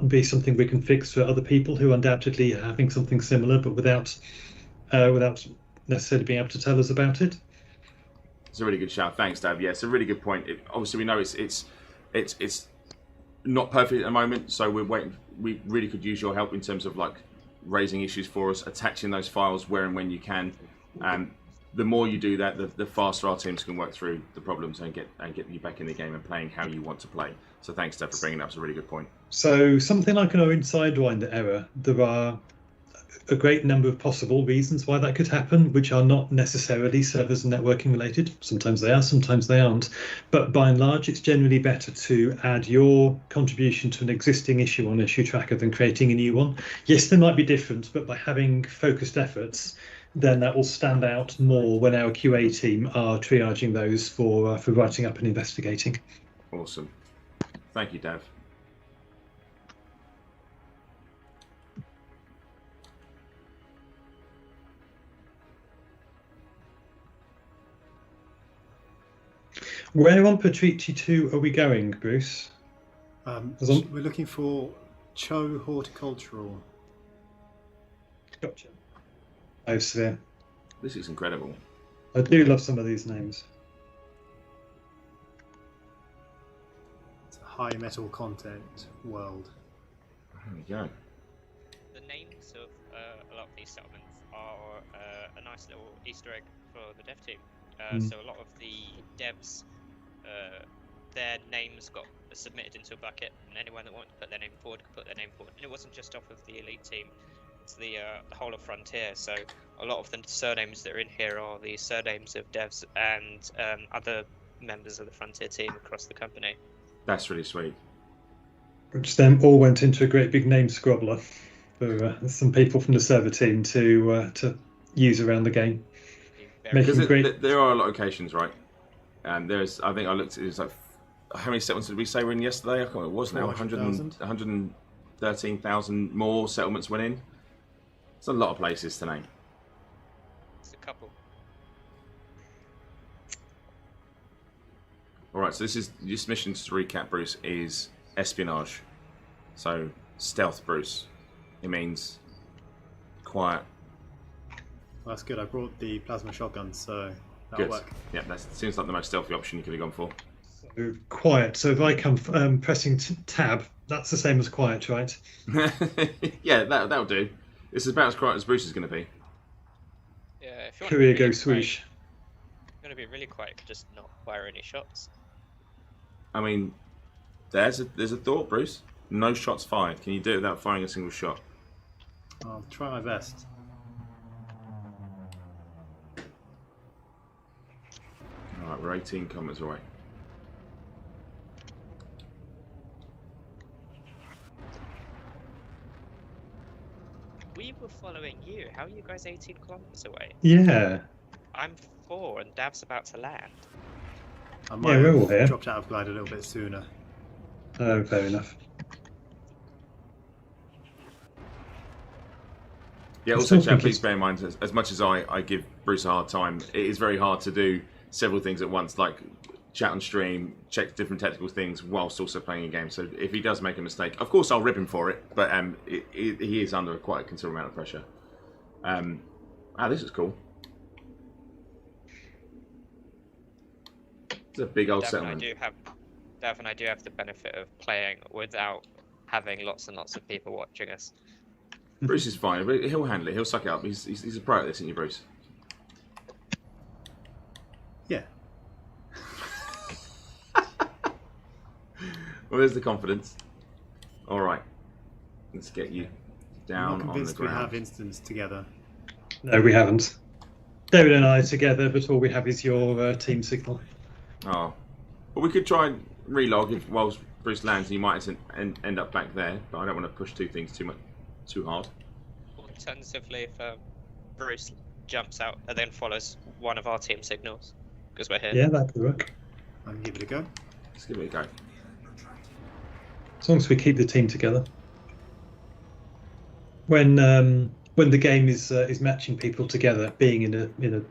be something we can fix for other people who undoubtedly are having something similar, but without necessarily being able to tell us about it. It's a really good shout. Thanks, Dave. Yeah, it's a really good point. Obviously, we know it's not perfect at the moment, so we're waiting. We really could use your help in terms of like raising issues for us, attaching those files where and when you can. The more you do that, the faster our teams can work through the problems and get you back in the game and playing how you want to play. So thanks, Dave, for bringing up. It's a really good point. So something like an Sidewinder error, there are a great number of possible reasons why that could happen, which are not necessarily servers and networking related. Sometimes they are, sometimes they aren't. But by and large, it's generally better to add your contribution to an existing issue on Issue Tracker than creating a new one. Yes, they might be different, but by having focused efforts, then that will stand out more when our QA team are triaging those for writing up and investigating. Awesome. Thank you, Dav. Where on Patrici 2 are we going, Bruce? We're looking for Cho Horticultural. Gotcha. Biosphere. This is incredible. I do love some of these names. It's a high metal content world. There we go. The names of a lot of these settlements are a nice little Easter egg for the dev team. So a lot of the devs, their names got submitted into a bucket, and anyone that wanted to put their name forward could put their name forward. And it wasn't just off of the elite team; it's the whole of Frontier. So a lot of the surnames that are in here are the surnames of devs and other members of the Frontier team across the company. That's really sweet. Which then all went into a great big name scrobbler for some people from the server team to use around the game. Because there are a lot of locations, right? And there's, I think I looked, it was like, how many settlements did we say were in yesterday? I can't remember what it was now. 113,000 more settlements went in. It's a lot of places to name. It's a couple. Alright, so this mission, to recap, Bruce, is espionage. So, stealth, Bruce. It means quiet. Well, that's good. I brought the plasma shotgun, so that'll Good. work. Yeah, that seems like the most stealthy option you could have gone for. So quiet. So if I come pressing tab, that's the same as quiet, right? Yeah, that'll do. It's about as quiet as Bruce is going to be. Yeah, if you want Career to be go really swoosh. quiet, if you want to be really quiet, just not fire any shots. I mean, there's a thought, Bruce. No shots fired. Can you do it without firing a single shot? I'll try my best. Alright, we're 18 kilometers away. We were following you. How are you guys 18 kilometers away? Yeah. I'm 4 and Dav's about to land. I might we're all have here. dropped out of glide a little bit sooner. Oh, fair enough. Yeah, I also, still chat, think please it's- bear in mind, as much as I give Bruce a hard time, it is very hard to do several things at once, like chat on stream, check different technical things, whilst also playing a game. So if he does make a mistake, of course I'll rip him for it, but he is under quite a considerable amount of pressure. This is cool. It's a big old Dav settlement. Dav and I do have the benefit of playing without having lots and lots of people watching us. Bruce is fine. He'll handle it. He'll suck it up. He's a pro at this, isn't he, Bruce? Yeah. Well, there's the confidence. All right, let's get you I'm down not on the convinced we ground. have instance together. No, we haven't. David and I are together, but all we have is your team signal. Oh, well, we could try and relog whilst Bruce lands, and you might end up back there. But I don't want to push two things too hard. Alternatively, if Bruce jumps out and then follows one of our team signals, because we're here. Yeah, that could work. I can give it a go. Let's give it a go. As long as we keep the team together. When the game is matching people together, being in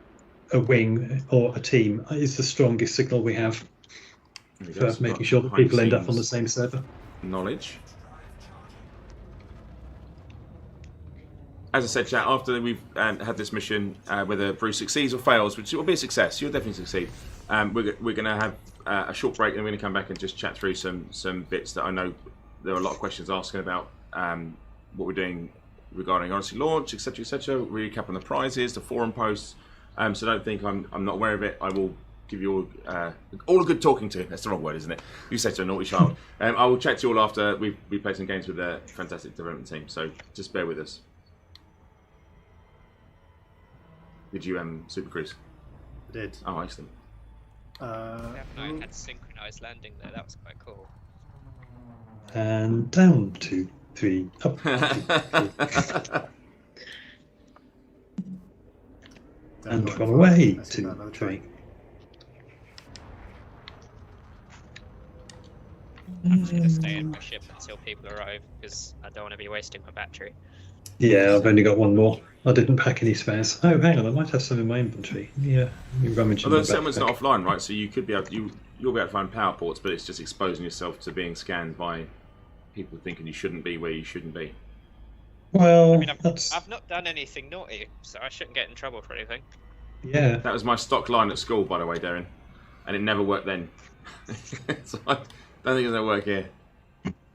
a wing or a team is the strongest signal we have There we go. for So making got sure that behind people end up on the scenes same server. knowledge. As I said, chat, after we've had this mission, whether Bruce succeeds or fails, which will be a success, you'll definitely succeed. We're going to have a short break, and we're going to come back and just chat through some bits that I know there are a lot of questions asking about what we're doing regarding Odyssey launch, etc., etc. Recap on the prizes, the forum posts. So don't think I'm not aware of it. I will give you all a good talking to. That's the wrong word, isn't it? You said to a naughty child. I will chat to you all after we play some games with the fantastic development team. So just bear with us. Did you Super Cruise? I did. Oh, excellent. Dav and I had synchronized landing there. That was quite cool. And down, 2, 3, up. 2, 3. And from away, Let's give that 2, another 3. I'm just gonna stay in my ship until people arrive because I don't want to be wasting my battery. Yeah, I've only got one more. I didn't pack any spares. Oh, hang on, I might have some in my inventory. Yeah, let me rummage in Although my the settlement's backpack. not offline, right? So you could be able you'll be able to find power ports, but it's just exposing yourself to being scanned by people thinking you shouldn't be where you shouldn't be. Well, I mean, that's I've not done anything naughty, so I shouldn't get in trouble for anything. yeah. That was my stock line at school, by the way, Darren, and it never worked then. So I don't think it's gonna work here.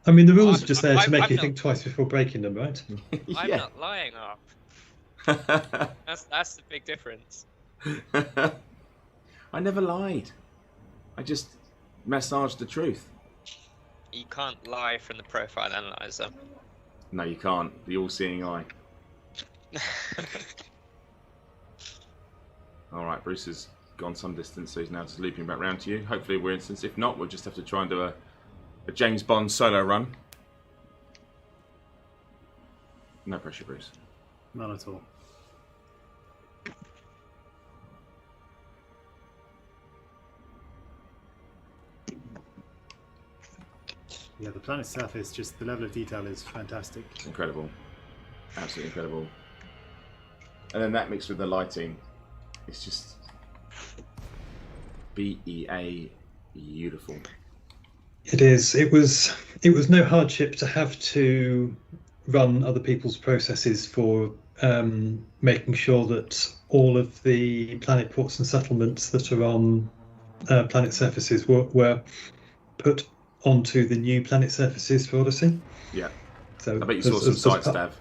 I mean, the rules I'm- are just there to I'm make you not- think twice before breaking them, right? I'm Yeah. not lying, Arp. That's the big difference. I never lied. I just massaged the truth. You can't lie from the profile analyzer. No, you can't. The all-seeing eye. All right, Bruce has gone some distance, so he's now just looping back round to you. Hopefully we're instance. If not, we'll just have to try and do a James Bond solo run. No pressure, Bruce. None at all. Yeah, the planet's surface, just the level of detail is fantastic. It's incredible. Absolutely incredible. And then that mixed with the lighting, it's just BEA beautiful. It is. It was no hardship to have to run other people's processes for making sure that all of the planet ports and settlements that are on planet surfaces were put onto the new planet surfaces for Odyssey. Yeah. So I bet you saw some sites, Dav.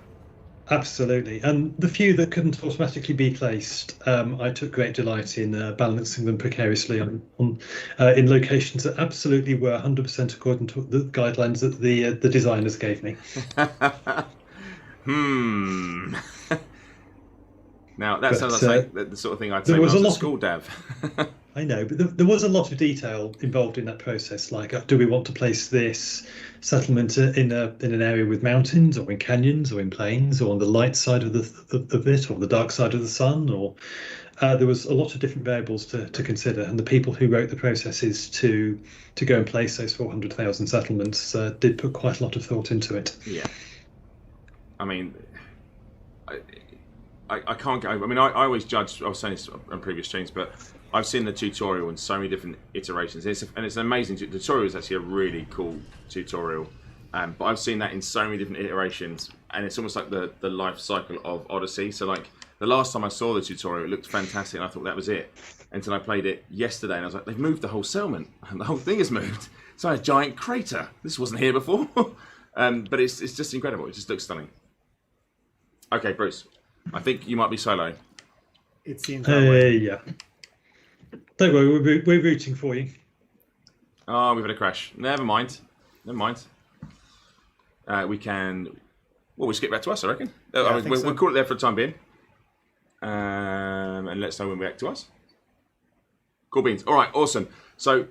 Absolutely, and the few that couldn't automatically be placed, I took great delight in balancing them precariously on in locations that absolutely were 100% according to the guidelines that the designers gave me. Now that sounds like the sort of thing I'd say there when was I a was at lot school, Dav. I know, but there was a lot of detail involved in that process. Like, do we want to place this settlement in an area with mountains, or in canyons, or in plains, or on the light side of it, or the dark side of the sun? Or there was a lot of different variables to consider, and the people who wrote the processes to go and place those 400,000 settlements did put quite a lot of thought into it. Yeah. I mean, I can't go. I mean, I always judge. I was saying this on previous streams, but I've seen the tutorial in so many different iterations, and it's an amazing. The tutorial is actually a really cool tutorial, but I've seen that in so many different iterations, and it's almost like the life cycle of Odyssey. So, like the last time I saw the tutorial, it looked fantastic, and I thought that was it. Until I played it yesterday, and I was like, they've moved the whole settlement, and the whole thing has moved. It's like a giant crater. This wasn't here before, but it's just incredible. It just looks stunning. Okay, Bruce, I think you might be solo. It seems that way. Yeah. Don't worry, we're rooting for you. Oh, we've had a crash. Never mind. Never mind. We can. Well, we skip back to us, I reckon. We'll call it there for the time being. And let us know when we back to us. Cool beans. All right, awesome. So,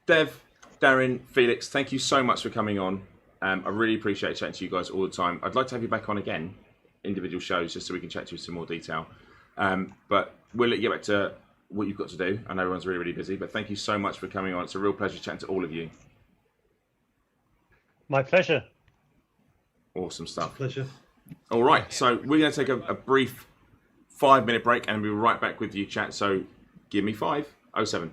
Dev, Darren, Felix, thank you so much for coming on. I really appreciate chatting to you guys all the time. I'd like to have you back on again, individual shows, just so we can chat to you in some more detail. But we'll let you get back to what you've got to do. I know everyone's really, really busy, but thank you so much for coming on. It's a real pleasure chatting to all of you. My pleasure. Awesome stuff. Pleasure. All right, so we're going to take a brief 5-minute break, and we'll be right back with you, chat. So give me 5:07.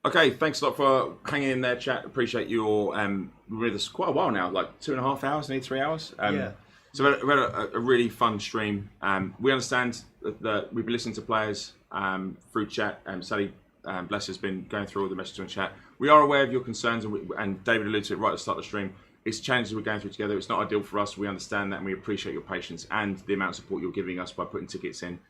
Okay, thanks a lot for hanging in there, chat. Appreciate your with us quite a while now, like 2.5 hours, nearly 3 hours. Yeah. So we had a really fun stream. We understand that we've been listening to players through chat. Sally, bless, has been going through all the messages on chat. We are aware of your concerns, and David alluded to it right at the start of the stream. It's challenges we're going through together. It's not ideal for us. We understand that, and we appreciate your patience and the amount of support you're giving us by putting tickets in.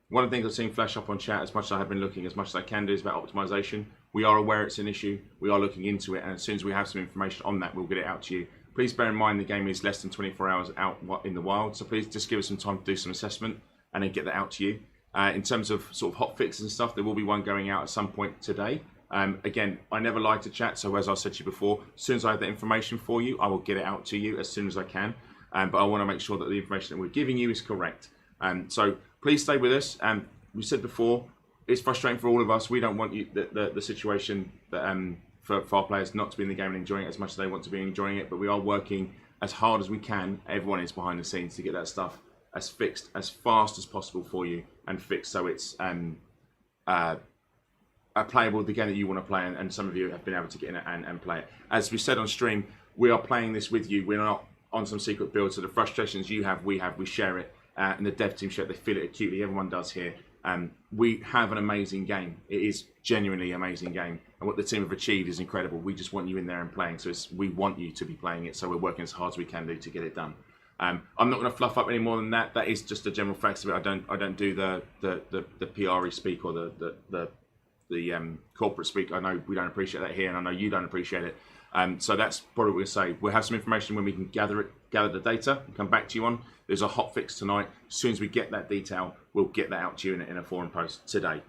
One of the things I've seen flash up on chat, as much as I have been looking, as much as I can do, is about optimization. We are aware it's an issue. We are looking into it, and as soon as we have some information on that, we'll get it out to you. Please bear in mind the game is less than 24 hours out in the wild, so please just give us some time to do some assessment and then get that out to you. In terms of sort of hot fixes and stuff, there will be one going out at some point today. Again, I never like to chat, so as I said to you before, as soon as I have the information for you, I will get it out to you as soon as I can. But I want to make sure that the information that we're giving you is correct. So please stay with us. We said before, it's frustrating for all of us. We don't want you the situation that for our players not to be in the game and enjoying it as much as they want to be enjoying it. But we are working as hard as we can. Everyone is behind the scenes to get that stuff as fixed as fast as possible for you and fixed so it's playable the game that you want to play. And some of you have been able to get in and play it. As we said on stream, we are playing this with you. We're not on some secret build. So the frustrations you have, we share it. And the dev team share it. They feel it acutely. Everyone does here. We have an amazing game. It is genuinely an amazing game, and what the team have achieved is incredible. We just want you in there and playing, so we want you to be playing it. So we're working as hard as we can do to get it done. I'm not going to fluff up any more than that. That is just the general facts of it. I don't do the PRE speak or the corporate speak. I know we don't appreciate that here, and I know you don't appreciate it. So that's probably what we'll say. We'll have some information when we can gather the data and come back to you on. There's a hot fix tonight. As soon as we get that detail, we'll get that out to you in a forum post today.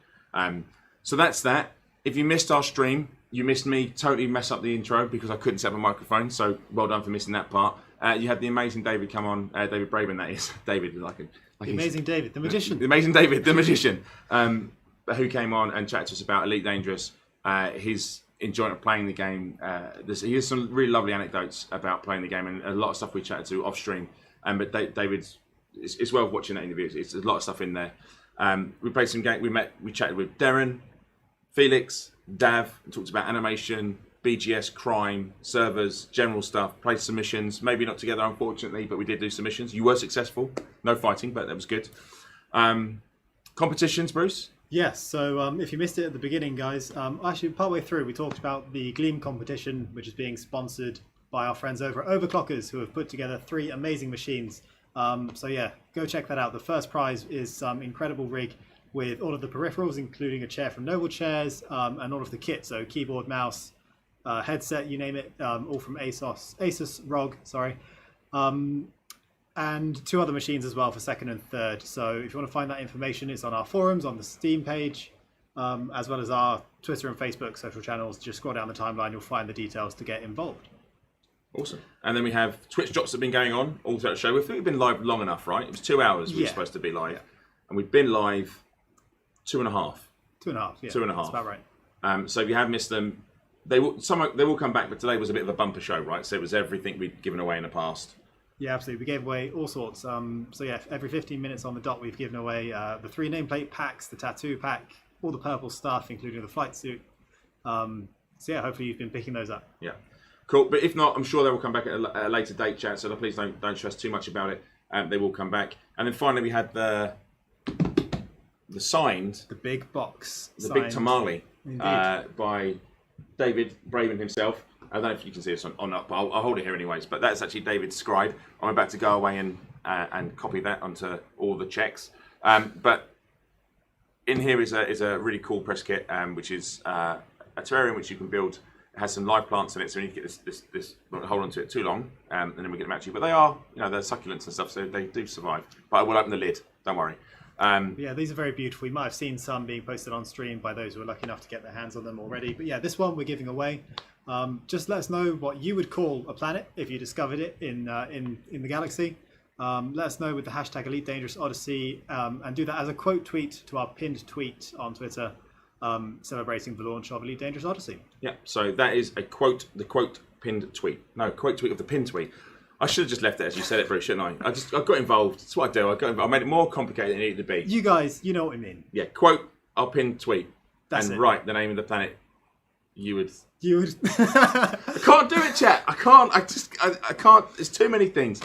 So that's that. If you missed our stream, you missed me totally mess up the intro because I couldn't set up a microphone. So well done for missing that part. You had the amazing David come on, David Braben, that is. David, the amazing David, the magician. The amazing David, the magician, who came on and chatted to us about Elite Dangerous, his enjoyment of playing the game. He has some really lovely anecdotes about playing the game and a lot of stuff we chatted to off stream. But David, it's well watching that interview. It's a lot of stuff in there. We played some game. We chatted with Darren, Felix, Dav, and talked about animation, BGS, crime, servers, general stuff. Played some missions. Maybe not together, unfortunately, but we did do some missions. You were successful. No fighting, but that was good. Competitions, Bruce? Yes, so if you missed it at the beginning, guys, actually partway through we talked about the Gleam competition, which is being sponsored by our friends over at Overclockers, who have put together 3 amazing machines. So yeah, go check that out. The first prize is some incredible rig with all of the peripherals, including a chair from Noble Chairs, and all of the kit, so keyboard, mouse, headset, you name it, all from Asus ROG, sorry. And 2 other machines as well for second and third. So if you want to find that information, it's on our forums, on the Steam page, as well as our Twitter and Facebook social channels. Just scroll down the timeline, you'll find the details to get involved. Awesome. And then we have Twitch drops that have been going on all throughout the show. We think we've been live long enough, right? It was 2 hours we were supposed to be live. And we've been live 2.5. 2.5, yeah. 2.5. That's about right. So if you have missed them, they will come back, but today was a bit of a bumper show, right? So it was everything we'd given away in the past. Yeah, absolutely. We gave away all sorts. So yeah, every 15 minutes on the dot, we've given away the 3 nameplate packs, the tattoo pack, all the purple stuff, including the flight suit. So yeah, hopefully you've been picking those up. Yeah, cool. But if not, I'm sure they will come back at a later date, chat. So please don't stress too much about it. They will come back. And then finally, we had the signed, the big box, the big tamale by David Braben himself. I don't know if you can see this or not, but I'll hold it here anyways. But that's actually David's scribe. I'm about to go away and copy that onto all the checks. But in here is a really cool press kit, which is a terrarium which you can build. It has some live plants in it, so you need to get this won't hold on to it too long, and then we get them out to you. But they are, they're succulents and stuff, so they do survive. But I will open the lid. Don't worry. Yeah, these are very beautiful. You might have seen some being posted on stream by those who are lucky enough to get their hands on them already. But yeah, this one we're giving away. Just let us know what you would call a planet if you discovered it in the galaxy. Let us know with the hashtag Elite Dangerous Odyssey, and do that as a quote tweet to our pinned tweet on Twitter, celebrating the launch of Elite Dangerous Odyssey. Yeah, so that is a quote, the quote pinned tweet. No, quote tweet of the pinned tweet. I should have just left it as you said it, Bruce, shouldn't I? I got involved. That's what I do. I made it more complicated than it needed to be. You guys, you know what I mean. Yeah, quote our pinned tweet. That's and it. write the name of the planet you would. You would. I can't do it, chat. I can't. I can't. There's too many things.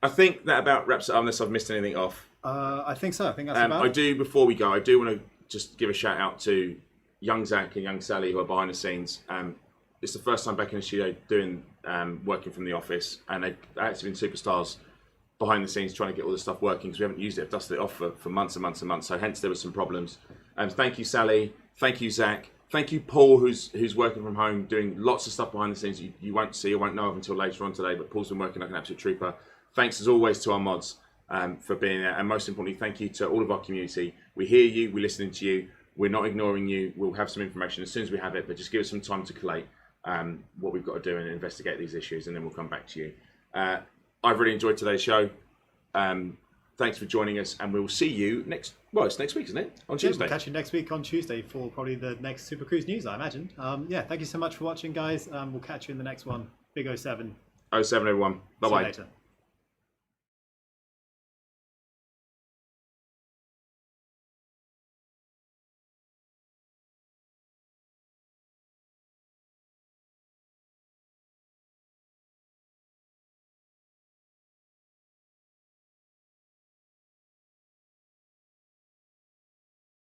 I think that about wraps it up, unless I've missed anything off. I think so. I think that's about I it. do, before we go, I do want to just give a shout out to young Zach and young Sally, who are behind the scenes. It's the first time back in the studio doing working from the office, and they've actually been superstars behind the scenes trying to get all this stuff working, because we haven't used it. I've dusted it off for months and months and months, so hence there were some problems. Thank you, Sally. Thank you, Zach. Thank you, Paul, who's working from home, doing lots of stuff behind the scenes you won't see or won't know of until later on today, but Paul's been working like an absolute trooper. Thanks, as always, to our mods for being there, and most importantly, thank you to all of our community. We hear you, we're listening to you, we're not ignoring you. We'll have some information as soon as we have it, but just give us some time to collate what we've got to do and investigate these issues, and then we'll come back to you. I've really enjoyed today's show. Thanks for joining us, and we'll see you next. Well, it's next week, isn't it? On Tuesday. We'll catch you next week on Tuesday for probably the next Super Cruise news, I imagine. Thank you so much for watching, guys. We'll catch you in the next one. Big 07. 07, everyone. Bye bye. See you later.